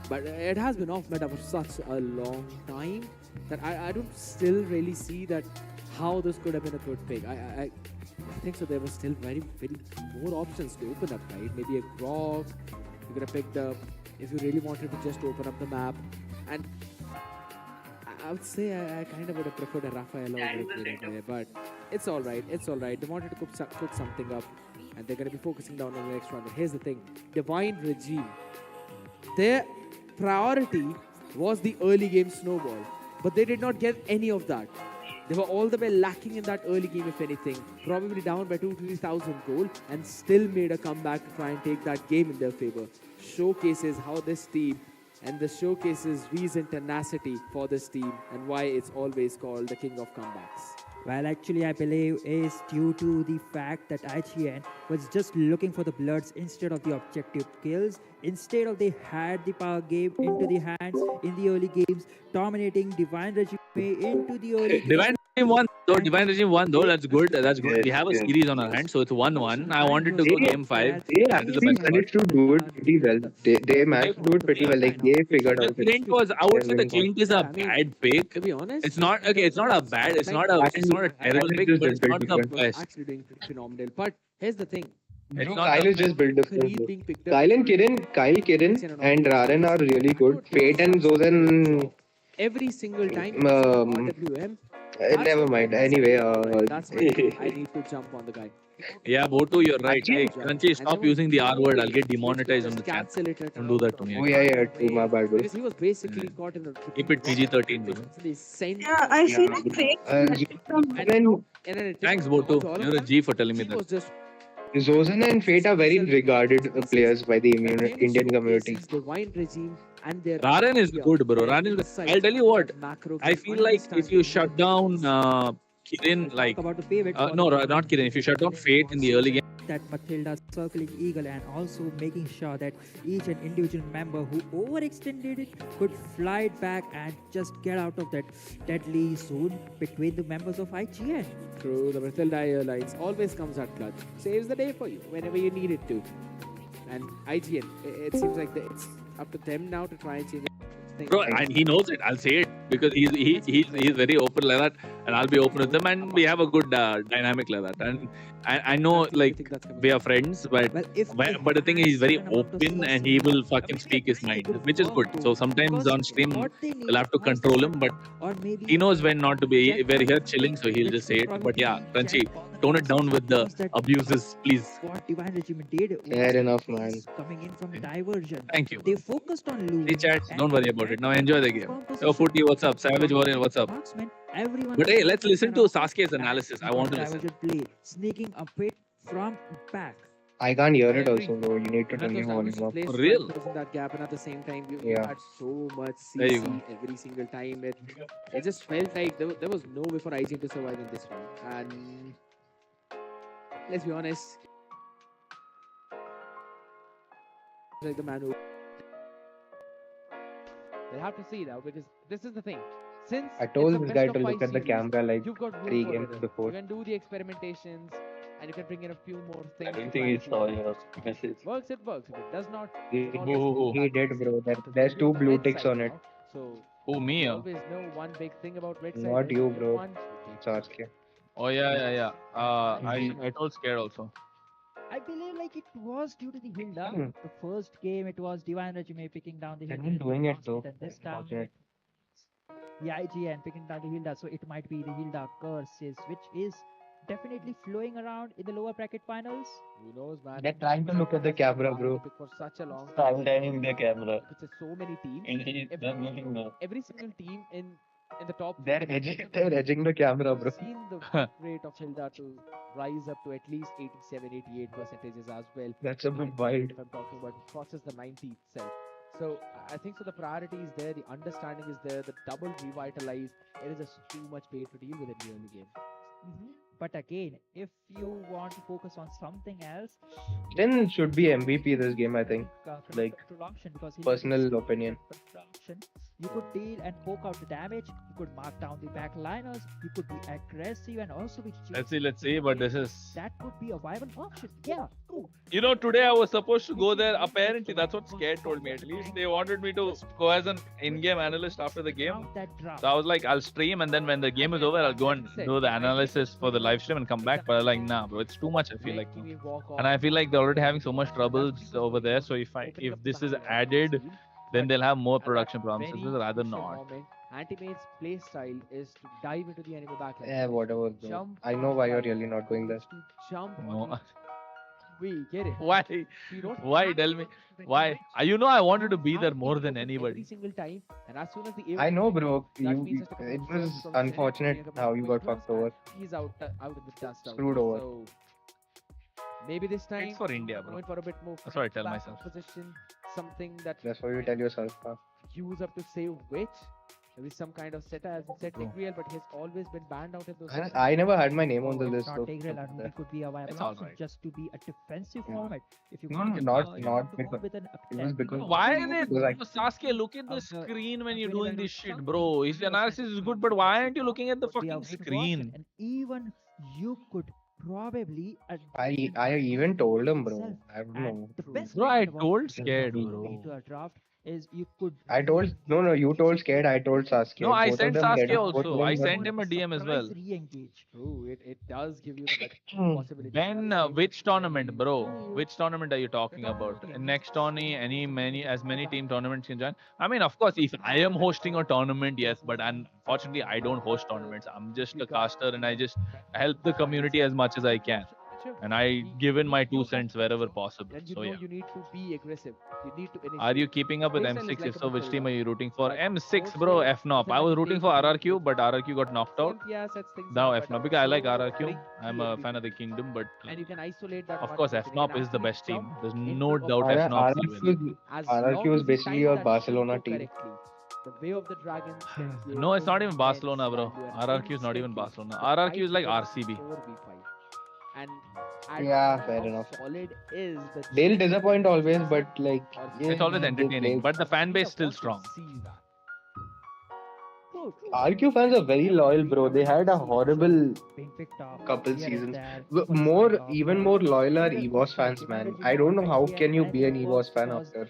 But it has been off meta for such a long time that I don't still really see that how this could have been a good pick. I think so. There were still very more options to open up, right? Maybe a Grok. You could have picked up if you really wanted to just open up the map. And I would say I kind of would have preferred a Raphael over but it's all right. It's all right. They wanted to cook something up, and they're going to be focusing down on the next round. But here's the thing: Divine Regime, their priority was the early game snowball, but they did not get any of that. They were all the way lacking in that early game, if anything. Probably down by 2,000-3,000 gold, and still made a comeback to try and take that game in their favor. Showcases how this team. And this showcases recent tenacity for this team and why it's always called the king of comebacks. Well, actually, I believe is due to the fact that IGN was just looking for the bloods instead of the objective kills. Instead of they had the power game into the hands in the early games, dominating Divine Regime into the early Divine Regime won though. That's good. That's good. Yes, We have a yes. series on our hands, so it's 1-1. I wanted to go game 5. They That is the actually best part. managed to do it pretty well. They managed to do it pretty well. Like they figured The out. Clint was out, so the Clint is a bad pick. To be honest, It's not okay. It's not a bad. It's not a terrible pick, but it's not the best. actually doing pretty phenomenal. But here's the thing. It's Bro, not Kyle the is just built different. Khalid bro. being picked up. Kyle, Kirin, and Rarin are really good. Fate and Zozen. Every single time Um, RWM, Never mind. Anyway, That's when I need to jump on the guy. Yeah, Botu, you're right. Hey, actually, Crunchy, stop using the R word. I'll get demonetized on the chat. Cancel it. Don't do that to me. oh yeah, yeah, true. My bad, bro. Because he was basically caught in a Keep it PG-13, bro. Yeah, I feel Yeah, like fate from and then Thanks, Botu. You're a G for telling me he that. was just Zozan and Fate are very regarded players by the Indian community. divine regime and their Raran is good, bro. Raran is. I'll tell you what. I feel like if you shut down Kirin, like Talk about the favorite no, not Kirin. If you shut down Fate in the early game, that Matilda circling eagle and also making sure that each and individual member who overextended it could fly it back and just get out of that deadly zone between the members of IGN. True, the Matilda Airlines always comes at clutch. Saves the day for you whenever you need it to. And IGN, it seems like it's up to them now to try and change things. bro, and he knows it. I'll say it because he's very open like that, and I'll be open with them, and we have a good dynamic like that. And I know like we are friends, but but the thing is, he's very open and he will fucking speak his mind, which is good. So sometimes on stream we'll have to control him, but he knows when not to be. We're here chilling, so he'll just say it. But yeah, Crunchy, tone it down with the abuses, please. What Divine Regiment did Fair enough, man. coming in from diversion. Thank you. They focused on loot. Hey chat, don't worry about it. Now enjoy the game. So Footy, what's up? Savage Warrior, what's up? Marksman, everyone But hey, let's listen to Sasuke's analysis. I want to listen. diversion play, sneaking a bit from back. I can't hear it also, bro. You need to turn your volume up. Place For real? in that gap, and at the same time, you Yeah. had so much There you CC every single time. It just felt like there was no way for IGN to survive in this round. And let's be honest, like the man who We'll have to see now because this is the thing. Since I it's told a this best guy of to five look at the series, camera like you've got room 3 for games error. before. You can do the experimentations and you can bring in a few more things. I don't to think try he and saw see. your message. Works, it works. If it does not, He, it's always he did, bro. There's 2 blue ticks on it. So Oh, me? you always know one big thing about red side. Not is you, if bro. one shooting. Sasuke. Oh yeah. I told scared also. I believe like it was due to the Hilda. Hmm. The first game it was Divine Regime picking down the They've Hilda. been doing it though. And this time Unfortunate. the IGN picking down the Hilda, so it might be the Hilda curses, which is definitely flowing around in the lower bracket finals. Who knows, man? They're trying to look at the camera, bro. For such a long Start timing the camera. Because there's so many teams. And he's done nothing now. Every single team in the top. They're edging the camera, bro. Seen the rate of Hilda to rise up to at least 87-88 percentages as well. That's a bit wild. If I'm talking about it crosses the 90 itself. So I think so the priority is there, the understanding is there, the double revitalize. It is just too much pain to deal with in the early game. But again, if you want to focus on something else, Then it should be MVP this game, I think. Like, control option, because he personal has opinion. control option, you could deal and poke out the damage, you could mark down the backliners, you could be aggressive and also be Let's see, but this is... that could be a viable option. Yeah, true. You know, today I was supposed to go there. Apparently, that's what Scared told me at least. They wanted me to go as an in-game analyst after the game. So I was like, I'll stream and then when the game is over, I'll go and do the analysis for the live stream and come back. But I'm like, nah, bro, it's too much, I feel like. And I feel like they're already having so much troubles over there. So if this is added, then they'll have more production problems. So this is rather not. Antimate's play style is to dive into the enemy backline. Yeah, whatever, bro. Jump I know why you're really not doing this. to jump. No. We get it. Why? We don't Why? have Tell me. to Why? You know I wanted to be there more than every anybody. single time, and as soon as the I know, bro. that means just a couple It of was shots from unfortunate Zenit, how you got fucked over. He's out in the dust. out Screwed there. over. So maybe this time It's for India, bro. going for a bit more. That's what I tell back myself. Position, something that That's what you tell yourself, pal. use up to save which. Maybe some kind of setter as set Tigreal, but he's always been banned out in those. I never had my name on the It's list. not So Tigreal, and it could be a viable It's all option right. just to be a defensive Yeah. format. If you No, want to not go because with an it was because Why is it? like Sasuke, look at the screen when you're doing this shit, bro. His analysis is good, but why aren't you looking at the be a fucking way to watch it, screen? and even you could probably I even told him, bro. yourself. I don't And know. the best Bro, way I to watch told it Scared, is bro. into a draft is you could. I told no, you told Scared. I told Sasuke. No, I Both sent of them Sasuke get both of also. them I got- sent him a DM as well. Re-engage. True, it does give you the possibility. When, which tournament, bro? Which tournament are you talking about? Next tourney, as many team tournaments can join. I mean, of course, if I am hosting a tournament, yes, but unfortunately, I don't host tournaments. I'm just a caster, and I just help the community as much as I can, and I give in my 2 cents wherever possible. Then you So know yeah. you need to be aggressive. You need to initiate. Are you keeping up with Playstyle is M6? like If a so, which team are Matilda. you rooting for? But M6, bro, Cosplay FNOP. I doesn't was rooting take for it RRQ, but RRQ got knocked out. Cynthia sets things Now up, but FNOP, because I like also RRQ. very I'm a fan of the Kingdom, but and you can isolate that. of one course, person. You FNOP can is the actually best team. jump There's into no a doubt fight FNOP will win. as RRQ long is as you basically time your that Barcelona tempo team. correctly. The way of the dragon. No, it's not even Barcelona, bro. RRQ is not even Barcelona. RRQ is like RCB. 4v5. And at Yeah, how fair enough. solid is the They'll disappoint always, but like It's always they entertaining, play. but the fan base still strong. see that. RQ fans are very loyal, bro. They had a horrible couple seasons. Even more loyal are EVOS fans, man. I don't know how can you be an EVOS fan after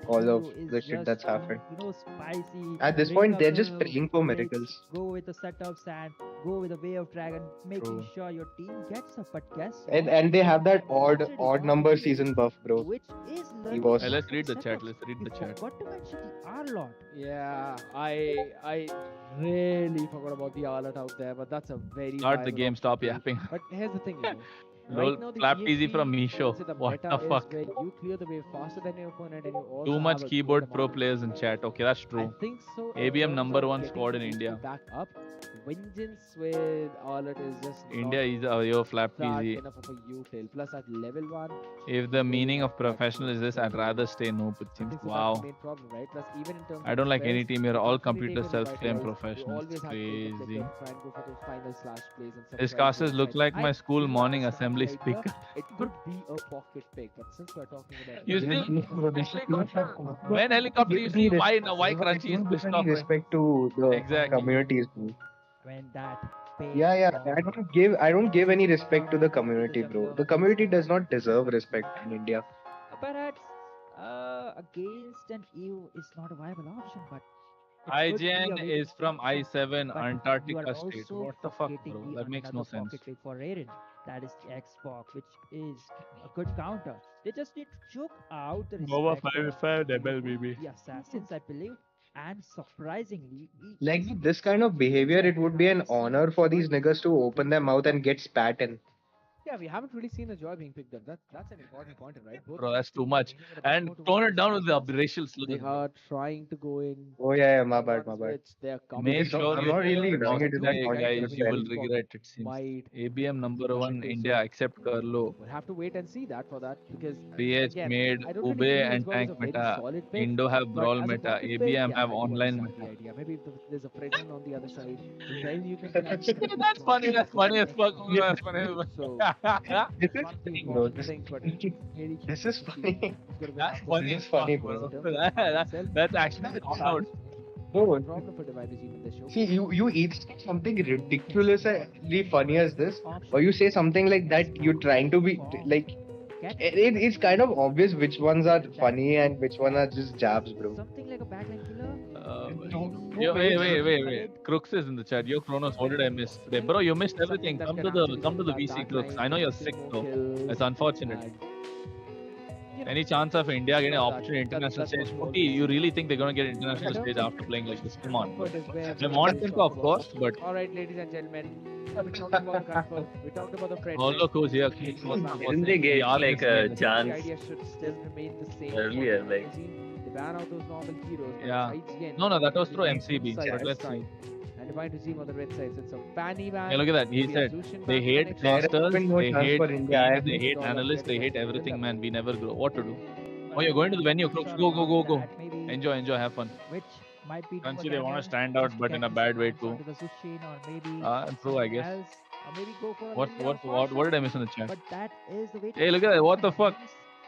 all of the shit that's happened. Spicy. At this point, they're just praying for miracles. Go with the setups and go with the way of dragon, making True. sure your team gets up. But guess And they have that odd number season buff, bro. which is EVOS. Hey, let's read the chat. Let's read the chat. What to mention the R-Lot. Yeah, I really forgot about the alert out there, but that's a very Start the viable game, option stop too. yapping. But here's the thing, you know. Lol, Right now, the clapped easy ESP from Misho. say the What meta the is fuck? where you clear the wave faster than your opponent and you also Too much have a keyboard good pro amount of players in chat. Okay, that's I true. think so. ABM number one squad in India. Back up. Vengeance with alert is just India not is your flap that easy. enough of a util. Plus at level 1, If the meaning of professional is this, I'd rather stay noob. It I seems. think so that's Wow. the main problem, right? Plus even in terms I of don't like any spells, team here. you All actually computers take a self-claim revitalize. You professionals. always have to take a Crazy. flip and try and go for those final slash plays and His surprise casters those look guys. like my I school feel morning that's assembly the idea. speaker. It could be a pocket pick, but since we're talking about You still when helicopter you see why Crunchy is pissed off. Respect to the Exactly. communities, bro. When that Yeah. I don't give any respect to the community, bro. The community does not deserve respect in India. Perhaps against an EU is not a viable option, but it could be a IGN way is to from stop them. I7 But you are Antarctica state. also What the fuck, forgetting bro? the That makes no another sense. pocket pick for Raiden. That is the Xbox, which is a good counter. They just need to choke out the MOBA respect of 5 double BB. the assassins, I believe. And surprisingly, Like with this kind of behavior, it would be an honor for these niggas to open their mouth and get spat in. yeah, we haven't really seen a joy being picked up. That's an important point, right? Both Bro, that's too teams much. are aiming at a And much more tone towards it down with the the racial They slogans. are trying to go in. Oh yeah, my bad. Which they are Make coming. sure I'm you not really don't running into that play, point. guys. You will Very regret it. Seems. Might ABM number want one to, India so except Carlo. we'll have to wait and see that for that because PH again, made I don't really Ube believe and Xbox is Tank a very meta. solid pick, Indo have but brawl as a meta. pocket pick, ABM yeah, have I do online understand the meta. idea. Maybe if there's a Fresno on the other side, then you can. That's funny. That's funny as fuck. That's funny. So This is one of the funny, bro. important things, but really This is funny. That's funny. This is funny, bro. That's actually out. Bro, problem for Divine Regime in this show. see, you either say something ridiculously funny as this, or you say something like that. You're trying to be like. It's kind of obvious which ones are funny and which one are just jabs, bro. something like a backline killer. Yo, wait. Crooks is in the chat. Yo, Kronos, what did I miss today? Bro, you missed everything. Come to the VC, Crooks. I know you're sick though. It's unfortunate. Any chance of India getting an opportunity international stage? Okay, you really think they're gonna get international stage after playing like this? Come on. They want them to, of course, but All right, ladies and gentlemen, we talked about the confirm. We talked about the friend. although who's here, Didn't they get like a The chance idea should still remain the same. earlier? for Like, Regime. They ban out those normal heroes. but Yeah. IGN No, that was through remain MCB. side But by let's see. side. And Divine Regime on the red side. So it's a Fanny ban. Yeah, look at that. He maybe a said Zushin they ban hate connection. casters, no they chance hate for India. teams, they hate analysts, they hate everything, man. We never grow. What to do? Oh, you're going to the venue, Crooks. Go. Enjoy, have fun. Which might be Crunchy, they want to stand out, but in a bad way too. The Zushin or maybe True, I guess. else, or maybe go for a What did I miss in the chat? But that is the way to Hey, look at that. What the fuck?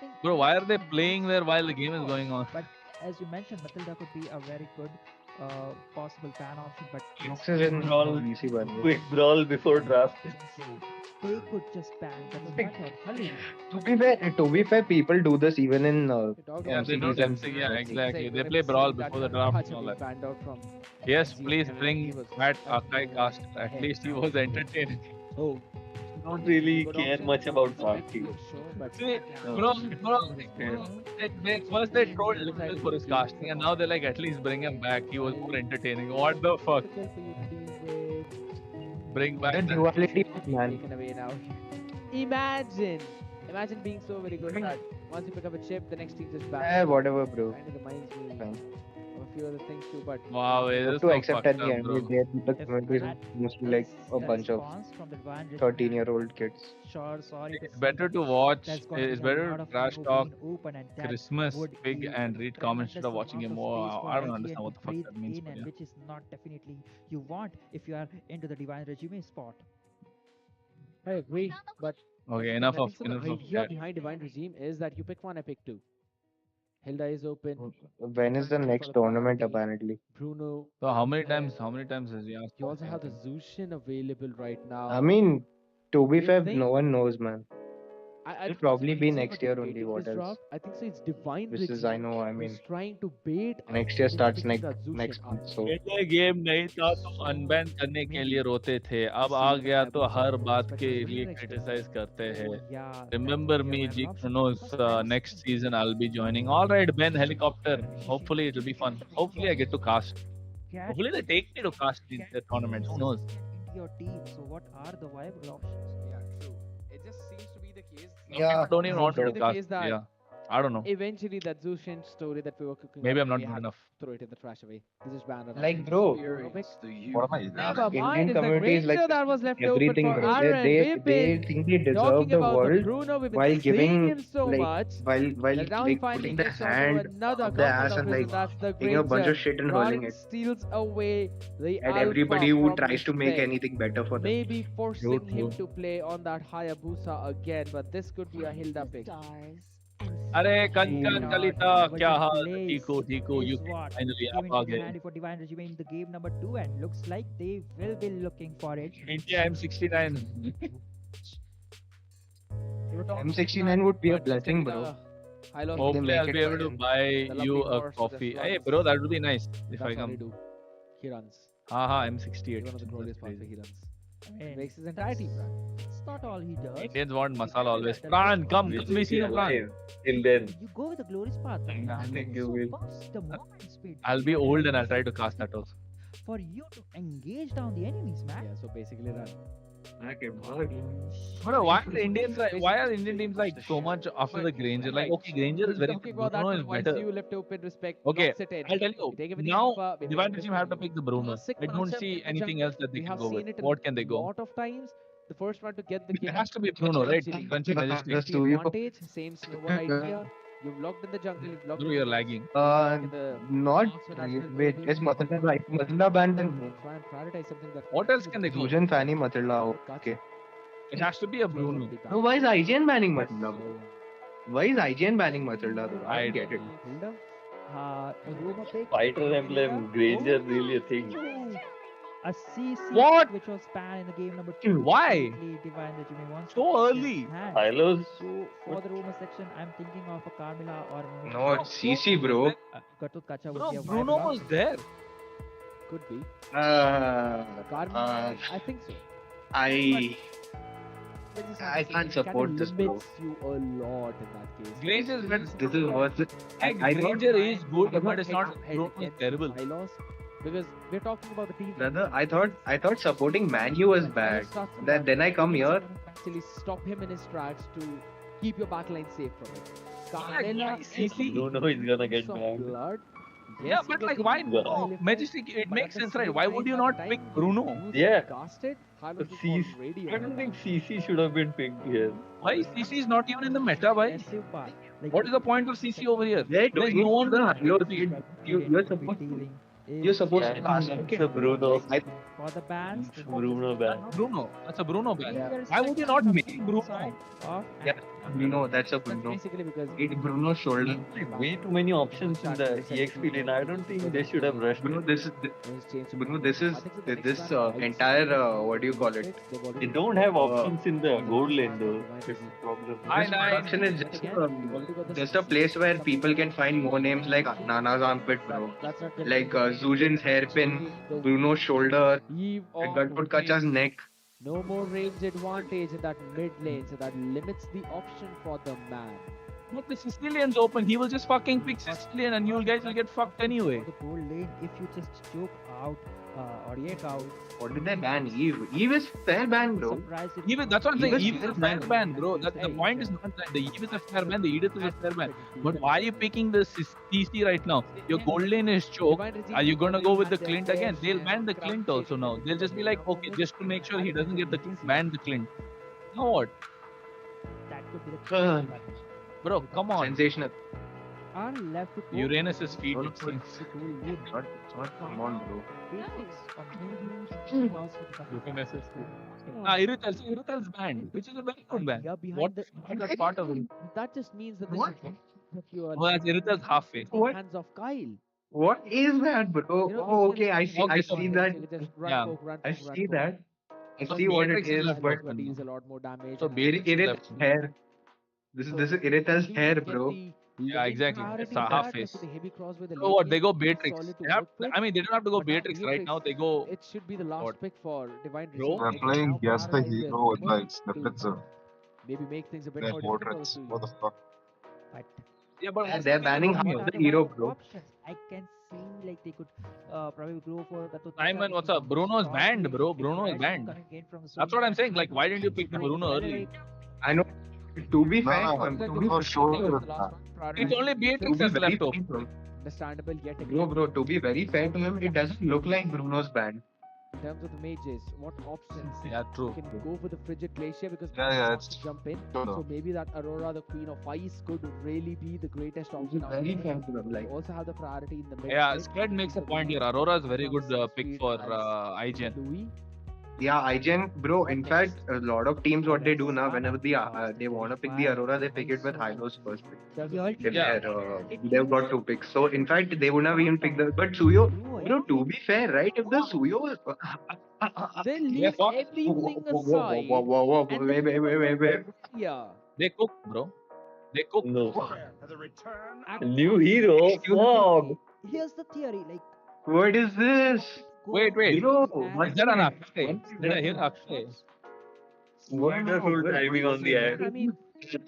think- Bro, why are they playing there while the game is going on? But as you mentioned, Matilda could be a very good possible fan option. But Crooks is in VC, by the way. quick brawl before draft. they could just ban the matter. Hurry. To be fair, people do this even in Yeah, they don't seasons. yeah, exactly. They play Remember brawl seeing that before the draft and Raja all being that. banned out from Yes, SGA, please and bring he was that at Akai the cast. At head. least he was entertaining. Oh, Don't really good care option. much about It's a big Bharti. show, but See, No. first they trolled Liverpool for his casting, and now they're like, at least bring him back. He was more entertaining. What the fuck? difficult for you to deal with. Bring back The that. duality of man. Taken away now. Imagine being so very good that once you pick up a chip, the next team just bans. Whatever, bro. Kind of reminds me Fine. of a few other things too, but Wow, it Have is to so accept fucked at the up, end. bro. The community is mostly like a The bunch of response from the Divine Regime, 13-year-old kids. Sure, sorry to It's say better that to watch. there's gonna It's be a better lot to of trash people talk being open, and that Christmas would big give and read comments instead of tremendous watching a amount of more. space for I don't IGN understand what to the fuck breathe that means, in, but and yeah. which is not definitely you want if you are into the Divine Regime spot. I agree. But Okay, I enough think of so the enough of idea that. behind Divine Regime is that you pick one, I pick two. Hilda is open. When is the for next the tournament priority. apparently? Bruno. So how many is there. times? How many times has he asked? You for also have the anything? Zushin available right now. I mean, to be Do you fair, think- no one knows, man. I It'll probably be reason next for year only. debating What this else? draft, I think so. It's Divine This is, Regime I know, I who's mean, trying to bait us next year into starts picking that Zushin next up. month, so पहले game नहीं था तो unban करने के लिए रोते थे अब आ गया तो हर बात के लिए क्रिटिसाइज करते हैं Yeah, Remember me, G Chronos. Next season I'll be joining. All right, Ben Helicopter. Hopefully it'll be fun. Hopefully I get to cast. Hopefully they take me to cast in the tournament. Who knows? Into your team. So what are the viable options? Yeah, true. It just seems to be the case. Yeah, I don't even want to Seems to be the cast. case that Yeah, I don't know. eventually that Zushin story that we were cooking Maybe up, I'm not we good have to enough. Throw it in the trash away. This is banned. like, bro, What am I? Indian community is like that was left everything, open for bro. Aaron. They We've been think they deserve talking the about world Bruno. We've been while saying giving him so like much. while that now he like finally putting the gets onto hand another up the couple ass of and his, like and that's the taking a bunch great of shit and holding Ryan it steals away the at alpha everybody who from tries to make Respect. anything better for them. Maybe forcing him true. to play on that Hayabusa again, but this could be a Hilda pick. अरे कंचन Not Kalita able क्या to hall place ठीक हो is you what finally came आप आ into गए handy for Divine Regime in the game number 2, and looks like they will be looking for it. India M69 M69 would be a blessing, bro. I lost hopefully make I'll it be able to happen. buy The you lovely a horse coffee just hey runs. bro that would be nice if That's I all come he do. He runs. haha He's M68 one of the glorious paths That's where crazy. he runs. I mean, Makes his entire team run. it's not all he does. Indians want masala always Pran come we see you Pran Till then, You go with the glorious path. I think you So will. first, the moment speed I'll be old and I'll try to cast that also for you to engage down the enemies, man. Yeah, so basically run. But why are the Indians like why are Indian teams like so much after the Granger like okay Granger is very Talking about that, Bruno is once better you left open respect, okay knocks it in. I'll tell you take it with the now alpha, we Divine make Regime it have to pick the Bruno Classic I don't matchup see in the anything jungle. else that they We can have go seen with it a what can they go lot of times. The first one to get the it kill. has to be Bruno right Eventually, Crunchy Majesty Just do you. advantage, same snowball idea. You've locked in the jungle, you've locked Bro in you're the lagging in the Not also national wait. early. Is Matilda right? Matilda banned then Try and prioritize something that what else can they go Fusion Fanny Matilda. Okay. it has to be a Bruno No, why is IGN banning Matilda? Why is IGN banning Matilda? Though? I I don't get it. Hilda? Rumor pick. Fighter Emblem, Granger really a thing. A CC What? which was banned in the game number 2. Why? Definitely Divine Regime wants So to take early. his hand. Silos, So for the rumor section, I'm thinking of a Carmilla or No, it's CC, bro. Gatut Kacha would bro be a Bruno viable was option. there Could be. Uh, I think so. I But this is I something can't that support kinda this, bro. limits you a lot in that case. Granger is better This is what I Granger is good I'm but it's not head Bruno is against terrible Silos, because we're talking about the team. brother. I thought supporting Manu was bad. Then I come here. Actually, stop him in his tracks to keep your backline safe from it. Carmilla CC Bruno is gonna get Some banned. blood. yeah Yes, but you like get why the no style effect, Majestic it but makes at the sense right same why time, would you by not the pick time Bruno you Yeah. casted, Carlos But was already I on don't that. think CC should have been picked here. why CC is not even in the meta why Aggressive part. Like what is the point of CC over here Wait, there's you no one the will you're supposed dealing you're supposed to Yeah, cast it's a Bruno. for the bans. Bruno ban. Bruno that's a Bruno ban Either why would you not make Bruno side of Yeah. Bruno, that's a Bruno. Basically because It Bruno's shoulder. Way too many options in the EXP lane. I don't think they should have rushed. Bruno, this is this entire what do you call it? They don't have options in the gold lane though. It's a problem. This production is just a place where people can find more names like Nana's armpit, bro. Like Zujin's hairpin, Bruno's shoulder, and Gatputkacha's neck. no more range advantage in that mid lane, so that limits the option for the man. Look, the Sicilian's open. He will just fucking pick Sicilian and you guys will get fucked anyway. The gold lane, if you just choke out or yank out. What did they ban? Eve? Eve is fair ban, bro. That's what I'm saying. Eve is a fair ban, bro. The point is not that the Eve is a fair ban, the Edith is a fair ban. But why are you picking the CC right now? Your gold lane is choked. Are you gonna go with the Clint again? They'll ban the Clint also now. They'll just be like, okay, just to make sure he doesn't get the ban the Clint. Now what? That could be the Bro, come on. Sensational. Are left to Uranus's feet, it seems. Come on, bro. Uranus's feet. Irithels banned, which is a very good ban. What is part of it? That just means that What? Oh, that's Irithels halfway. What? hands of Kyle. What is that, bro? Oh, okay, I see. I see that. Yeah. I see that. I see what it is, but deals a lot more damage. So Irithel's hair. This is Irithel's hair, bro. Yeah, exactly. It's a half face. So So what? They go Beatrix. I mean, they don't have to go Beatrix right now. They go. It should be the last What? pick for Divine Bro? Regime. They're playing Now Guess the Paradise Hero with is like to snippets of maybe make things a bit their more difficult portraits. to What the fuck? But Yeah, but And they're banning half the hero, bro. options. I can see like they could probably go for the Simon, what's up? Bruno's banned, bro. Bruno is banned. That's what I'm saying. Like, why didn't you pick the Bruno early? I know. To be fair, No, for sure. It's only Beatrix that's left open. understandable yet again. Bro, to be very fair to him, it doesn't look like Bruno's band. In terms of the mages, what options? Yeah, true. You can go for the frigid glacier because Yeah, wants it's to jump in. true. So maybe that Aurora, the queen of ice, could really be the greatest option. out Very there. fair to him, You like. also have the priority in the mid. Yeah, lane. Spread makes a point here. Aurora is very good pick for IGN. Louis. Yeah, IGN, bro. In fact, a lot of teams, what they do now, whenever they want to pick the Aurora, they pick it with Hylo's first pick. If they've got 2 picks. So, in fact, they would have even picked the. But Suyo, to be fair, right? If the Suyo. They leave everything aside. Whoa, wait. Yeah. They cook, bro. They cook. No. New hero? Fog. Here's the theory, like What is this? Wait. Bro, Is that an Akshay? Did I hear Akshay? Wonderful timing on the ad. I mean,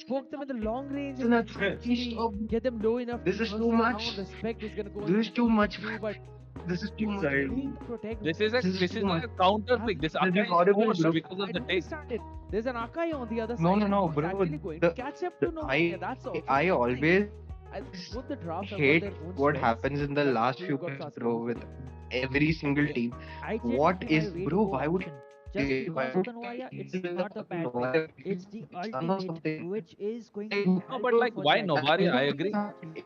poke them in the long range Isn't and that actually get them low enough. This is to too burst much. down. Respect is gonna go. This is too much. through, but This is too much. need to protect. This is a too much. counter pick. This Akshay is horrible, forced bro. because of I the don't take. understand it. There's an Akai on the other No, side. no, who's bro. actually going The- to catch up to no. I That's also I always both the drafts have got hate their own what strengths. happens in the last few Got picks, Saskia. bro, with every single team. I What genuinely is, rate bro? both Why would options. Just why because would of the Novaya, it's people not the bad Novaya pick. It's the son or ultimate, something? which is going to No, but like, why Novaria? I agree.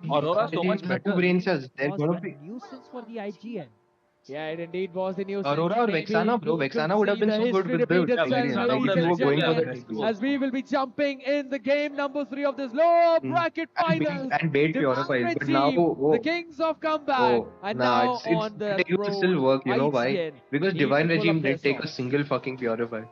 Aurora so much better. Two brain cells. They're was gonna a be nuisance for the IGN. Yeah, it indeed was the news. Aurora or Vexana, bro. Vexana would have been so good with build. Yeah, Vexana would have If you were been going for good. the next two. As we will be jumping in the game number 3 of this lower bracket finals. And bait purifies, but now The Kings of Comeback and now on the it used to still work. You know why? IGN. Because Need Divine to pull Regime up their didn't take a socks. single fucking purify.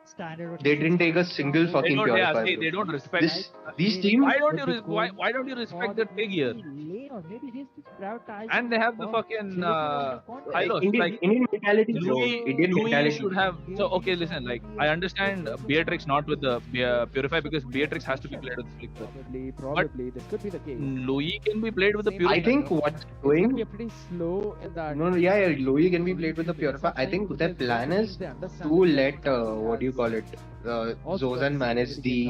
Standard. They didn't take a single They fucking don't, yeah, purify. they bro. don't respect. These teams. Why don't you why don't you respect the pig here? Lane or maybe he's just prioritized. And they have the fucking Hylos. Indian mentality, bro. Indian Louis mentality. should have. So okay, listen. Like I understand Beatrix not with the Purify because Beatrix has to be played with Flicker. Probably this could be the case. Louis can be played with the Purify. I think what's It's going. gonna be a pretty slow in that. No, yeah, Louis can be played with the purify. I think their plan is to let what do you call it? Zozan manage the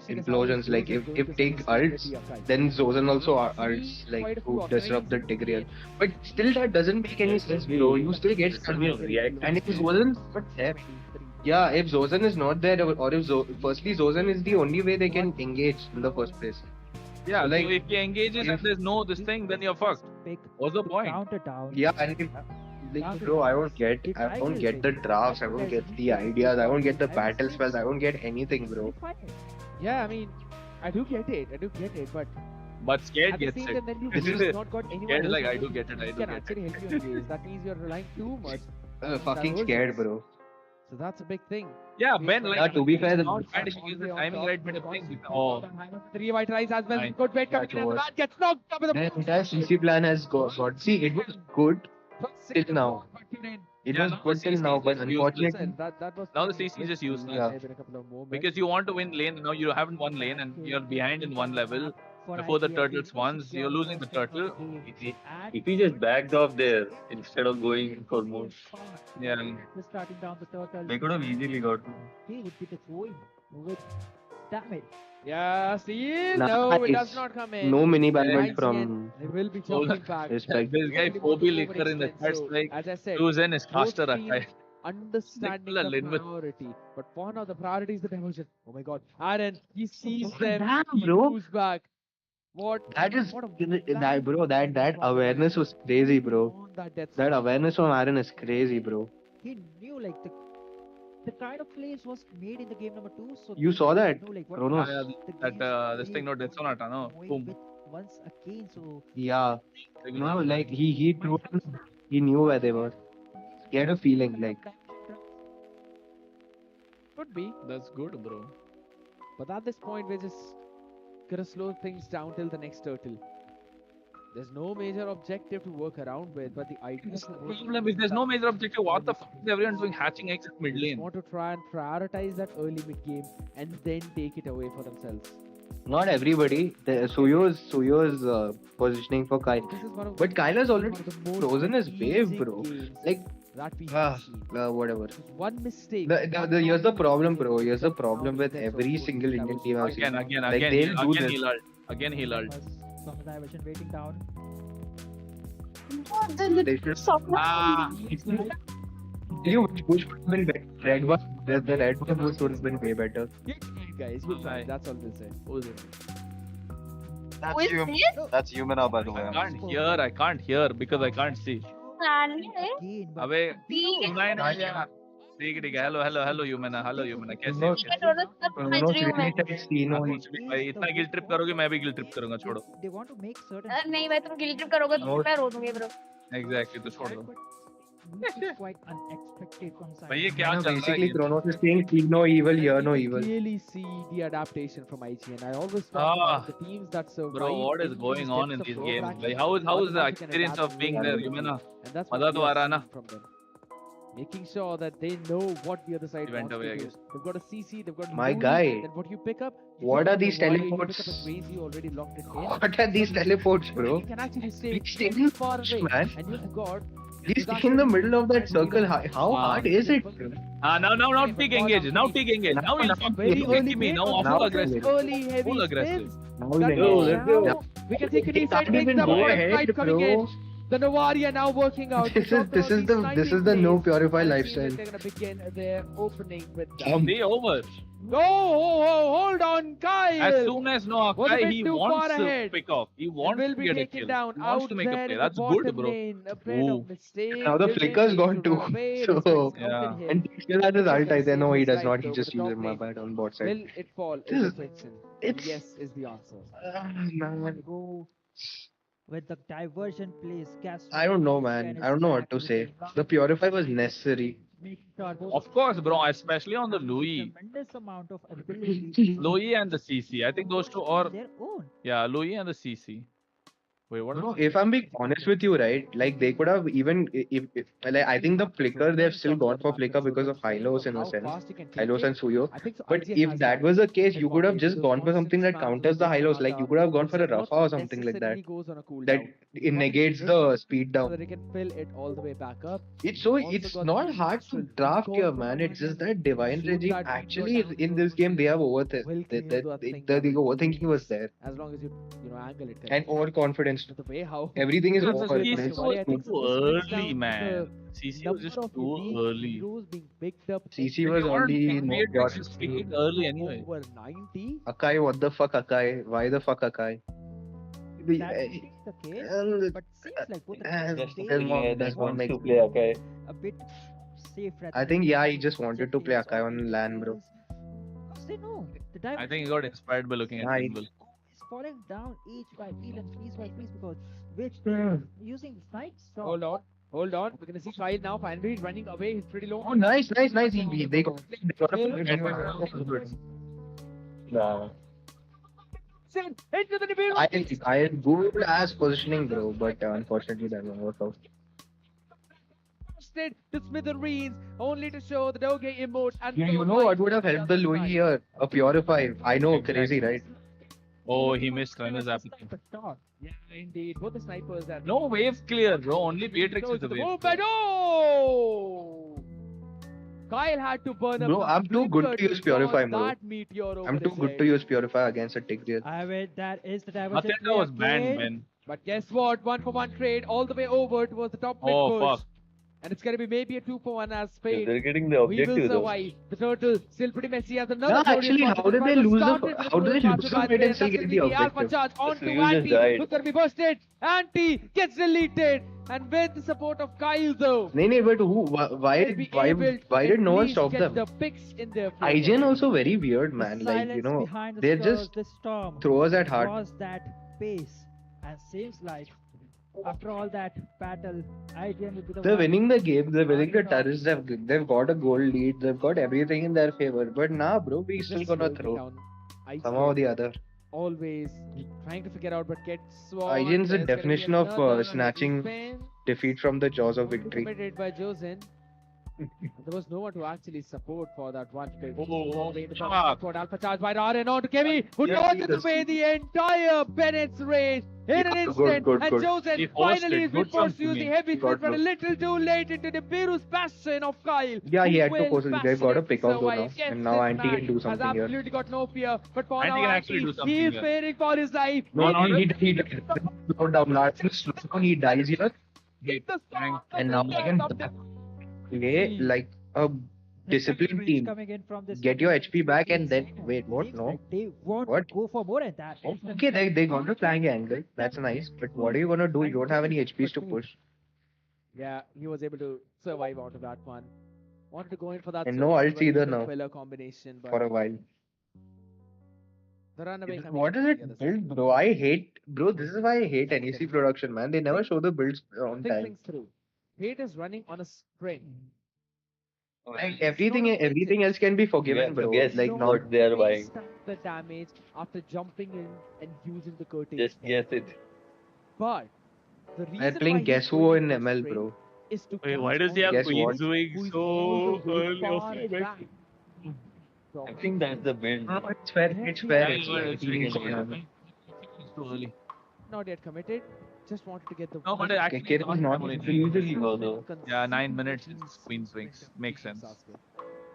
implosions. Like if take ults, then Zozan also ults like who disrupt the Tigreal. But still, that doesn't make any sense, bro. You still get stuck. And if Zozan's not there, yeah, if Zozan is not there, or if firstly Zozan is the only way they can engage in the first place. Yeah, So, like, so if he engages and there's no this thing, then you're fucked. What's the point? Counter down. Yeah, and if, like, bro, I don't get the drafts, I don't get the ideas, I don't get the battle spells, I don't get anything, bro. Yeah, I mean, I do get it, but But scared at the gets same it. time, then This you've is not got anyone scared else like I on do the get team it. I who do can get actually it. help you engage. That means you're relying too much on Fucking diversions. scared, bro. So that's a big thing. Yeah, Ben. Like Yeah, to be fair, it's the not bad if you use the timing right, but the thing. Oh, Three white rice as well. Fine. Good bait coming in. over. That gets knocked up with The a entire CC plan has got. See, it was good till now. It Yeah, was now the good till CC now, is but just useless. unfortunately, That was Now the CC is just useless. Yeah. Maybe in a couple of moments. Because you want to win lane, now you haven't won lane and you're behind in one level. Before the turtle spawns, you're losing the turtle. If he just backed off there instead of going for more, Yeah. Starting down the turtle. they could have easily got. He would be the going with damage. Yeah, see? Nice. No, it does not come in. No mini IGN, banment from They will be Oh, jumping back. respect. This guy Only want Phoebe to Licker in the overextend. chat So, like as I said, Susan is both faster teams at understanding Nicola the Linwood. priority. But for now, the priority is the diversion. Oh my god. Aaron, he sees them. Damn, He bro. moves back. What? That is what a that, bro. That awareness was crazy, bro. on that death That zone. awareness from Aaron is crazy, bro. He knew like the kind of plays was made in the game number 2. So You they saw that, know, like, what Kronos? the That game's this thing no death sonata no going boom. with once again. So Yeah. No, like he knew where they were. He had a feeling like. Could be. That's good, bro. But at this point, we're just gonna slow things down till the next turtle. There's no major objective to work around with, but the idea is to work Problem is there's no major objective. What the fuck is everyone doing hatching eggs at mid lane? want to try and prioritize that early mid game and then take it away for themselves. Not everybody. Suyo's positioning for Kyle. This is one of But Kyle has already one of the most frozen his wave, pleasing bro. games Like, that we have seen. whatever. One mistake. Here's the problem, bro. Here's the problem with every single Indian team I've seen. Again, Like, they'll do again this. he lulled. Again he lulled. from the diversion waiting down. They should. Ah, You which would have been better? Red one. The red one would have been way better. Guys, you try. That's all we'll say. That's Humana, by the way. I can't hear because I can't see. Again, but अबे सुनाई नहीं दिया. ठीक है. Hello Humana. कैसे हो? Kronos really tried Sino. कुछ भी भाई इतना गिल ट्रिप करोगे मैं भी गिल ट्रिप करूंगा छोड़ो. they want to make certain नहीं भाई तुम गिल्ट ट्रिप करोगे तो मैं रो दूंगी ब्रो. Exactly तो छोड़ दो. which is quite unexpected from side. भाई ये क्या चल रहा है? Basically, Kronos is saying, "See no evil, hear no evil." Clearly see the adaptation from IGN. I always talk Ah, about the teams that survive. Bro, what is in going these on in depths these of games? overactive Like, how is the automatic and experience of adaptive being there, games. Humana? And that's मजा what तो we uh are रहा ना? seeing from them. Making sure that they know what the other side He went wants away, I to do. guess. They've got a CC, they've got My Louis, guy. Then what you pick up? You What pick are up the these Wally, you teleports? pick up a Graves, you already locked it in. What are these teleports, bro? You can actually stay Please take really me far first, away. man. And you've got Please stay in the middle of that circle. How hard is it? Now Tig engage. Now Tig engage. Now he'll very full early me. Now Now full aggressive. early heavy Full aggressive. spins. Now That he'll is engage. now. We can take it He inside. can't Makes even the go point ahead, right coming bro. in. The Navaria now working out. This is the no purify lifestyle. They're gonna begin their opening with that. Be over. No, hold on, Kyle. As soon as no Was a Akai, bit he too wants far to ahead. pick off. He wants will to be get a taken kill. down He wants out to make a there play. in That's the good, bottom bro. lane. A bit Ooh. of mistake. Now the given, flicker's he gone should too. run away, So- respect Yeah. scouted him. And still at his ult, I say no, he He's does right not. He over just the top uses my lane. bad on bot side. Will it fall? This Is the is- question. it's- Yes is the answer. Man. Go with the diversion plays. I don't know, man. I don't know what to say. The purify was necessary. Of course, bro. Especially on the Louis. Tremendous amount of ability. Louis and the CC. I think those two are. their own. Yeah, Louis and the CC. Wait, what? No, if I'm being honest with you, right? Like they could have even if like I think the flicker they've still gone for flicker because of Hylos in a sense, Hylos and Suyo. But if that was the case, you could have just gone for something that counters the Hylos. Like you could have gone for a Rafa or something like that. That it negates the speed So down. that they can fill it all the way back up. It's not hard to draft here, man. It's just that Divine Regime actually in this game they have overthinking. The overthinking was there As long as you angle it. and overconfidence. The way how Everything is CC overconfidence. was too early, man. CC was just too early. heroes being picked up. CC was already not got. Just pick it early anyway. Over 90. Akai, what the fuck, Akai? Why the fuck, Akai? That is the case, but seems like both the teams That's what makes to play, okay. a bit safe. I think he just wanted to play Akai on LAN, bro. say no. The I think he got inspired by looking at Right. Nimble. is falling down each by each and piece by piece because which using snipe shot. Hold on. Hold on. We're gonna see Kyle now. Finally, he's running away. He's pretty low. Oh, nice. They got Nah. Send into the Nibiru. I had good ass positioning, bro, but unfortunately that won't work out. Busted to smithereens, only to show the Doge emote. And You know what would have helped the Louis here? A Purify. I know, crazy, right? Oh, he missed runner's application. Yeah, indeed. Both the snipers are. No wave clear, bro. Only Beatrix is the wave. Movement. Oh! Kyle had to burn up. Bro, the I'm too good blinker to use dodge Purify, bro. that meteor over I'm too his good head. to use Purify against a tick there. I mean, that is the diversity. Mathilda was banned, man. But guess what? 1-for-1 trade all the way over towards the top mid Oh, push. fuck. And it's going to be maybe a 2-for-1 as Spade. They're getting the We will objective though. survive. The turtle still pretty messy as another. Yeah, glorious actually, shot. how did they Started lose the with how did they lose the Matsubara fight and still there. get the That's Alpha objective? charge onto So you just Anti. died. Who's going to be busted? Anti gets deleted. And with the support of Kyle though. No, but who? Why they'll be able why to did at no one least stop get them? The picks in their favor. IGN also very weird, The man. Like, you silence know, behind the they're stars, just the storm throwers at heart. was that pace, and seems like after all that battle, IGN will be the They're one. winning the game. They're winning the turrets. They've got a goal lead. They've got everything in their favor. But nah, bro, we still Just gonna slowing throw down. somehow or the other. Always trying to figure out, but gets swamped. IGN's the There's gonna be definition of another snatching spin. defeat from the jaws of victory. Committed by Josen. There was no one to actually support for that one pick. fuck. For Alpha charge by Raren on to Kemi, who Yeah, dodges yes. away the entire Bennett's rage in an Good, instant. good, And good. He Josen forced finally it. is being Good from forced to use the Kemi. heavy Got split, but a good. little too late into the Beerus passion of Kyle. Yeah, he who had to will force it. They've got to passionately pick out though now. survive. Gets And now this Anti man can do has something here. absolutely got no fear, but for Anti now, can actually do Anti, something he is here. fearing for his life. No, Maybe- he slow down. Last slow down, he dies here. Hit the Thank- And now he can play like a disciplined Is team. coming in from this Get your side. HP back and then wait. What? Seems No. like they won't What? go for more than that. Okay, they got the flying angle. That's nice. But what are you gonna do? You don't have any HPs to push. Yeah, he was able to survive out of that one. Wanted to go in for that. And no sort of ults either very now. Killer combination, but For a while. the runaway. What is it build, bro? I hate, bro. This is why I hate NEC production, man. They never show the builds on Think time. things through. Hate is running on a sprint. Like everything else can be forgiven, bro. Guess Like not. what they are buying. Stop the damage after jumping in and using the curtain. Just guess it. But the reason They're why playing he's Guess Who going in for the ML, sprint bro. is to Wait, why catch does he have Guess Queens what? doing who is so also early far of back. I think that's the build. No, it's fair. It's fair. Yeah, It's well, fair. it's He needs really to- good. It's too early. Not yet committed. Just wanted to get the. No, but it actually Kid was not Usually go though. Yeah, 9 minutes it's Queen's Wings. Makes sense.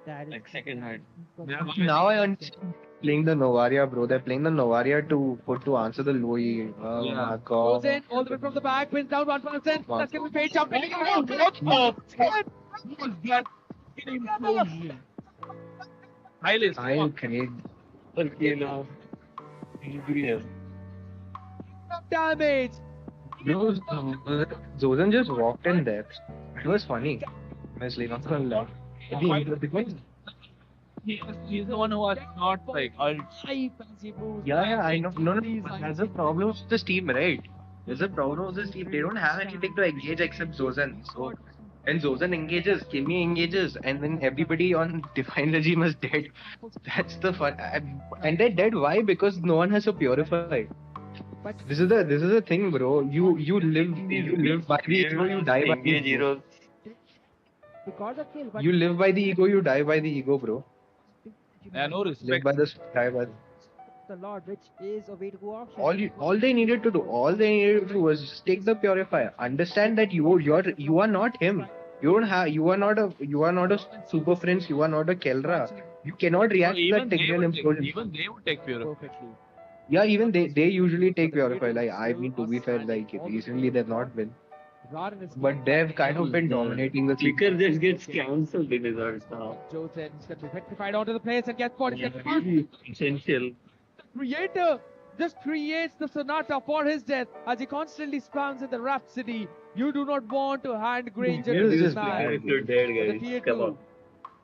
That is Like second hand. Yeah, Now I understand. Playing the Novaria, bro. They're playing the Novaria to answer the Louis. Oh Yeah. my Goes god. in all the way from the back, wins down 1%. Wow. That's going to be paid jumping. Kyle is I'll Craig. Okay, now. Ingredient. Damage. Bro, Zosan just walked in there. It was funny. Honestly, not gonna lie. He's the one who has not like ult. Yeah, I know. No, there's a problem with this team, right? There's a problem with this team. They don't have anything to engage except Zosan. So, when Zosan engages, Kimmy engages, and then everybody on Divine Regime is dead. That's the fun. And they're dead. Why? Because no one has a purify. This is the thing, bro. You live by the ego, you die by the Engage ego. heroes. You live by the ego, you die by the ego, bro. Yeah, no Live respect. by the die by the the Lord, which is a way to go option. all they needed to do was just take the purifier. Understand that you are not him. You are not a super prince. You are not a Kelra. You cannot react to that technical implosion. Even they would take pure. Perfectly. Yeah, even they usually take purify. Like I mean, to be fair, like recently they've not been, Raren is but they've kind of been dominating the team. Clicker just gets cancelled in results now. Joseph is going to be petrified onto the place and gets spotted. Yeah, really essential. Creator just creates the sonata for his death as he constantly spams in the Rhapsody. You do not want to hand Granger to Here's this this man. If you're dead, With the guys, tier come 2. on.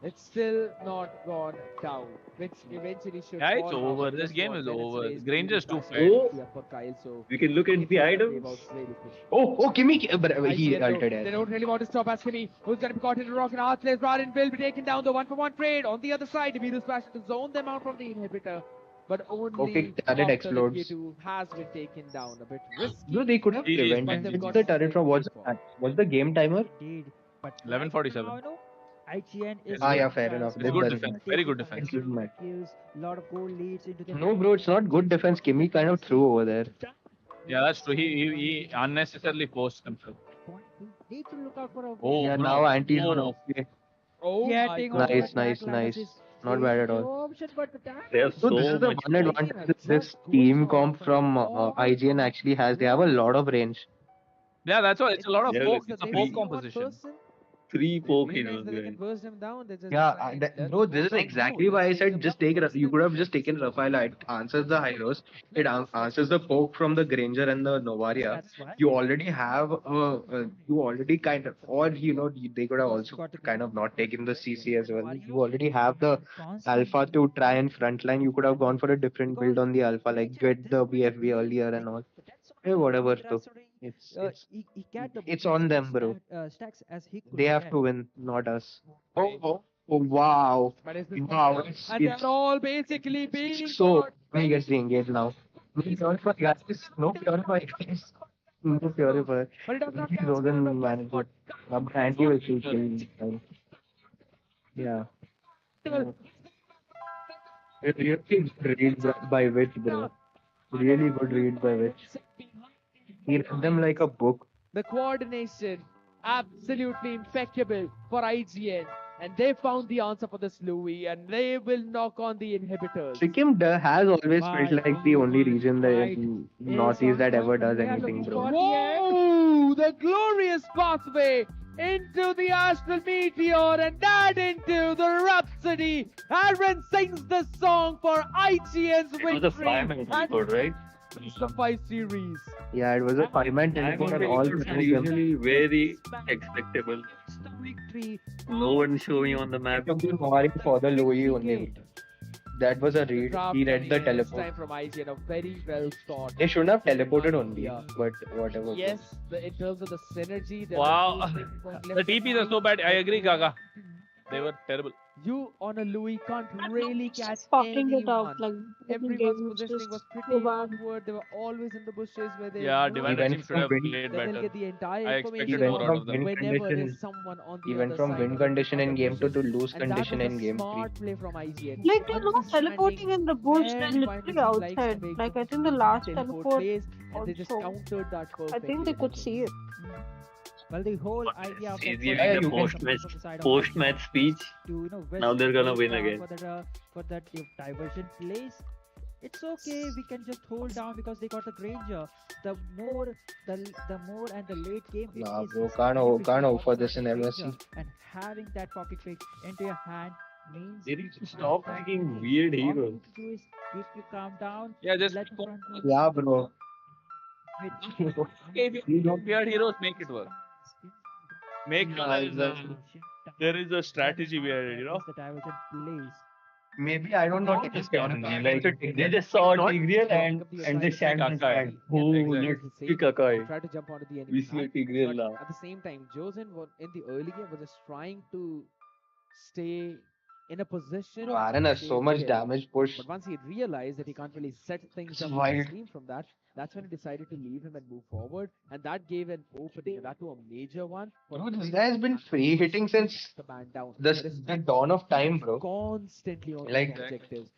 It's still not gone down, which eventually should Yeah, it's fall down. over. But This guess game what? is When it's over. raised, Granger's too pressure fed. will be up for Kyle, so We can look at the items. Oh, Kimmy, he IGN, though, ulted they it. don't really want to stop Askemi, who's going to be caught in a rock and hard place. Rarin will be taken down, the 1-for-1 trade. On the other side, Dimiru's passion to zone them out from the inhibitor. But only Okay, turret after explodes. the Q2 has been taken down. A bit risky. No, they could have He is prevented but they've got the something turret from to go what's the game timer? Indeed. But 11:47. right now, no, IGN is Ah, yeah, getting fair chance enough. of This Good doesn't defense. matter. Very good taking defense. It doesn't matter. kills, lot of goal leads into the No, bro, it's not good defense. Kimmy kind of threw over there. Yeah, that's true. He unnecessarily forced himself. Need to look out for a Oh, Yeah, no. now Anti's Oh. on okay. Oh, getting my over Nice, that nice, backline nice. assist. Not bad at all. Option, but the damage They have So this so is the much. one advantage that this team comp from IGN actually has. They have a lot of range. Yeah, that's why it's a lot of Yeah, poke. it's It's a a poke three- composition. Three poke he realize knows that they can behind. burst him down. They just Yeah, decide, let's bro, this is go. exactly why I said just take. You could have just taken Rafaela. It answers the Hyros. It answers the poke from the Granger and the Novaria. That's why. You already have. You already kind of, or they could have also kind of not taken the CC as well. You already have the Alpha to try and frontline. You could have gone for a different build on the Alpha, like get the BFB earlier and all. Hey, whatever. So it's on them, bro. Stacks as he could They have get. to win, not us. Oh, wow. But it's Wow, and they're all basically being so caught. he gets re-engaged now. No purify, guys. No purify, guys. No purify. But it does not count. Rogan managed it. Anti will keep killing him. Yeah. Really good read by Witch, bro. Really good read by Witch. He read them like a book. The coordination, absolutely impeccable for IGN. And they found the answer for this Louis, and they will knock on the inhibitors. Sikkim has always felt like the only region in Northeast that ever does anything, bro. Whoa! The glorious pathway into the astral meteor and that into the Rhapsody. Aaron sings the song for IGN's It victory. was a 5-man teleport, right? It's the 5 series. Yeah, it was a 5-man teleport and all Teleport are usually very expectable. No one showing on the map. For the Louis only. That was a read. He read the This teleport. time from IGN, a very well thought. They shouldn't have teleported only, but whatever. Yes, in terms of the synergy, there Wow. were two things going The left. TPs are so bad. I agree, Gaga. They were terrible. You on a Louis can't really catch fucking it anyone. up. Like Everyone's positioning was pretty awkward. They were always in the bushes where they Yeah, know Divine that Regime should have from played then they'll better. get the entire I expected information more Even out from of them. win whenever condition, there's someone on the even other from side win of condition the in game 2 to bushes. lose And that condition was in a game 3. smart play from IGN. Like they're not teleporting in the bush, they're literally outside. Like I think the last teleport and they just also. countered that I perfectly. think they could see it. Well, the whole idea of He's that giving was the to post-match speech. Now they're gonna win again. For that diversion plays, it's okay. We can just hold down because they got the Granger. The more and the late game. it Nah, is bro, especially can't with offer the this in Granger. MSC. And having that pocket pick into your hand means They need to stop making weird all you heroes. need to do is keep you calm down. Yeah, just let the front row Yeah, bro. Okay, if you don't weird heroes, make it work. Make there is a strategy behind it, you know. the diversion plays. Maybe I don't know. Like, they just saw Tigreal and they shat his hand. Oh, let's pick Akai. Try to jump onto the enemy We see a side, Tigreal but now. at the same time, Josen in the early game was just trying to stay in a position. Bro, Aaron has to so much kill. damage push. But once he realized that he can't really set things It's up wild. upstream from that, that's when he decided to leave him and move forward. And that gave an opening, and that to a major one. for Bro, this Tigreal guy has been to free hitting since the man down. the dawn of time, bro. Constantly on Like- these objectives.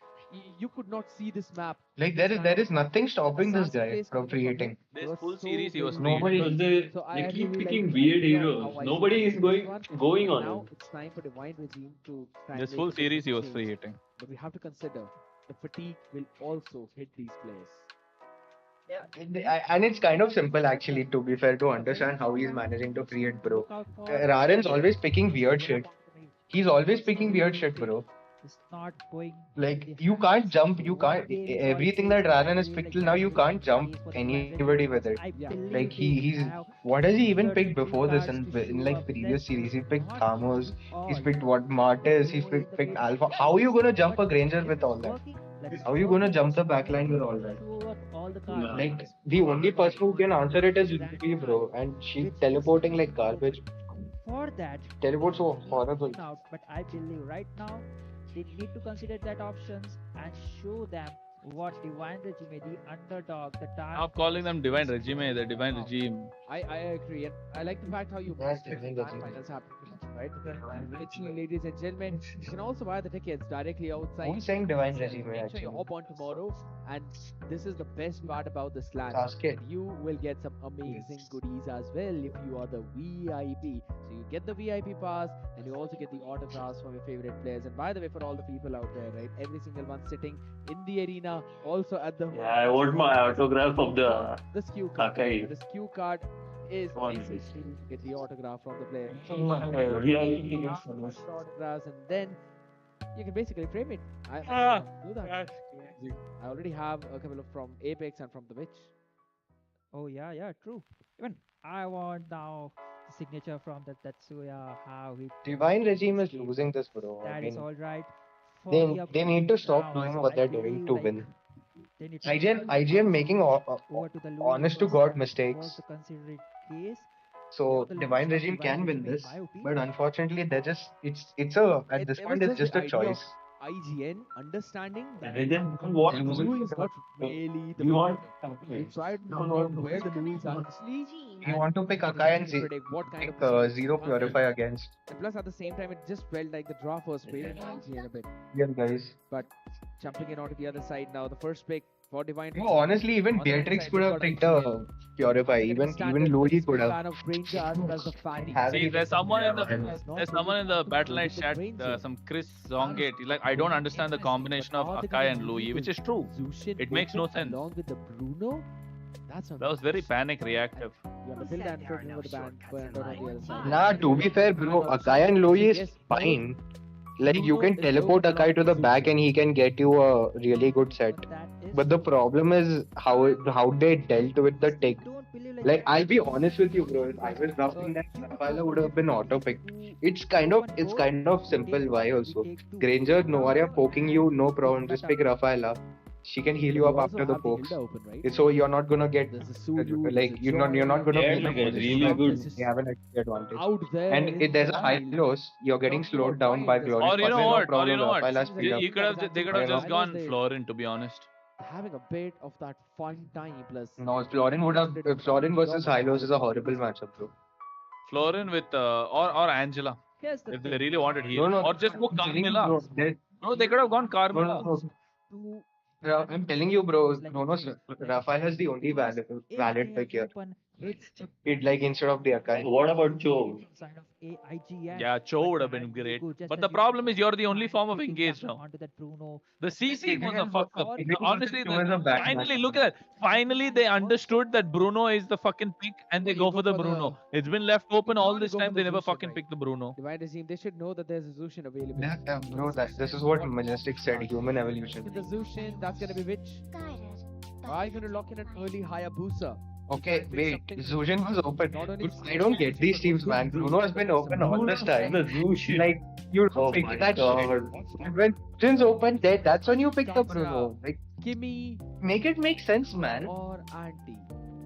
You could not see this map. Like there is nothing stopping this guy from free hitting. This full series he was Nobody- Because they I keep really picking like weird the idea heroes. how IGN Nobody is did going this one. going on Now it. it's time for Divine Regime to try and This make full a series he was change. free hitting. But we have to consider the fatigue will also hit these players. And it's kind of simple actually, to be fair, to understand how he's managing to free hit, bro. Raren's always picking weird shit. He's always picking weird shit, bro. is not going. Like you can't jump, you can't everything that Ranan has picked till now, you can't jump anybody with it. Like he's what has he even picked before this in like previous series? He picked Thamos, he's picked what Martis, he's picked Alpha. How are you gonna jump a Granger with all that? How are you gonna jump the backline with all that? Like the only person who can answer it is Luffy, bro, and she's teleporting like garbage. For that, Teleport so horrible. out, but I believe right now they need to consider that options and show them what Divine Regime, the underdog, the dark. Stop calling them divine regime, the divine regime. I agree, and I like the fact how you That's mentioned the that thing. finals happen, right? Actually, ladies and gentlemen, you can also buy the tickets directly outside. Who's saying divine So regime? Make sure Actually, you hop on tomorrow, and this is the best part about this land. ask it. You will get some amazing goodies as well if you are the VIP. So you get the VIP pass, and you also get the autographs from your favorite players. And by the way, for all the people out there, right, every single one sitting in the arena, also at the Yeah, I want my autograph of the SKU card. Kakai. The SKU card is One. essentially to get the autograph from the player. VIP. Autographs, and then you can basically frame it. I do that. I already have a couple of from Apex and from the Witch. Oh yeah, true. Even I want now the signature from the Tetsuya. How he Divine regime is losing this, bro. I that is mean, all right. For they the they need to stop rounds, doing what I they're doing believe, to like, win. they need to IGN making over to the Louis honest to because god that mistakes. was the considered case. So the divine losers of regime Divine can win Regime, in this, my opinion. but unfortunately they're just it's a at this It point was it's just the a idea of choice. IGN understanding that What Louis is not really the you want? They tried to No, figure no, out no. where the Louis are actually. You want to pick Akai and predict what kind of pick position Zero it's gonna be. Purify against. And plus, at the same time, it just felt like the draft was favoring IGN a bit. Yeah, guys. But jumping in onto the other side now, the first pick for Divine. No, honestly, even On the other Beatrix side, could we've have got picked IGN. a Purify. Even Louis could Fan have. of Granger as well as the fan. See, there's someone in the Battle Night chat, some Chris Zongate. He's like, I don't understand the combination of Akai and Louis, which is true. It makes no sense. Along with the Bruno, that's That was very panic reactive. You want to build and put over the band on the other side. Nah, to be fair, bro, Akai and Louis is fine. Like you can teleport Akai to the back and he can get you a really good set. But the problem is how they dealt with the tick. Like I'll be honest with you, bro. If I was drafting that, Rafaela would have been auto picked. It's kind of simple. Why also? Granger, Novaria poking you, no problem. Just pick Rafaela. She can heal you up after the pokes. So you're not gonna get like you're not gonna be in a position really good. you have an extra advantage. Out there. And if there's a high loss, you're getting slowed down by Glory. Or you know what? Rafaela's speed up. They could have just gone Florin, to be honest. Having a bit of that fun time plus. No, Florin versus Hylos is a horrible matchup, bro. Florin with or Angela, Here's the if they thing. really wanted heal, or just book Carmilla. Bro, No, they could have gone Carmilla. I'm telling you, bro. Rafael has the only valid pick here. It like instead of the Akai. What about Joe? Yeah, Cho would have been great. But the problem is you're the only form of engaged now. The CC was a fuck up. Honestly, finally, look at that. Finally, they understood that Bruno is the fucking pick and they go for the Bruno. It's been left open all this time. They never fucking pick the Bruno. Divine Regime, they should know that there's a Zushin available. Yeah, bro, this is what Majestic said, human evolution. With the Zushin, that's gonna be which? Are you gonna lock in an early Hayabusa? Okay, wait, Zujin was open. I don't get these teams, man. Bruno has been open all this time. Like, you don't pick that shit. When Zujin's open, that's when you pick the Bruno. Like, Kimmy, make it make sense, man. or Auntie.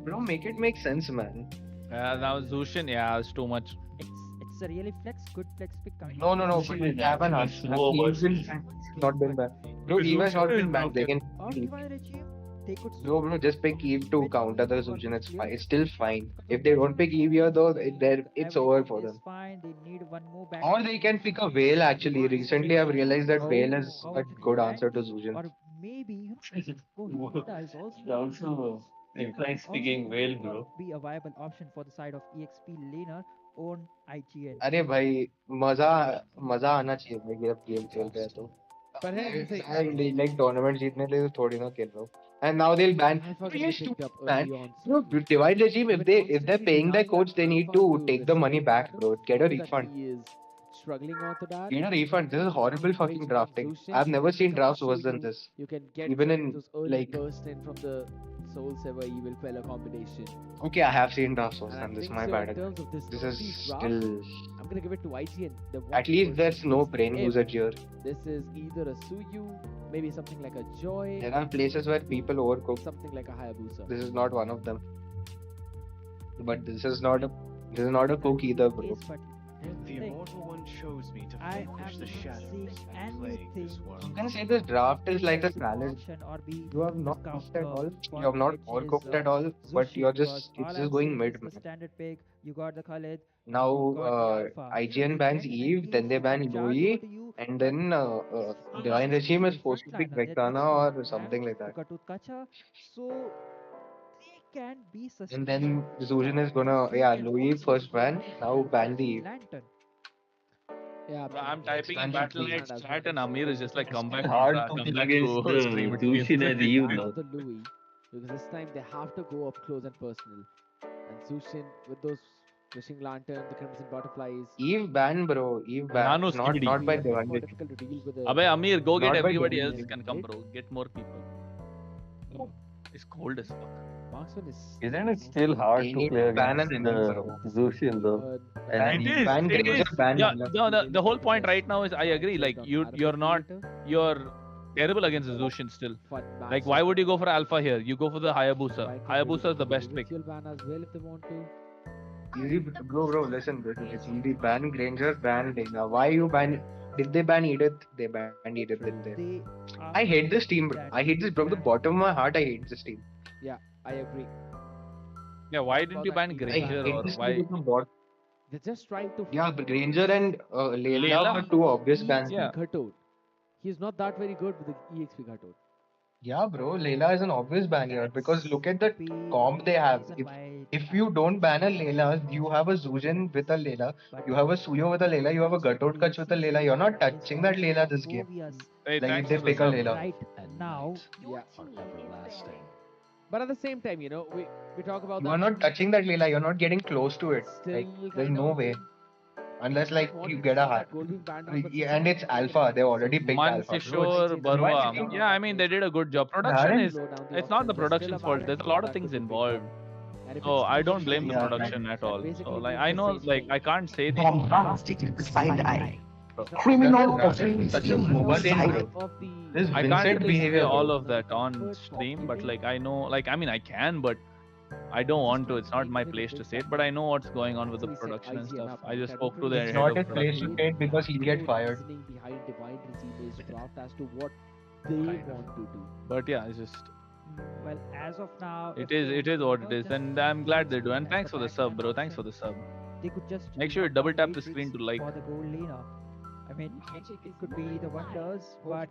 Bro, make it make sense, man. Yeah, that was Zushin. Yeah, it's too much. It's a really good flex pick coming. No, but we have an answer. Eve's not been bad. Bro, Eve has not been bad. They can. Divine Regime, they could. Bro, just pick Eve to counter the Zujin. It's fine. It's still fine. If they don't pick Eve here, though, it's over for them. Fine. They need one more back. Or they can pick a Whale, actually. Recently, I've realized that Whale is a good answer to Zujin. Or maybe Gohita is also. Implying speaking well, bro. Be a viable option for the side of EXP laner on IGN. अरे भाई मजा आना चाहिए भाई जब game खेल रहे हैं तो But hey, like tournament जीतने के लिए तो थोड़ी ना खेल रहा हूँ. And now they'll ban. Bro, Divine Regime, if they're paying their coach, they need to take the money back, bro. Get a refund. He is struggling onto that. Get a refund. This is horrible fucking drafting. I've never seen drafts worse than this. You can get Even in those early like, burst in from the Soul Saver Evil Queller combination. okay, I have seen drafts worse And I than this. think My so bad. in terms of this This early is draft, still. I'm gonna give it to IGN. They want At to least push there's no this brain in. usage here. This is either a Suyu, maybe something like a Joy, There are places where people overcook. something like a Hayabusa. This is not one of them. But this is not a cook either, bro. The immortal one chose me to vanquish the shadows and plague this world. You can say this draft is like a salad. You have not cooked at all. You have not overcooked at all. But you're just it's just going mid. The standard pick. You got the Khalid. Now IGN bans Eve, then they ban Louis, and then Divine Regime is supposed to pick Vectana or something like that. So they can be And then Zujin is gonna Louis first ban, now ban the Eve. Yeah, I'm typing in Battle.net chat and Amir is just like come back Hard come to back against to stream the it again. Zushin and Eve now. the Louis, because this time they have to go up close and personal. And Zushin with those wishing lantern, the crimson butterflies. Eve ban, bro. Eve ban. Nano Not CBD. by Divine More Regime. difficult to deal with. Abhay Amir, go get Not by everybody Divine else Regime. can come, bro. Get more people. It's cold as fuck. Marksman is. Isn't it still hard to play ban against and the Zushin though? Ban It is. ban It Granger, is. ban Yeah, Miller. the whole point right now is I agree. Like you're terrible against the Zushin still. Like why would you go for Alpha here? You go for the Hayabusa. Hayabusa is the best pick. Ban as well if they want to. Easy, bro, listen. It's easy. Ban Granger, ban Dana. Why you ban? Did they ban Edith? They banned Edith, didn't they? I hate this team, bro. I hate this from the bottom of my heart. I hate this team. Yeah, I agree. Yeah, why didn't you ban I Granger hate or this why? team from bottom. They're just trying to. Yeah, but Granger and Layla were two obvious bans. Yeah. Ghatot. He's not that very good with the EXP Ghatot. Yeah, bro. Layla is an obvious ban here because look at the comp they have. If you don't ban a Layla, you have a Zujin with a Layla, you have a Suyo with a Layla, you have a Gatot Kach with a Layla. You're not touching that Layla this game. Hey, Like thanks if they for the pick a sub. Layla. Right now, Yeah. But at the same time, you know, we talk about You that. are not touching that Layla. You're not getting close to it. Still Like kind there's no of- way. Unless like Want you to get a see high. that goal being banned on, but And it's Alpha. They already picked Alpha. Mankishore Barua. Yeah, I mean they did a good job. Production Darren? is it's not the production's fault. There's a lot of things involved. And if So it's I don't blame the Yeah, production at all. So basically like being I the know safe like thing. I can't say things. Side eye. Criminal offense. Such a MOBA thing, bro. of the This I can't Vincent really say behavior. all bro. of that on stream, but like I know, like I mean I can, but I don't want to. It's not my place to say it, but I know what's going on with the production and stuff. I just spoke to the It's head not of his place to production. say it because he'll get fired. reasoning behind Divine Regime is draft as to what they want to do. But yeah, it's just well, as of now, it is what it is, and I'm glad they do. And thanks for the sub, bro. Thanks for the sub. they could just Make sure you not double tap the Matrix screen to like. for the gold laner. I mean, it could be the wonders, but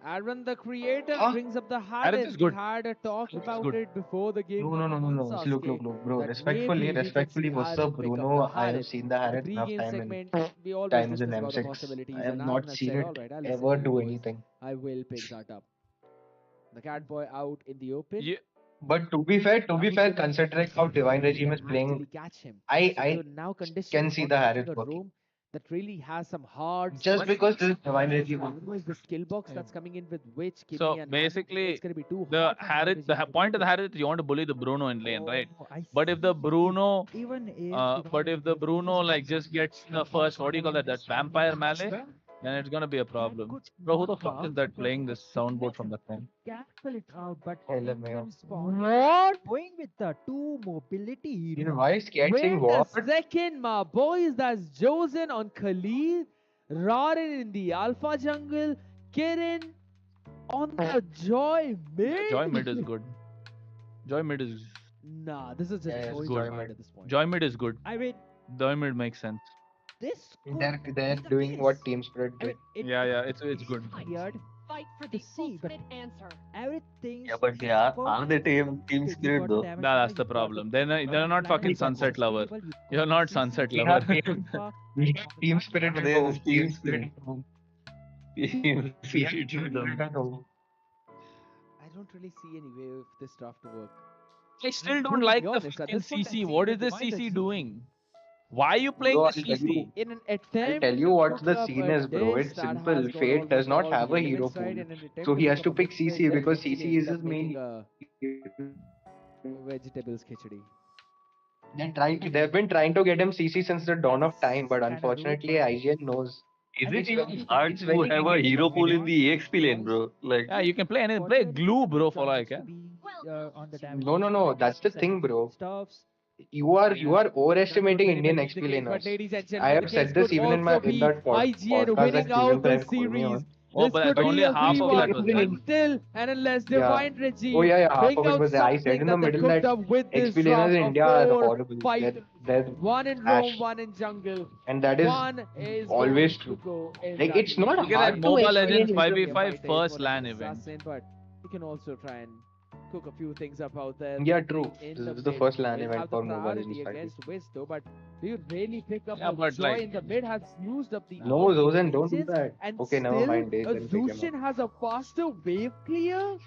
Aaron the creator Huh? brings up the Aaron hardest. is good. We had a talk Aaron is about good. it before the game. No. Sasuke, Look, bro. that Respectfully, maybe we can respectfully, see what's Aaron up, pick up Bruno? the I have Harris. seen the Harris The enough pre-game time segment, in we always times in discuss about the M6. possibilities. I have and not Aaron has seen said, it "All right, I'll ever listen to do you boys. anything. I will pick that up." The cat boy out in the open. Yeah, But to be fair, considering how Divine Regime is playing, Actually catch him. I So you're now conditioned can see on the picking Harris a working. roam that really has some hard. Just because this is Divine Who Regime. is the skill box that's coming in with which Kimmy So and Nami? basically, It's gonna be too the hard for Harris, Nami to point of the do. Harris, is you want to bully the Bruno in lane, right? I But if the see. Bruno, Even if but if the Bruno like just gets the first, what do you call that? That vampire melee, then it's gonna be a problem. Bro, who the fuck is that playing this soundboard from the phone? cancel it out, but LMAO. what? Going with the two mobility You hero. know why sketching Wait what? a second, my boys. That's Josen on Khalid, Rarin in the Alpha jungle, Kirin on the Joy mid. Joy mid is good. Joy mid is Nah, this is just Yeah, showing good. Joy mid at this point. Joy mid is good. I mean, Joy mid makes sense. this could They're be the doing case. what Team Spirit I did. mean, Yeah, it's good. weird Fight for to the see, but ultimate answer. everything. Yeah, but they are the team spirit though. That's the problem. They're not fucking sunset lover. You're not sunset We lover. have we have Team Spirit at They have home. Team Spirit. at home. Team We have spirit Team to them. Spirit at home. I don't really see any way of this draft to work. I still To don't be like the honest, at fucking this point, I CC. see What the is this Divine CC Regime. doing? Why are you playing Bro, the I'll tell CC? you. In an I'll attempt tell you to what cook the up scene a is, bro. dish It's that simple. has Fate got does not all have the a hero elements pool, right, in an attempt so to he has cook to up a pick dish, they CC because eventually CC is ended up his making main. a vegetables khichdi. They've been trying to get him CC since the dawn of time, but unfortunately, IGN knows. Is it It's even very, hard it's to very have a hero pool in the EXP lane, bro? Like, Yeah, you can play anything. Play glue, bro, for like. Yeah? No. That's the thing, bro. Stuffs. You are overestimating Indian XP But laners. ladies and I gentlemen, have this said this could even in also be that IGN podcast winning that out Cleveland the friend called me series. on. Oh, This but could that's be only a half of that three-one was there. until and unless Yeah. Divine Oh Regime yeah, half bring of it out was there. I said something in the that they middle cooked that up with this XP drop. laners in A India are four-fight, horrible. They're one in ash, Rome, one in jungle. and that is One is always going to true. go in Like that it's not Look at that hard to Mobile explain Legends hero. 5v5 first LAN LAN event. but you can also try and cook a few things up out there. Yeah, Maybe true. in This the is the mid. first LAN He'll event have the for Mobile priority Legends 5v5. against Wiz though, but do you really pick up Yeah, a but Joy like, in the mid? Has used up the No, early Zozen, don't do agents, that. and Okay, never still mind. They a then pick him Zushin up. has a faster wave clear.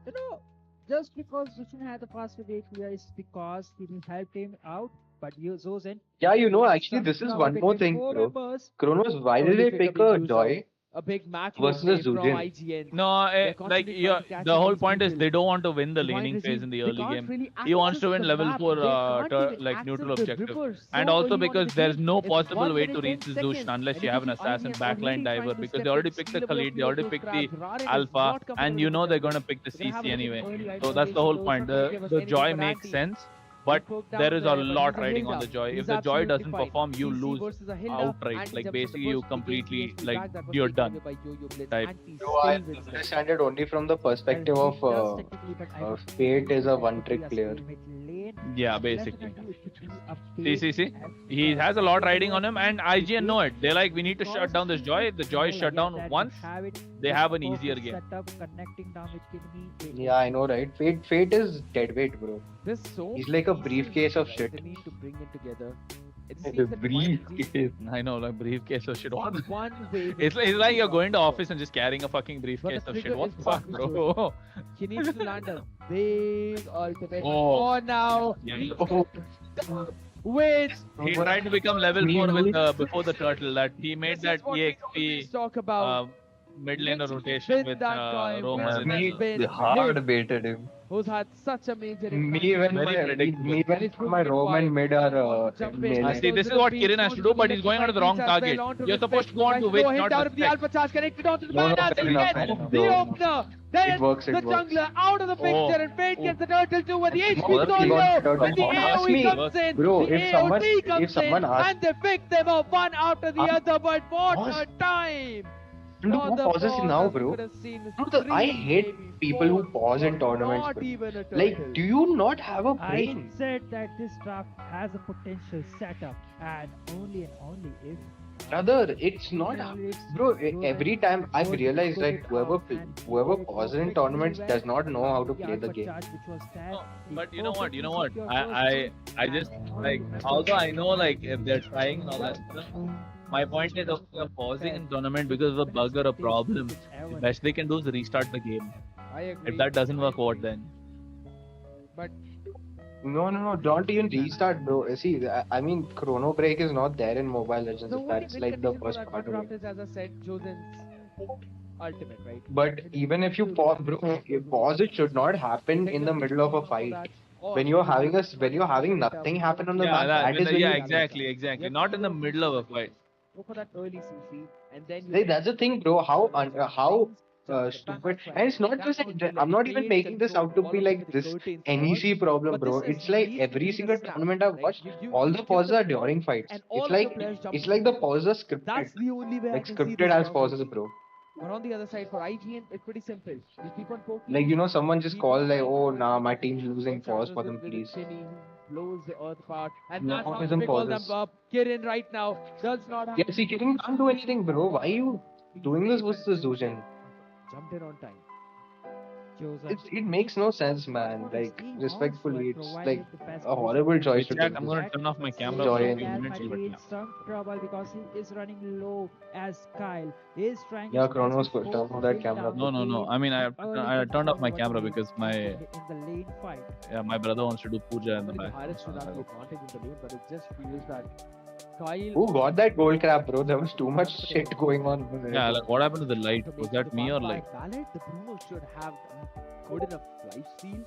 You know, just because Zushin had the faster way clear is because he helped him out. But you, Zozen, Yeah, actually, this is one more thing, bro. Kronos, why did Early they pick being a used Joy a big macro versus a play from Zujin? IGN. no, They're like constantly yeah, trying to catch the up whole these point is people. they don't want to win the Divine laning phase Regime, in the they early can't game. really He wants access to win the level map. 4 They can't even like access neutral the objective, river and so also early on in because the there's game. no It's possible 1 way minute, to 10 reach the seconds, Zushin unless and you you have can an see assassin IGN backline already diver trying to because step they in, already picked the steal away a Khalid, they few of already those picked crabs. the Raren is Alpha, not and comfortable you with know the they're jungle. gonna pick the They're gonna have CC a look at anyway. early So that's the isolation. whole Those point. trying to give us The anything Joy but makes anti. sense, He but poked there down is a there, but lot he's a riding on the Hilda. Joy. He's If the Joy absolutely doesn't fine. perform, you CC lose versus a Hilda. outright. Anti Like jumps in the basically bush. you He gains completely PhD like back. That was you're taken done. away by Yo-Yo Blitz. Type. Anti Bro, I still wins understand it only from the perspective of Fate is a one-trick player. Yeah, basically. See. He has a lot riding on him, and IGN know it. They're like, we need to shut down this Joy. If the Joy is shut down once, they have an easier game. Yeah, I know, right? Fate is dead weight, bro. This so He's like a easy briefcase of right? shit. They need to bring it together. It a seems that briefcase. I know, like briefcase of shit. What? one way It's like you're going to office and just carrying a fucking briefcase of shit. trigger What is the fuck, possible. bro? he needs to land a big ultimate. Oh. Oh, now Yeah. which He tried to become level 4 with before the turtle. That he made that EXP talk about mid laner rotation with Roma. Me hard baited him. who's had such a major Me when my Roman mid are See, this is what Kirin has to do, but he's going onto the wrong target. You're supposed to go on to win, not down of the respect. alpha charge connected onto the No, man as fair he enough, gets fair enough. the opener. Then It works, the it works. jungler out of the picture and Fate gets the turtle too with the HP Works, so he got low. turtle. When the Ask AoE me, comes in, bro, the if someone- AoE if comes someone in asks- and they pick them up one after the other, but what a time! Look For who the pauses pause, now, as you bro. could have seen, Dude, I three, hate maybe people who four pause in balls, tournaments, not bro. even a Like, turtle. do you not have a I brain? said that this draft has a potential setup, and only if. Brother, it's not, bro. Every time I've realized that whoever pauses in tournaments does not know how to play the game. No, but you know what? I just like, although I know like if they're trying and all that stuff, my point is if they're pausing in tournament because of a bug or a problem, the best they can do is restart the game. I agree. If that doesn't work, what then? But No, don't even restart, bro. See, I mean, Chrono Break is not there in Mobile Legends. the If only that's win like the condition for first that part of draft it. is, as I said, Josen's ultimate, right? But even if you pause, bro, pause it should not happen in the middle of a fight. When you're having nothing happen on the map, that is when you- exactly. Not in the middle of a fight. Go for that early CC, and then you Like, that's the thing, bro. How stupid. And it's not just. I'm not even making this out to be like this NEC problem, bro. It's like every single tournament I've watched, all the pauses are during fights. It's like the pauses are scripted. That's the only way I Like can see scripted this as work. pauses, bro. But on the other side, for IGN, it's pretty simple. You keep on poking. Like, someone just calls like, oh, nah, my team's losing. Pause for them, With please. Chinny, blows the earth apart, and No, that's how isn't they call them pauses. up. Kirin right now does not have Yeah, see, Kirin can't do anything, bro. Why are you doing this versus Zujin? jumped in on time. it makes no sense, man. Like, respectfully, it's like a horrible choice to Jack, take I'm this. gonna turn off my camera for a Joy few in. minutes. Might But be in yeah. some trouble because he is running low as Kyle is trying Yeah, his best Kronos, to turn off that bring camera. down No, the no, no. game I mean, in early I but turned off my what camera he because is my in the lane fight. my brother wants to do puja in the Normally, back. Harris should have the advantage in the lane, but it just feels that Kyle. Who got that gold crab, bro? There was too much shit going on over there. Yeah, like what happened to the light? To Was make that the me or fun by like? Ballard, the Bruno should have good enough lifesteal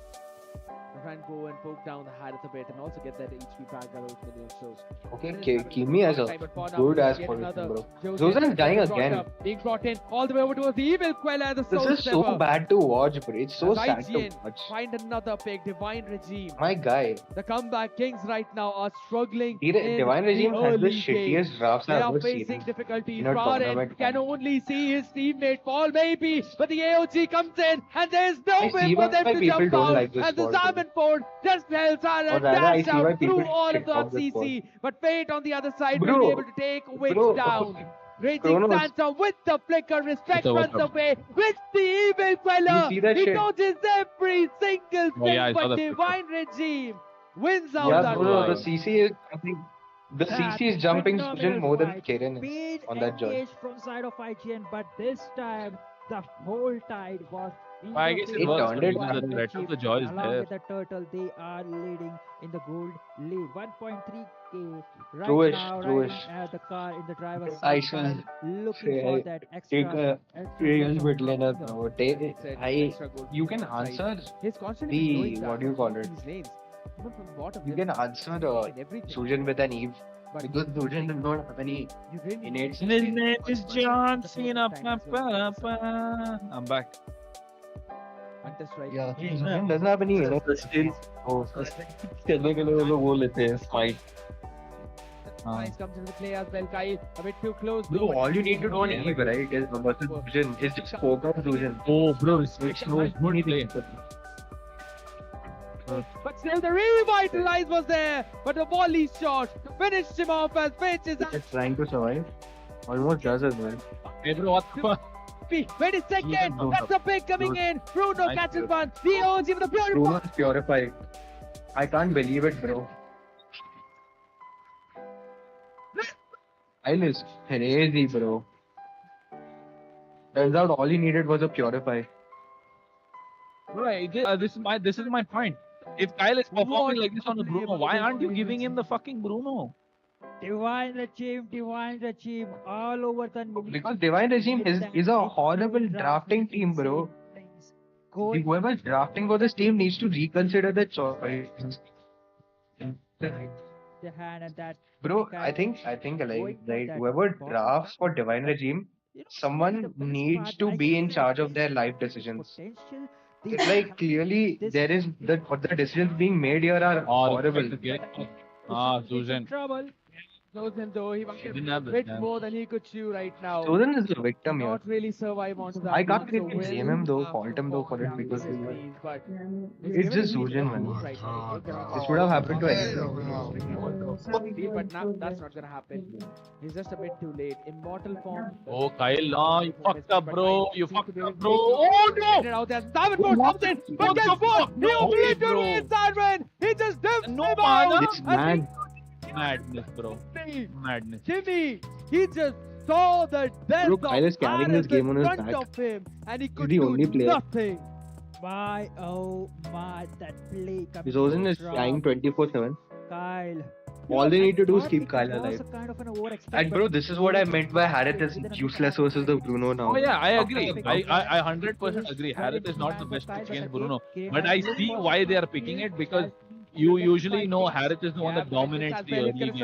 to try and go and poke down the Harris a bit and also get that HP back that ultimately shows. Okay, Kimi has a good ass position, bro. Zosan is dying again. Being brought in all the way over towards the evil Quella, the This Soul is so Stepper. bad to watch, bro. It's so As sad to IGN watch. find another pick, Divine Regime. My guy. The comeback kings right now are struggling. Divine Regime has the shittiest Game. drafts They I've are ever facing seen difficulties. in a Farid tournament. can only see his teammate fall, maybe, but the AOG comes in and there's no I way see for them why to people jump don't out. like this And the fall, bro. Salmon Ford just helps out Or and rather, I dash see why out through people all shit of the on this fall. CC. But Fate on the other side will Bro, be able to take Witch bro, down. Raging Kronos. Santa with the flicker, respect What's runs up? away with the evil You Queller. see that He shit? dodges every single Oh thing, yeah, I saw but that picture. Divine Regime wins out Yeah, that bro, fight. the CC is, I think, the CC is jumping Sujan more than Karen is Been on that joy. engaged from side of IGN, but this time the whole tide was in I the guess it favor works of for the you. Divine The threat of Regime. the joy is Along there. with the turtle, they are leading in the gold lead. 1.3k right Truish, now, truish. riding at the car in the driver's I side, shall Kyle, looking for that take extra. a real push of bit later, power. bro. You can answer He's constantly the, blowing what do you call it? these lanes. Even from the bottom, You they're can answer doing everything. Sujan with an Eve. But Because Sujan does not have any you really innate And his name is John Support Cena. time as well. I'm back. Hunter strike. Yeah, Sujan doesn't have any innate. Oh, खेलने के लिए वो लोग वो लेते हैं spike. Nice comes into play as well. Kyle a bit too close. Bro, all you need to do on Eve, right, is versus Sujan is just focus Sujan. Oh, bro, it's no good play. But still, the revitalize was there. But the volley shot finished him off as Fitch is It's trying to survive. Almost does as well. Hey, bro, what the fuck? happy. Wait a second. That's a pick coming in. Bruno Nice catches pick. one. The OG with the beautiful. Bruno is purified. I can't believe it, bro. Kyle is crazy, bro. Turns out all he needed was a purify. Right, this is my point. If Kyle is performing like this on the Bruno, why aren't you giving him the fucking Bruno? Divine Regime, all over the Because Divine Regime is a horrible drafting team, bro. Whoever's drafting for this team needs to reconsider the choice. the hand and that. Bro, I think like whoever drafts for Divine Regime, someone needs to be in charge of their life decisions. It's like clearly there is the decisions being made here are horrible. Susan. Trouble. Susan though, he was Didn't a have the bit chance. more than he could chew right now. Susan is the victim here. Not really survive onto that. I can't beat, so really blame well him though, after fault him though for it because but it's just Sujan, man. It should have happened to anyone. But now that's not gonna happen. He's just a bit too late. Immortal form. Oh, Kyle, you fucked up, bro. You fucked up, bro. Oh, no! Out there. Davenport comes in, but guess what? He obliterated his siren. He just dips him out. It's mad. Madness, bro. Madness. Jimmy, he just saw the death Bro, Kyle is of carrying this Harris game on in his front back. of him, and he could the do only player. nothing. My that play. Zosan is flying 24/7. Kyle. All they need to do is Thought keep it Kyle was alive. a kind of an overextend, And bro, this is what I meant by Harith is useless versus the Bruno now. Oh yeah, I agree. I 100% agree. Harith is not the best pitch against Bruno, but I see why they are picking it because you usually know Harith is the one that dominates the early game.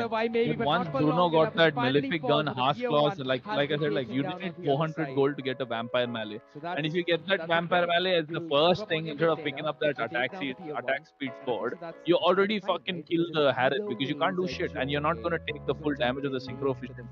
But once Bruno got that malefic gun, harsh claws, like I said, like you need 400 gold to get a vampire melee. And if you get that vampire melee as the first thing instead of picking up that attack speed sword, you already fucking kill the Harith because you can't do shit and you're not gonna take the full damage of the synchro fission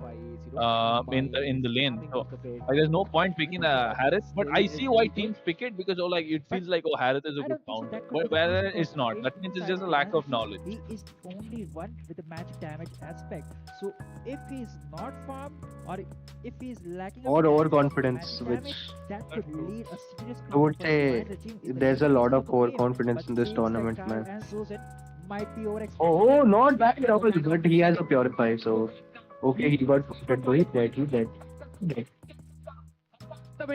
in the lane. So like, there's no point picking Harith, but I see why teams pick it because it feels like Harith is a good counter. But whether it's not, that means it's just a a lack of knowledge. He is the only one with the magic damage aspect. So if he's not farmed or if he's lacking Or of overconfidence, magic which damage, that could lead a serious I would problem for say Divine Regime in the there's a later lot phase of the game. overconfidence But in this players like tournament, Kyle man. and Zozen might be overextended. Oh, not bad double, but he has a purify, so okay, he got defeated, but he's dead, he's dead. Dead.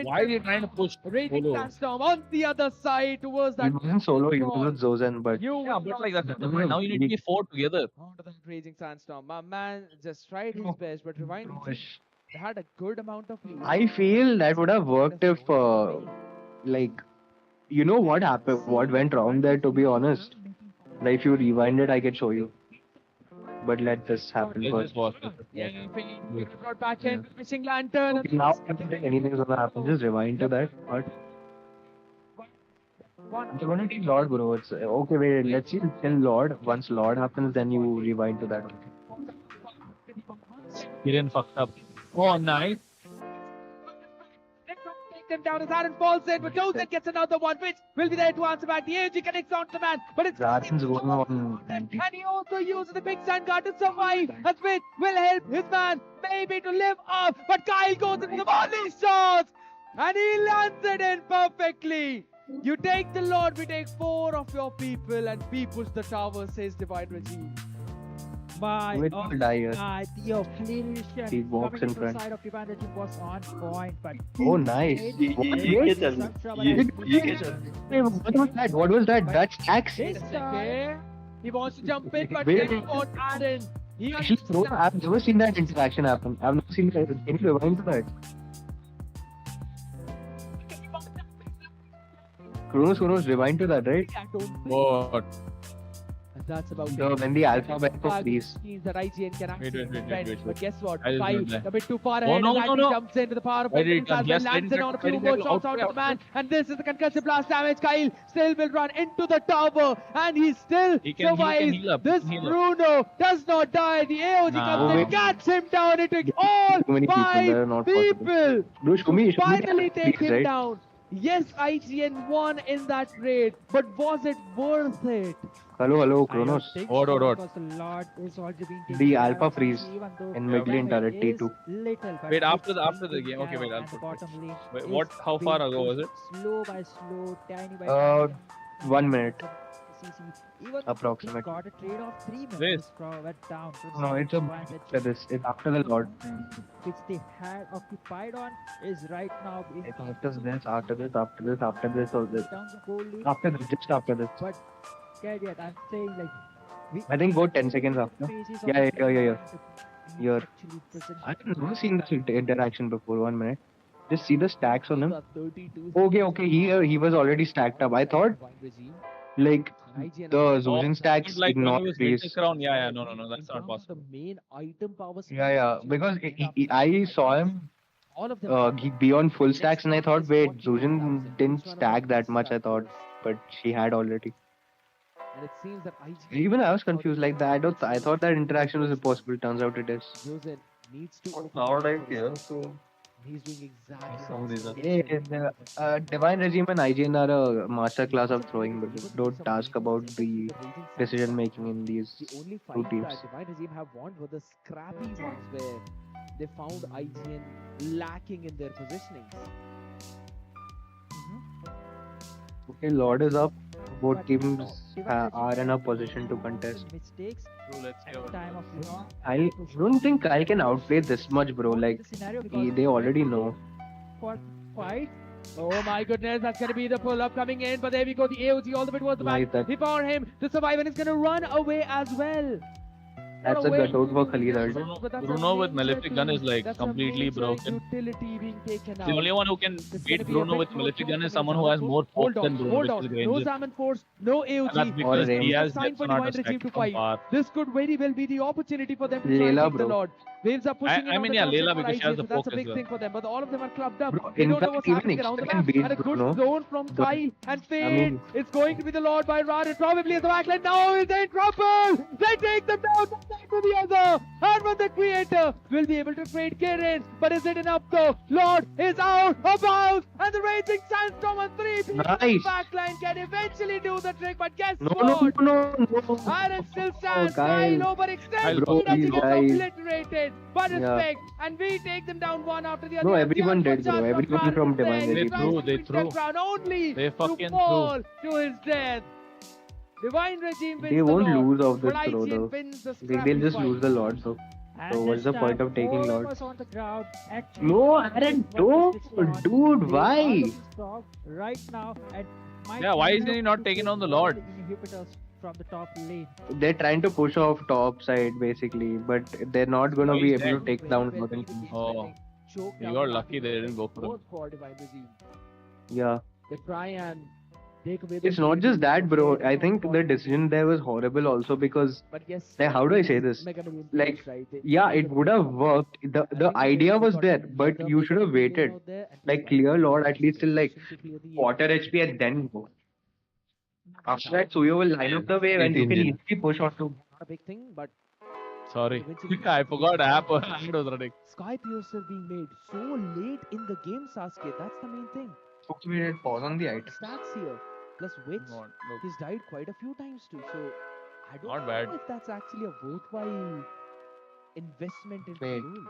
Why are you trying to push Raging Polo? Sandstorm on the other side towards He that. wasn't solo, he was with Zozen, but Yeah, but like that. Now you need to be 4 together. Onto that Raging Sandstorm. My man just tried his best, but Divine Regime had a good amount of lead. I feel that would have worked if, like, you know what happened, what went wrong there, to be honest. Like, if you rewind it, I could show you. But let this happen Let's first. just watch it. Yes, brought back in Missing Lantern. Okay, now I don't think anything's gonna happen. Just rewind to that. But you're gonna take Lord, bro. It's okay. Wait, let's see till Lord. Once Lord happens, then you rewind to that. Kiran fucked up. Oh, nice. Take them down as Aaron falls in, but Dozen gets another one, which will be there to answer back. The AG connects onto the man, but it's Aaron's going on. and he also uses the big sand guard to survive, as which will help his man maybe to live up. But Kyle goes into the volley shots, and he lands it in perfectly. You take the Lord, we take 4 of your people, and we push the tower, says Divine Regime. My Wait, will die here. the affiliation He walks coming in from the front. side of Divine Regime was on point, but Oh, nice. It What creates was some trouble Hey, as what was that? What was that? That's axe. Okay. He wants to jump in, but Wait. guess what, Aaron? He Actually, bro, I've never seen that interaction happen. I've never seen that. Can you rewind to that? Kronos, rewind to that, right? What? That's about When the alpha went for freeze. means that IGN can actually defend. wait. But guess what? I will Kyle do that. a bit too far Oh, ahead. no, and no, Andy no. jumps into the power of Why did it come? as well, Yes, lands let in it on a go, few let more it go. shots Out, out of the out, man. And this is the concussive blast damage. Kyle still will run into the tower, and he still He can survives. heal up, This he can heal up. Bruno does not die. The AOG Nah. comes in, Wait. gets him down. It took all Too many people that are 5 not possible. people Bro, show me finally that take freeze, him right? down. Yes, IGN won in that raid, but was it worth it? Hello, Kronos. What? because the Lord is already being taken The care alpha of, freeze even though in the mid lane damage turret is T2. little, but Wait, after it's the being game. Okay, taken wait, care I'll of, put and the this. bottom lane Wait, is what? How far being ago was it? pushed Slow by slow, tiny by Uh, tiny. 1 minute. CC. Even Approximate. he got a trade of 3 This. minutes from went down from No, it's a Divine Regime, after this. It's after the Lord. which they had occupied on is right now being It's after this, after this, after this, after this, or this. down the goal lead. After this, just after this. But yet, I'm saying like we I think about 10 seconds after. phases of Yeah. the game Here. actually present I've never seen this interaction before. 1 minute. Just see the stacks on him. Okay. He was already stacked up. I thought like the Zuzin stacks Like did when not he was freeze. hitting around. Yeah, no, that's not possible. The main item power. Yeah. Because I saw him be on full stacks, and I thought, wait, Zuzin didn't stack that much. I thought, but she had already. And it seems that IGN Even I was confused like that. I thought that interaction was impossible. Turns out it is. needs to open Nowadays, yeah, so He's doing exactly some reason. Yeah, Divine Regime and IGN are a master class of throwing, but don't ask about the decision making in these the only two fight teams. that Divine Regime have won were the scrappy ones where they found IGN lacking in their positioning. Okay, Lord is up. Both teams are in a position to contest. mistakes Let's at the time of I don't think I can outplay this much, bro. Like, they already know. for fight. Oh my goodness, that's gonna be the pull-up coming in, but there we go, the AOG all the way towards the Nice, back. that- He found him to survive and he's gonna run away as well. That's a cutout for Khalid. Bruno with Malefic Gun is like completely broken. Utility being taken out. The only one who can beat Bruno with Malefic Gun is someone who has more Hold force than on, Bruno, hold which on. is No Granger. Salmon Force, no AOG. And that's because he has Sign Death for Sonata Divine Regime stacked to from fight. far. This could very well be the opportunity for them to try and Layla, take the bro. Lord. Waves are pushing in I on mean, the yeah, top side Leila, for because she has IGN, the so that's a focus. big thing for them. But all of them are clubbed up. Bro, They in don't know fact, what's even happening around the extend map. base, And a good bro, zone from but Kyle and I Fade. mean, It's going to be the Lord by Rod and probably as the backline. Now is in trouble. They take them down one side to the other. And when the creator will be able to trade Kirin. But is it enough though? Lord is out of bounds. And the Raging Sandstorm on 3 people on the nice. backline can eventually do the trick. But guess No, what? no. Iron still Oh, stands. Kyle. Kyle overextends. Bro, He these gets guys. obliterated. But Yeah. respect. And we take them down one after the other. No, And the everyone did, bro. Alpha Charge Everyone Baran from is there. Divine He They Regime. tries to they win threw. that round only They to fucking threw. fall to his death. Divine Regime wins They the won't Lord, lose off but this throw, IGN though. wins the They'll scrappy just fight. lose the Lord, so And what's this the point time, of taking 4 Lord? members on the ground. Actually, No, this Aaron, is what is switching on. dude, They are why? looking strong right now, and might Yeah, why end isn't up he not to taking take on the all Lord? inhibitors from the top lane. They're trying to push off top side, basically, but they're not going to Oh, be he's able to dead. take down Lord. Oh, Choke you down got the lucky they didn't go for him. both for Divine Regime. Yeah. They try and take away the It's not lead just that, bro. from I think the decision there was horrible also because, But yes, like, how do I say this? Mega Million Like, players, right? yeah, it would have worked. The idea was there, but you should have waited. Like, clear Lord at least till like quarter HP and then go. After that, Suyo will line up the wave and you can Engine. easily push on to. Not a big thing, but Sorry. eventually I forgot app. I was running. Sky Piercer being made so late in the game, Sasuke. That's the main thing. Okay, we did pause on the item. Stats here, plus wits. Not, no, He's died quite a few times too. So I don't not know bad. if that's actually a worthwhile investment into Wait. rule.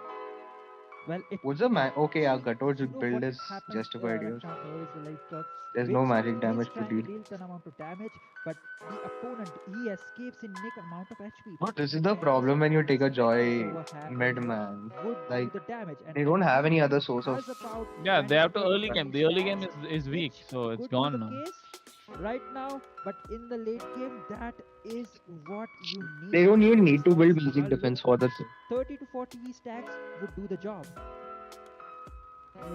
Well, it What's the man? Okay, yeah, Gator's you know build what is happens justified right here. now is like There's no Witch magic is damage to trying deal. deal an amount of damage, but the opponent he escapes in nick amount of HP. But this is the problem when you take a Joy Overhand mid, man. would Like, do the damage, and they don't have any other source of. has about Yeah, they have to 20 early game. The early game is weak, so it's could be gone the now. case right now, but in the late game, that is what you need. They don't even need to build magic defense for this. 30 to 40 stacks would do the job.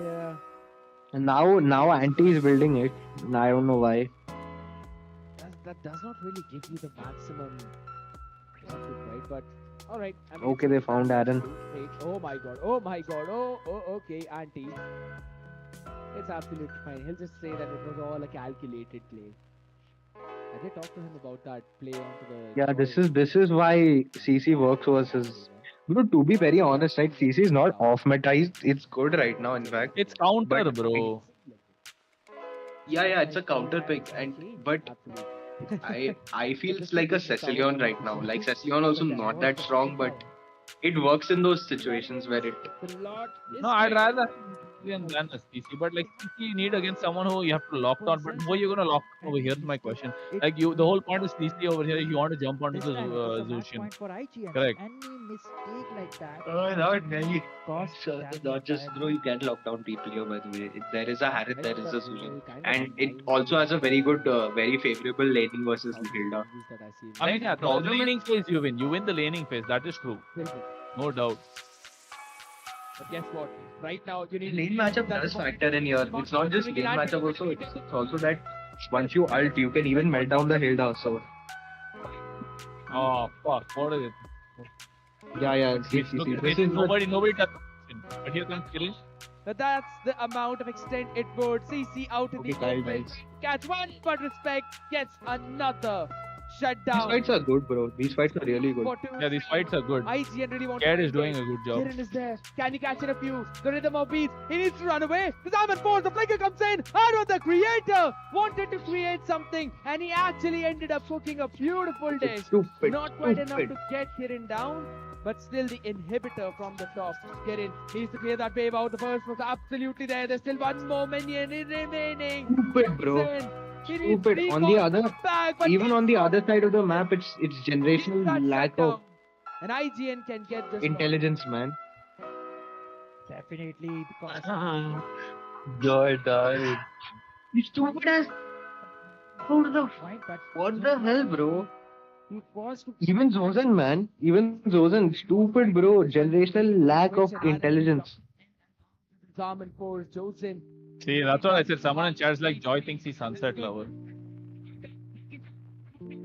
Yeah. And now Anti is building it. And I don't know why. That does not really give you the maximum input, right? But all right. I mean, Okay, they found Aaron. Wait, oh my god. Oh my god. Oh, okay, Auntie. It's absolutely fine. He'll just say that it was all a calculated play. I did talk to him about that play onto the. Yeah, this is why CC works versus. Bro, to be very honest, right? CC is not off meta. It's good right now, in fact. It's counter, But- bro. Yeah, it's a counter pick, but I feel it's like a Cecilion right now. Like Cecilion also not that strong, but it works in those situations where it. No, I'd rather than a CC, but like CC you need against someone who you have to lock down. But who are you gonna lock over? Here's my question. Like you, the whole point is CC over here. You want to jump onto the Zushin. For IGN, Correct. any mistake like that. Not really. Cost damage Not just by- bro, you can lock down people here. By the way, there is a Harith, there is a Zulin, and it also has a very good, very favorable laning versus Hilda. I mean, yeah, the laning phase you win. You win the laning phase. That is true. No doubt. But guess what? Right now, you need Lane matchup does factor in here. It's not just lane matchup also. It's also that once you ult, you can even melt down the Hilda. So Oh fuck! What is it? yeah. See. This is Nobody touched it. But here comes Kirin. But that's the amount of extent it would. CC out in Okay, the Kyle open. dies. Catch one, but respect gets another. Shut These down. fights are good, bro. These fights are really good. For two. Yeah, these fights are good. IGN really wants Cat to is doing engage. a good job. Kirin is there. Can he catch in a few? The rhythm of beats. He needs to run away. The Diamond Force, the flicker comes in. And the creator wanted to create something. And he actually ended up cooking a beautiful dish. Stupid. Not quite enough stupid. to get Kirin down. But still the inhibitor from the top. Kirin needs to clear that wave out. The first was absolutely there. There's still one more minion remaining. Stupid, bro. He needs Stupid. On the recon other, back, but even on the other side of the map, it's He's generational got lack shut of down. And IGN can get this intelligence, man. Definitely because Joy died. You stupid ass. point, but What the hell, bro? he was to Even Zozen, man. Even Zozen. Stupid, bro. Generational lack of intelligence. Zaman Force, Josen. See, that's what I said. Someone in chat is like, Joy thinks he's sunset lover.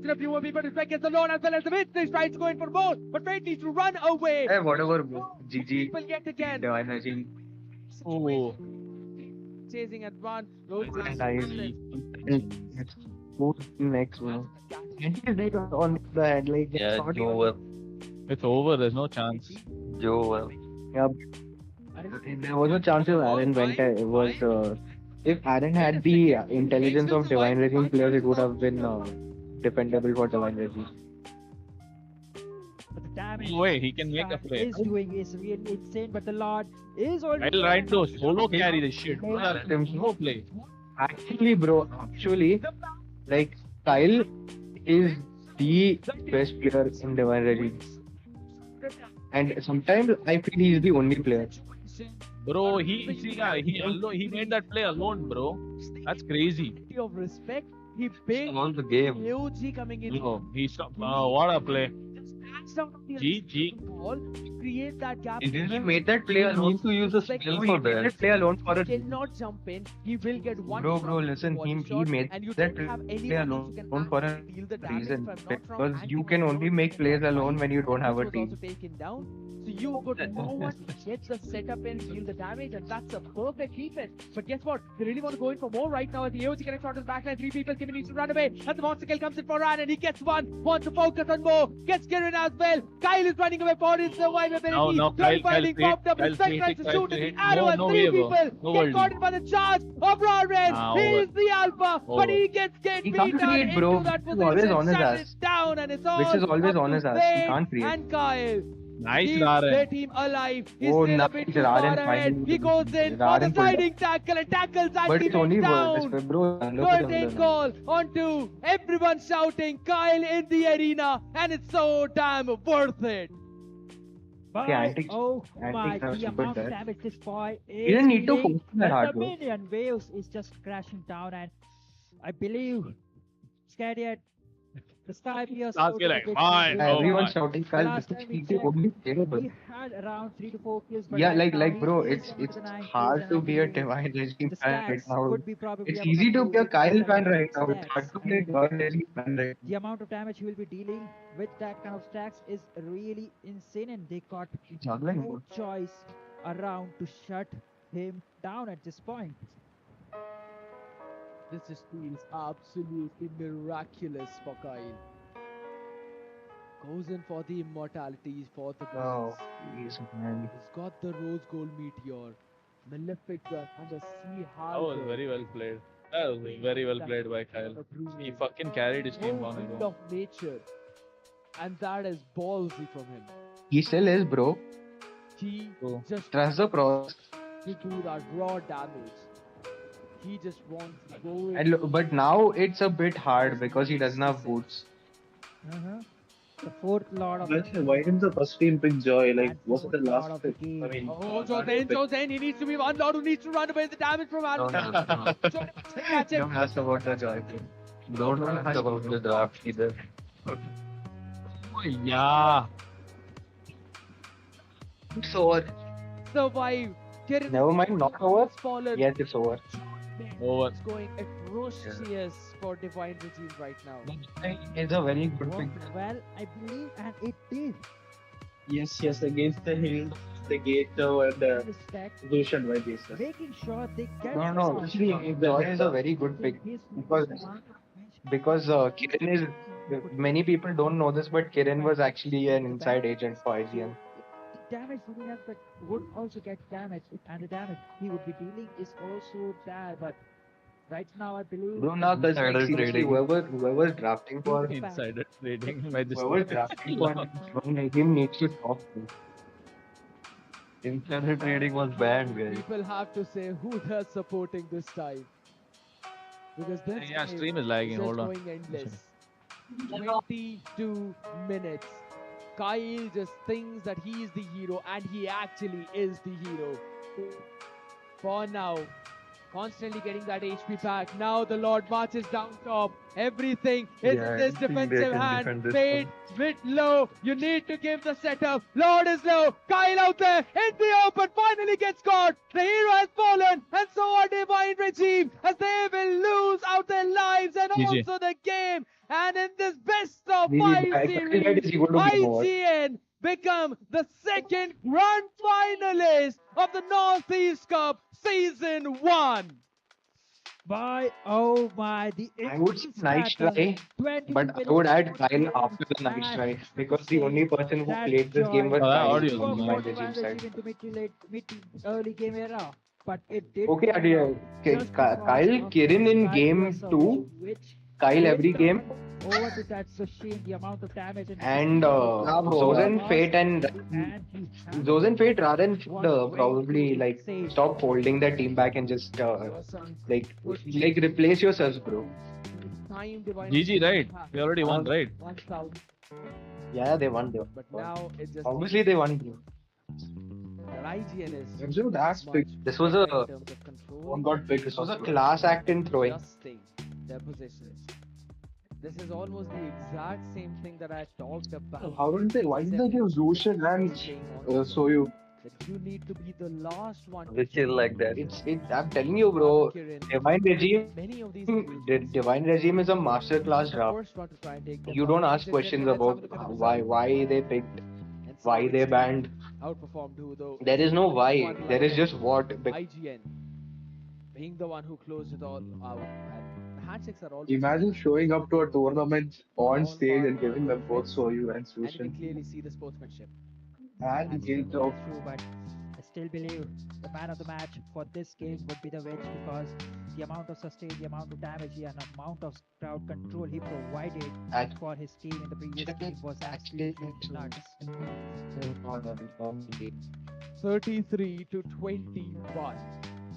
Still a few more people to strike against the Lord as well as the mid. They tries to go in for more, but Fate needs to run away. Hey, whatever, bro. GG. People yet again. Divine Regime. Oh. Chasing at one. Rose And I it's both next, bro. And he's right on the head, like Yeah, not it's even- over. It's over. There's no chance. Joe. Yeah. There was no chance if Aaron went. It was if Aaron had the intelligence of Divine Regime players, it would have been dependable for Divine Regime. But the damage No way, he can make a play. is doing is really insane. But the Lord is already. I'll ride those. Solo carry the shit. No play. Actually, bro, like Kyle is the best player in Divine Regime, and sometimes I feel he is the only player. Bro, he made that play alone, bro. That's crazy. of respect. He paid On the game. AOG coming in. No, he stopped. What a play. GG. Ball to create that gap. He made that play alone to use a spell for that. Play alone for a Cannot jump in. He will get one. Bro, listen, he made and you that don't have play anyone alone else who can for a deal the damage. reason. If I'm not wrong, Because you can only make plays alone when you don't have a was team. also taken down. So you got no one to get the setup and deal the damage, and that's a perfect defense. But guess what? They really want to go in for more right now. As the AOG connects out his backline, three people. Kirin needs to run away. And the monster kill comes in for Ran, and he gets one. Wants to focus on more. Gets Kirin as well. Kyle is running away for his survivability. No, Kyle popped up. Kyle's Respect tries to hit, shoot Kyle's at hit. the arrow, No, and no three way, bro. people No get world. caught in by the charge of Rawred. He over. is the alpha, but he gets He beat can't down create, into bro. that He's always position. on his Shut ass. it down, and it's all Which is always up on to his ass. He Fate can't create. and Kyle. Nice, Keep Raren. their team alive. He's Oh, still a nice, bit too Raren far ahead. finally- He goes in for the Raren pulled up. sliding tackle and tackles that But it's only teammate down. worse, bro. Curtain call onto everyone shouting Kyle in the arena, and it's so damn worth it. But, antics- oh antics my, are the super amount of bad. damage this boy is didn't need to dealing, force that but hard, the bro. minion waves is just crashing down, and I believe Scadiat, the Sky Pierce. Last kill, like, mine. Oh, Everyone my. shouting Kyle. Last This time is we the checked, only player, bro. He had around 3 to 4 kills. But Yeah, right now like he bro, is it's one of the 9 kills, hard and to I be a believe Divine Regime the fan right stacks now. could be probably It's about easy to be a 2 Kyle fan 7 right now. It's stacks. hard to I be a mean, Divine Regime fan right the amount of damage he will be dealing with that kind of stacks is really insane, and they got Juggling, no choice around to shut him down at this point. This just feels absolutely miraculous for Kyle. Goes in for the immortality for the now. goals. Oh, jeez, man. He's got the rose gold meteor, Malefic gun, and the sea That was harbor. very well played. That was very well played by Kyle. He fucking carried his team on his Wind own. of nature, and that is ballsy from him. He still is, bro. He So, just trust the process. to do that raw damage. He just wants to go in. And but now it's a bit hard because he doesn't have boots. The fourth lord of Why didn't the first team pick Joy? Like, was it the lord last of the pick? game. I mean, Oh, Josen, he needs to be one lord who needs to run away the damage from Alan. Catch him. Don't ask about the Joy. Don't ask about the draft either. Oh, yeah. It's over. Survive. Kirin Never mind, not over. Fallen. Yes, it's over. Over. It's going atrocious for Divine Regime right now. It's a very good pick. Worked well, I believe, and it did. yes, against the hill, the gate, and the Respect, Zushan by basis. making sure they get No, no. some Actually, Joy is a very good pick because Kiran is. Many people don't know this, but Kiran was actually an inside agent for IGN. damage something else that would also get damaged, and the damage he would be dealing is also bad. But right now, I believe. Bro, now that's Insider like, seriously, trading. whoever's drafting for Insider trading by this. whoever's drafting for him needs to talk to. Insider trading was banned, guys. People have to say who they're supporting this time. Because this Yeah, game stream is lagging. just Hold on. going endless. 22 minutes. Kyle just thinks that he is the hero, and he actually is the hero. For now, constantly getting that HP back. Now the Lord marches down top. Everything is in this defensive hand. Fade, bit low. You need to give the setup. Lord is low. Kyle out there in the open. Finally gets caught. The hero has fallen. And so are Divine Regime, as they will lose out their lives and GG. also the game. And in this best of GG, 5 I series, consider this equal to game over. IGN become the second grand finalist of the Northeast Cup Season 1. Oh my, the I would say intense nice battle, try, 22 but I minutes would add of Kyle after the and nice try because the only person who that played this game joy was Oh, that Kyle audio is from nice. my for regime Divine side. Regime into mid early game era, but it did Okay, pan Adi, out okay, just Kyle because of Kirin in that game US 2, which Kyle every hit game, over to that Sushin, the amount of damage and Zozen Fate and Zozen Fate Raran should probably like stop holding the team back and just like replace yourselves, bro. GG, right? We already won, right? Yeah, they won. But now it just Obviously, they won. that IGN is That's much big. This was better a in terms of control, one got big. This was a class act in throwing. adjusting their positions. This is almost the exact same thing that I talked about. How didn't they? Why did they give Zushin and Soyu? That you need to be the last one to They chill like that. I'm telling you, bro. Divine Regime. many of these Divine Regime is a master class draft. first one to try and take the You don't ball. ask questions about why they picked, And see why which they team banned. outperformed who, though. There is no why. One There is like just what. IGN being the one who closed it all out. And the handshakes are all. Imagine showing up to a tournament on stage and giving them both Soyu and And you can Sushin. clearly see the sportsmanship. And That's Gate true, of but I still believe the man of the match for this game would be the Witch because the amount of sustain, the amount of damage, and amount of crowd control he provided for his team in the previous game was absolutely nuts. 33 to 21.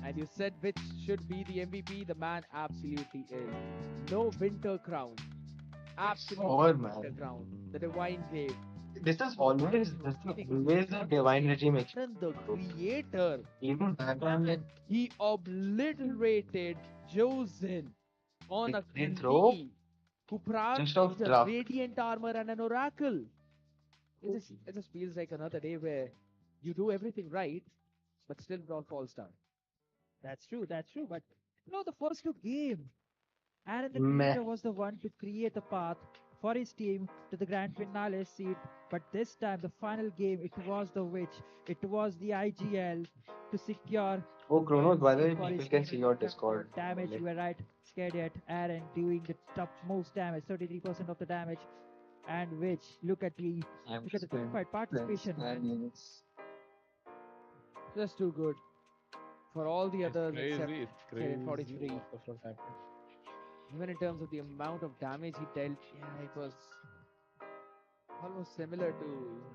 And you said which should be the MVP? The man absolutely is. No winter crown. Absolutely Oh, no man. winter crown. The divine glaive. This is always a Divine Regime And the creator, Even back then, he obliterated Josen on a They throw Khandi who proud just off a draft. radiant armor and an oracle. It just feels like another day where you do everything right, but still it all falls down. That's true, but the first two game, Aaron the Meh. creator was the one to create a path for his team to the grand finale seat. But this time, the final game, it was the Witch, it was the IGL to secure. Oh, Chronos, by the way, for his people can team see your in terms of Discord. damage. You were right, scared yet. Aaron doing the top most damage, 33% of the damage, and Witch. Look at the team fight participation. Just too good for all the others except It's Karen crazy. 43. Even in terms of the amount of damage he dealt, yeah, it was almost similar to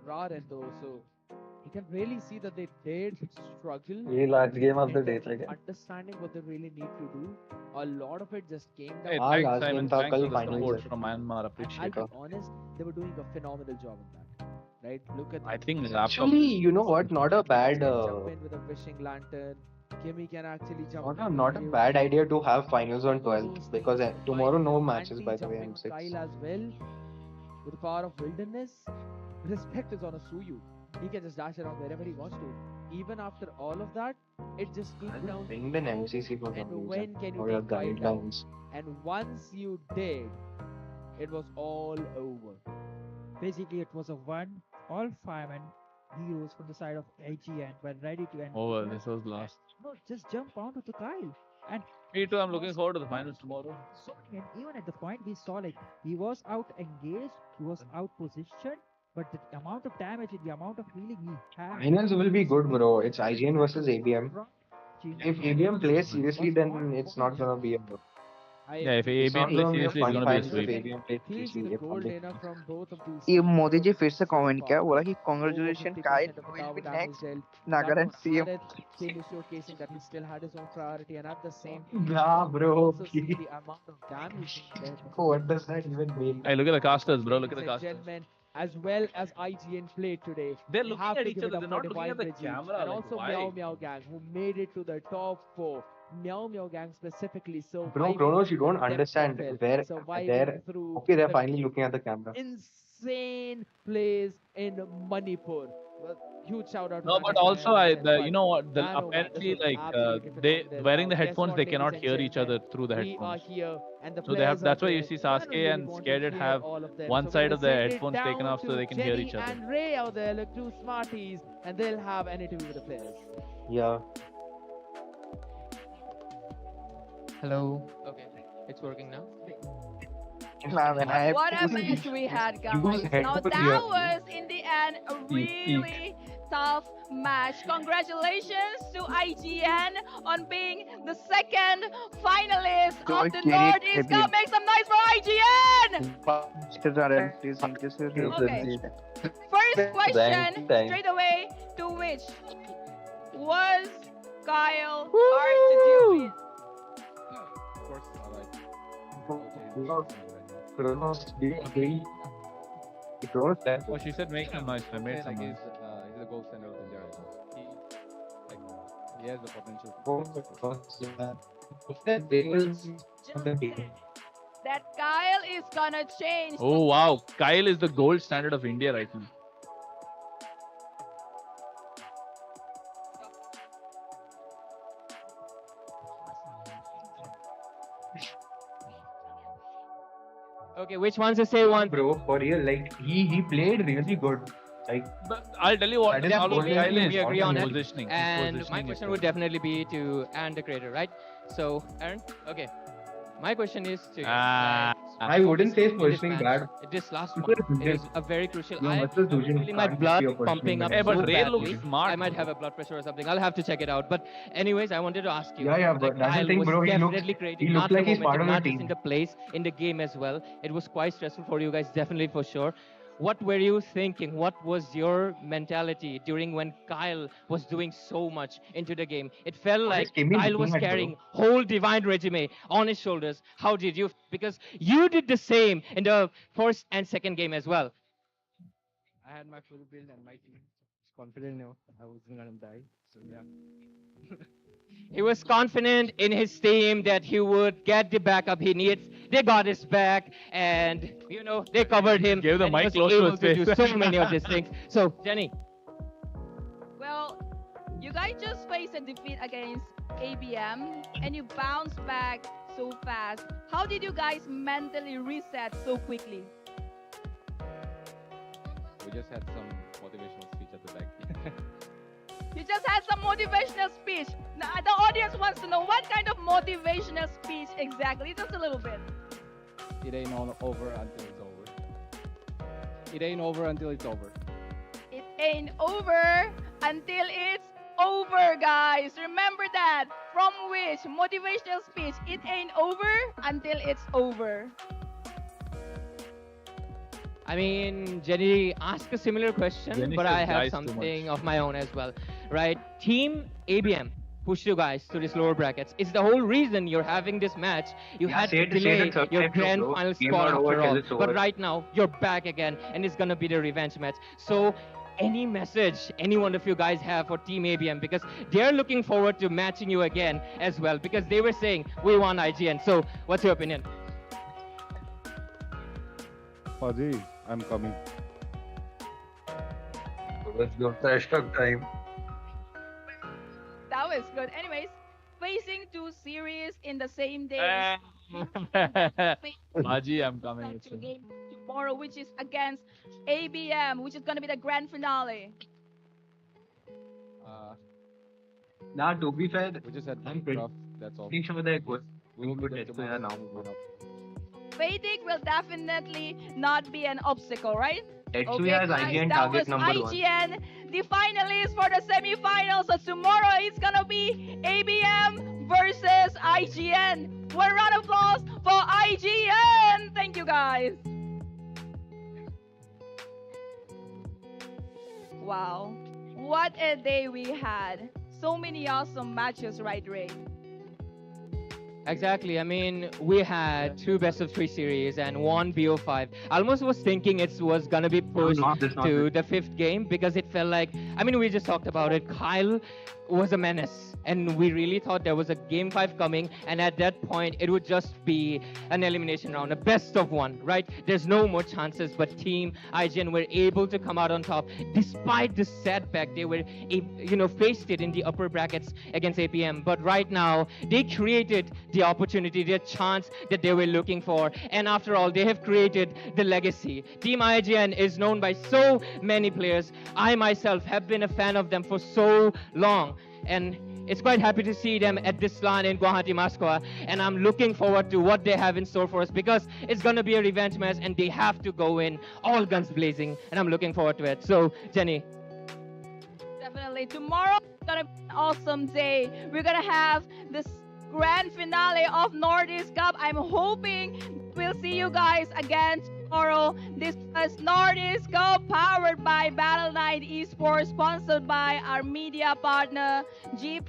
Raren though. So you can really see that they did struggle. ये last game of the in day terms था of understanding what they really need to do. A lot of it just came Hey, down. thanks, last Simon. game था Thanks कल for the finals support है. from Myanmar. I'll Appreciate be it. honest, they were doing a phenomenal job in that. Right? Look at I think laptop. Actually, you know what? Not a bad, jump in with a wishing lantern. Kimmy can actually jump. not a bad idea to have finals on 12th because tomorrow no matches by the way. Jumping M6. Kyle as well with the power of wilderness. Respect is on a Suyu. He can just dash around wherever he wants to. Even after all of that, it just comes down Pinged an MCC for some and when reason. can you Or your take Kyle down? guidelines. And once you did, it was all over. Basically, it was a one. All firemen, heroes from the side of AGN were ready to end. Over. This was last. No, just jump onto the Kyle. And Me too. I'm looking forward to the finals tomorrow. so and even at the point we saw like he was out engaged, he was out positioned, but the amount of damage and the amount of healing he had. Finals will be good, bro. It's IGN versus ABM. If ABM plays seriously, then it's not gonna be a. Yeah, if It's not ABM plays gonna be a seriously, it's fun gonna be a finals if sweep. ABM plays Clearly see seriously. the If gold only. enough from both of these. ये मोदी जी फिर से comment किया बोला कि Over congratulation 50% काइल of the will tower be damage next dealt. Nagaland That CM Bharat clearly showcasing that he still had his own priority, and at the same Nah, bro. also see the amount of damage there. What does that even mean? Hey, look at the casters, bro. Look at the Ladies and casters. gentlemen, as well as IGN played today, They're we looking have at to each give it other. up They're for not looking Divine at the Regime camera. and Like, also why? Meow Meow Gang, who made it to the top 4. Meow gang specifically Bro, surviving Kronos, you don't the depth of understand hell, where surviving they're. through Okay, they're the finally looking at the camera. insane plays in Manipur. Well, huge shout out to No, but Pakistan also and everyone. you know what? Man, oh man, this Apparently, was like absolutely they phenomenal. wearing the Guess headphones, what, they ladies cannot and hear each other gentlemen? through the We are headphones. here, and the So they have. players are That's why you there. see So I don't Sasuke really and want to Skated hear have all of them. one So side we're of gonna the send it headphones taken down off so to they can hear Jenny each other. and Ray out there, look, two smarties, and they'll have an interview with the players. Yeah. Hello. Okay, it's working now. What a match we had, guys. Now that was, in the end, a really tough match. Congratulations to IGN on being the second finalist of the Northeast Cup. Make some noise for IGN! Okay. First question, straight away, to which was Kyle hard to deal with? Of course, Kronos, do you agree? Kronos, that Oh, she said make some noise. I made some noise. he's the gold standard of India right now. He has the potential. That Kyle is gonna change. Oh wow, Kyle is the gold standard of India right now. Okay, which one's the same one? Bro, for real, like he played really good. Like, but I'll tell you what, that is all only Kyle is we agree on it. positioning. And Positioning my is question good. would definitely be to Aaron the creator, right? So, Aaron, okay. My question is to you. I wouldn't say in this positioning match, bad. This last People one, it just- was a very crucial. No, I what's the solution? feeling my Can't blood be a positioning pumping up bad. Hey, but so Ray badly. looks smart. I might have a blood pressure or something. I'll have to check it out. But anyways, I wanted to ask you. Yeah, like, but that's the Kyle thing, was bro. He definitely looks creating not like the he's part momentum, of the not just team. in the place, in the game as well. It was quite stressful for you guys, definitely for sure. What were you thinking? What was your mentality during when Kyle was doing so much into the game? It felt like Kyle was carrying whole Divine Regime on his shoulders. How did you? Because you did the same in the first and second game as well. I had my full build and my team was confident, I wasn't gonna die. So yeah. He was confident in his team that he would get the backup he needs. They got his back, and they covered him. Gave the and he mic was close to able his to do face. so many of these things. So, Jenny, Well, you guys just faced a defeat against ABM and you bounced back so fast. How did you guys mentally reset so quickly? We just had some motivational speech at the back. You just had some motivational speech. Now, the audience wants to know what kind of motivational speech exactly. Just a little bit. It ain't over until it's over. It ain't over until it's over. It ain't over until it's over, guys. Remember that. From which motivational speech, it ain't over until it's over. I mean, Jenny asked a similar question, Jenny but says I have guys too something much. of my own as well, right? Team ABM pushed you guys to these lower brackets. It's the whole reason you're having this match. You Yeah, had say to it- say delay it third your time too, grand bro. final Game's spot not over after till all. it's But over. right now, you're back again, and it's gonna be the revenge match. So, any message any one of you guys have for Team ABM? Because they're looking forward to matching you again as well. Because they were saying we won IGN. So, what's your opinion? Fuzzy, I'm coming. Let's go. Trash talk time. That was good. Anyways, facing two series in the same day. Baji, I'm coming. To game tomorrow, which is against ABM, which is going to be the grand finale. Nah, to be fair, We just had I'm pretty rough, that's all. sure that was We will good. get So yeah, now Fadic will definitely not be an obstacle, right? Tetsu has guys, IGN that target was number 1. IGN, the finalists for the semifinals. So tomorrow it's gonna be ABM versus IGN. One round of applause for IGN. Thank you, guys. Wow, what a day we had. So many awesome matches, right, Ray? Exactly. I mean, we had 2 best of 3 series and 1 BO5. I almost was thinking it was gonna be pushed not this. to the 5th game because it felt like, I mean, we just talked about it. Kyle was a menace, and we really thought there was a game 5 coming, and at that point it would just be an elimination round, a best of one, right? There's no more chances, but team IGN were able to come out on top despite the setback. They were faced it in the upper brackets against APM, but right now they created the opportunity, the chance that they were looking for, and after all they have created the legacy. Team IGN is known by so many players. I myself have been a fan of them for so long, and it's quite happy to see them at this LAN in Guwahati, Moscow, and I'm looking forward to what they have in store for us, because it's going to be a revenge match and they have to go in all guns blazing, and I'm looking forward to it. So, Jenny. Definitely. Tomorrow is going to be an awesome day. We're going to have this grand finale of Northeast Cup. I'm hoping we'll see you guys again tomorrow. This was Northeast Cup powered by Battle9 Esports, sponsored by our media partner G+,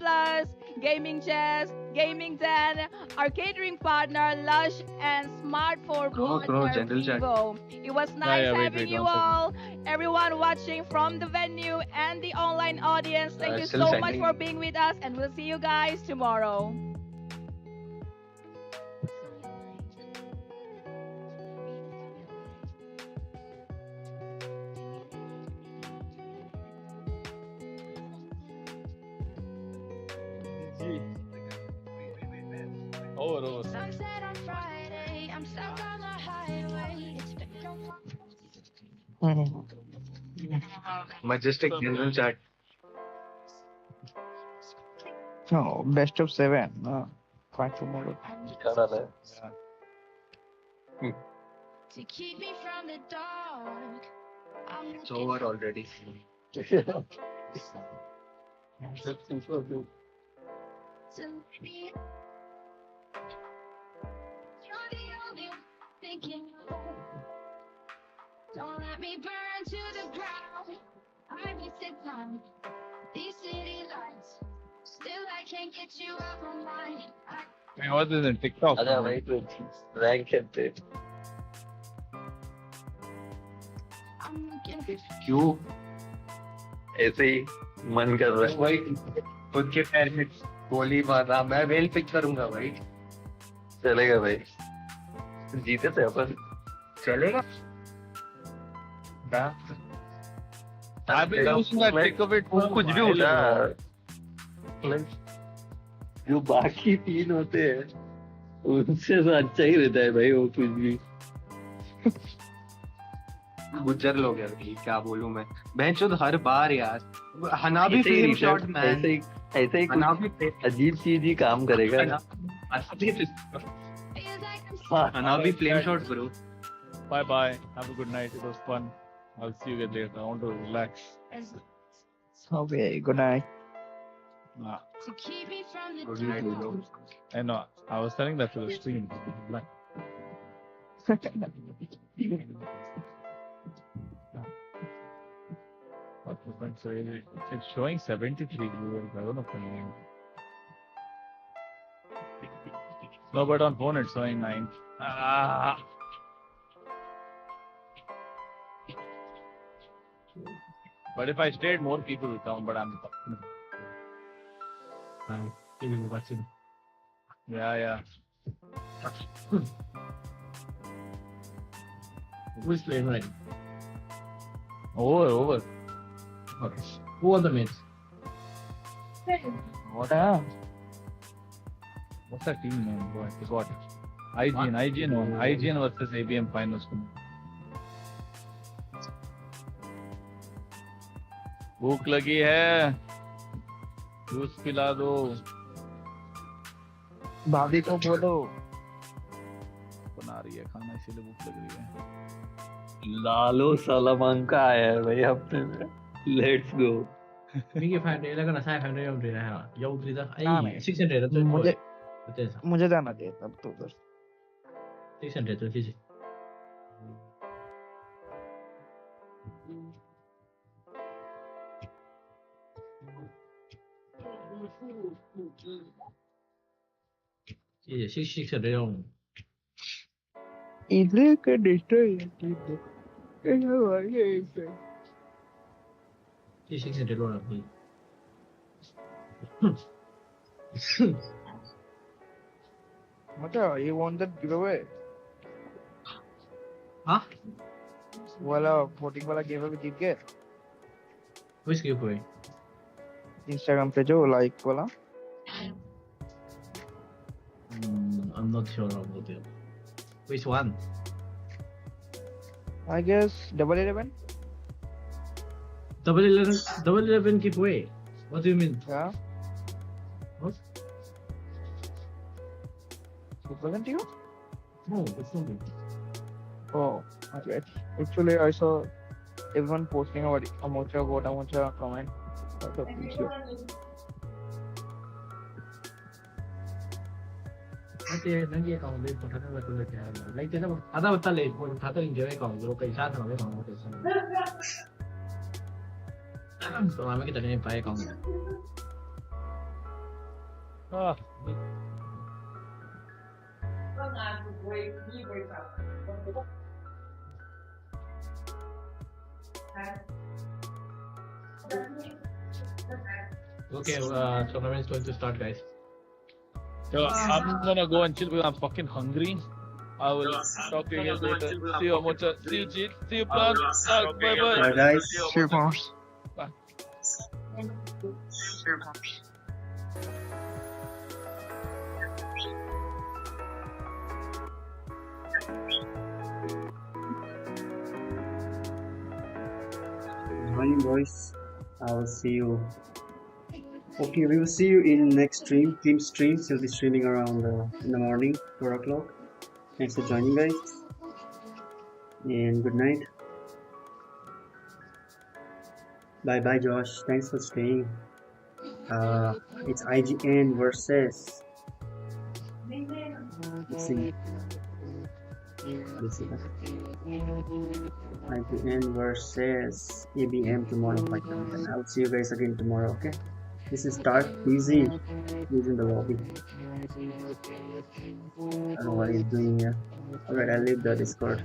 Gaming Chess, Gaming 10, our catering partner Lush, and Smartphone partner Vivo. It was nice having you all, everyone watching from the venue and the online audience. Thank you so much for being with us, and we'll see you guys tomorrow. Over. Majestic general chat. No, best of 7. Fight tomorrow. To keep me from the dark. It's over already. To be. You're the only one thinking of. Don't let me burn to the ground. I wasted time. These city lights. Still I can't get you out of my mind. What is in TikTok? Rank it. I'm looking. क्यों? ऐसे ही मन कर रहा है. भाई खुद के पैर में गोली मार रहा. मैं वेल पिक करूंगा भाई. चलेगा भाई. जीते थे अपन. चलेगा. I've been using that trick of it. कुछ भी होता. जो बाकी 3 होते हैं उनसे तो अच्छा ही रहता है भाई वो कुछ भी. गुज्जर लोग यार, क्या बोलूं मैं. बेंचोद हर बार यार. Hanabi flame shot man. ऐसे ही कुछ अजीब चीज ही काम करेगा. Hanabi flame shot bro. Bye. Have a good night. It was fun. I'll see you guys later. I want to relax. Okay, good night. Nah. To keep me from the What do you do, bro? I know. I was telling that to the stream. Like, what was I saying? It's showing 73 viewers. I don't know if I'm. No, but on phone it's showing 9. But if I stayed, more people would come. But I'm. Yeah. Who's playing right? Over. Okay. Who are the mates? What's that team name? Bro, I forgot. IGN won. IGN versus ABM finals. भूख लगी है. Juice पिला दो. भाभी को बोलो. बना रही है खाना इसीलिए भूख लग रही है. लालो सालामांका आया है भाई हफ्ते में. Let's go. มีกี่แฟนเดย์แล้วก็น่าใช่แฟนเดย์ยอมดีนะฮะยอมดีนะไอ้ नहीं. 600แล้วตัว मुझे जाना चाहिए तब तो उधर. 600ตัวที่600ยอม इधर का डिस्ट्रॉय क्या हुआ ये पे ที่600แล้วนะพี่ Macha, you won that giveaway. Huh? वाला voting वाला giveaway जीत गए. Which giveaway? Instagram पे जो like वाला. I'm not sure about it. Which one? I guess Double 11. Double 11 giveaway. What do you mean? Yeah. What? It wasn't you? No, it's not me. Oh, okay. Actually, I saw everyone posting about Amocha, got Amocha comment. So please do. Nanti nanti kalau beli produk apa tu lagi ada. Lagi ada betul leh. Pun kata giveaway kalau bro kaisa sama leh kalau tu. Selama kita ni pakai kalau. Ah. Okay, tournament is going to start, guys. So I'm gonna go and chill because I'm fucking hungry. I will talk to you guys later. See you, Amocha. See you, Jeet. See you, Plan. Bye bye. Bye, guys. See you, Mars. Bye. Good morning, boys. I will see you. Okay, we will see you in next stream. Team streams. We'll be streaming around in the morning, 4 o'clock. Thanks for joining, guys. And good night. Bye bye, Josh. Thanks for staying. It's IGN versus. Let's see. Let's see that. IGN versus ABM tomorrow. And I'll see you guys again tomorrow. Okay. This is Stark Easy. He's in the lobby. I don't know what he's doing here. Alright, I'll leave the Discord.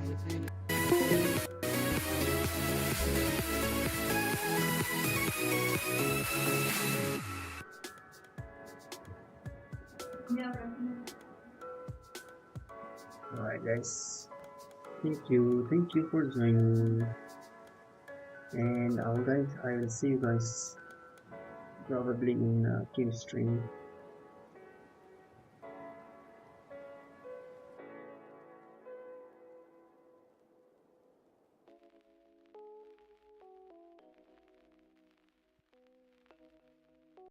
Alright, guys. Thank you for joining. And I will see you guys probably in team stream.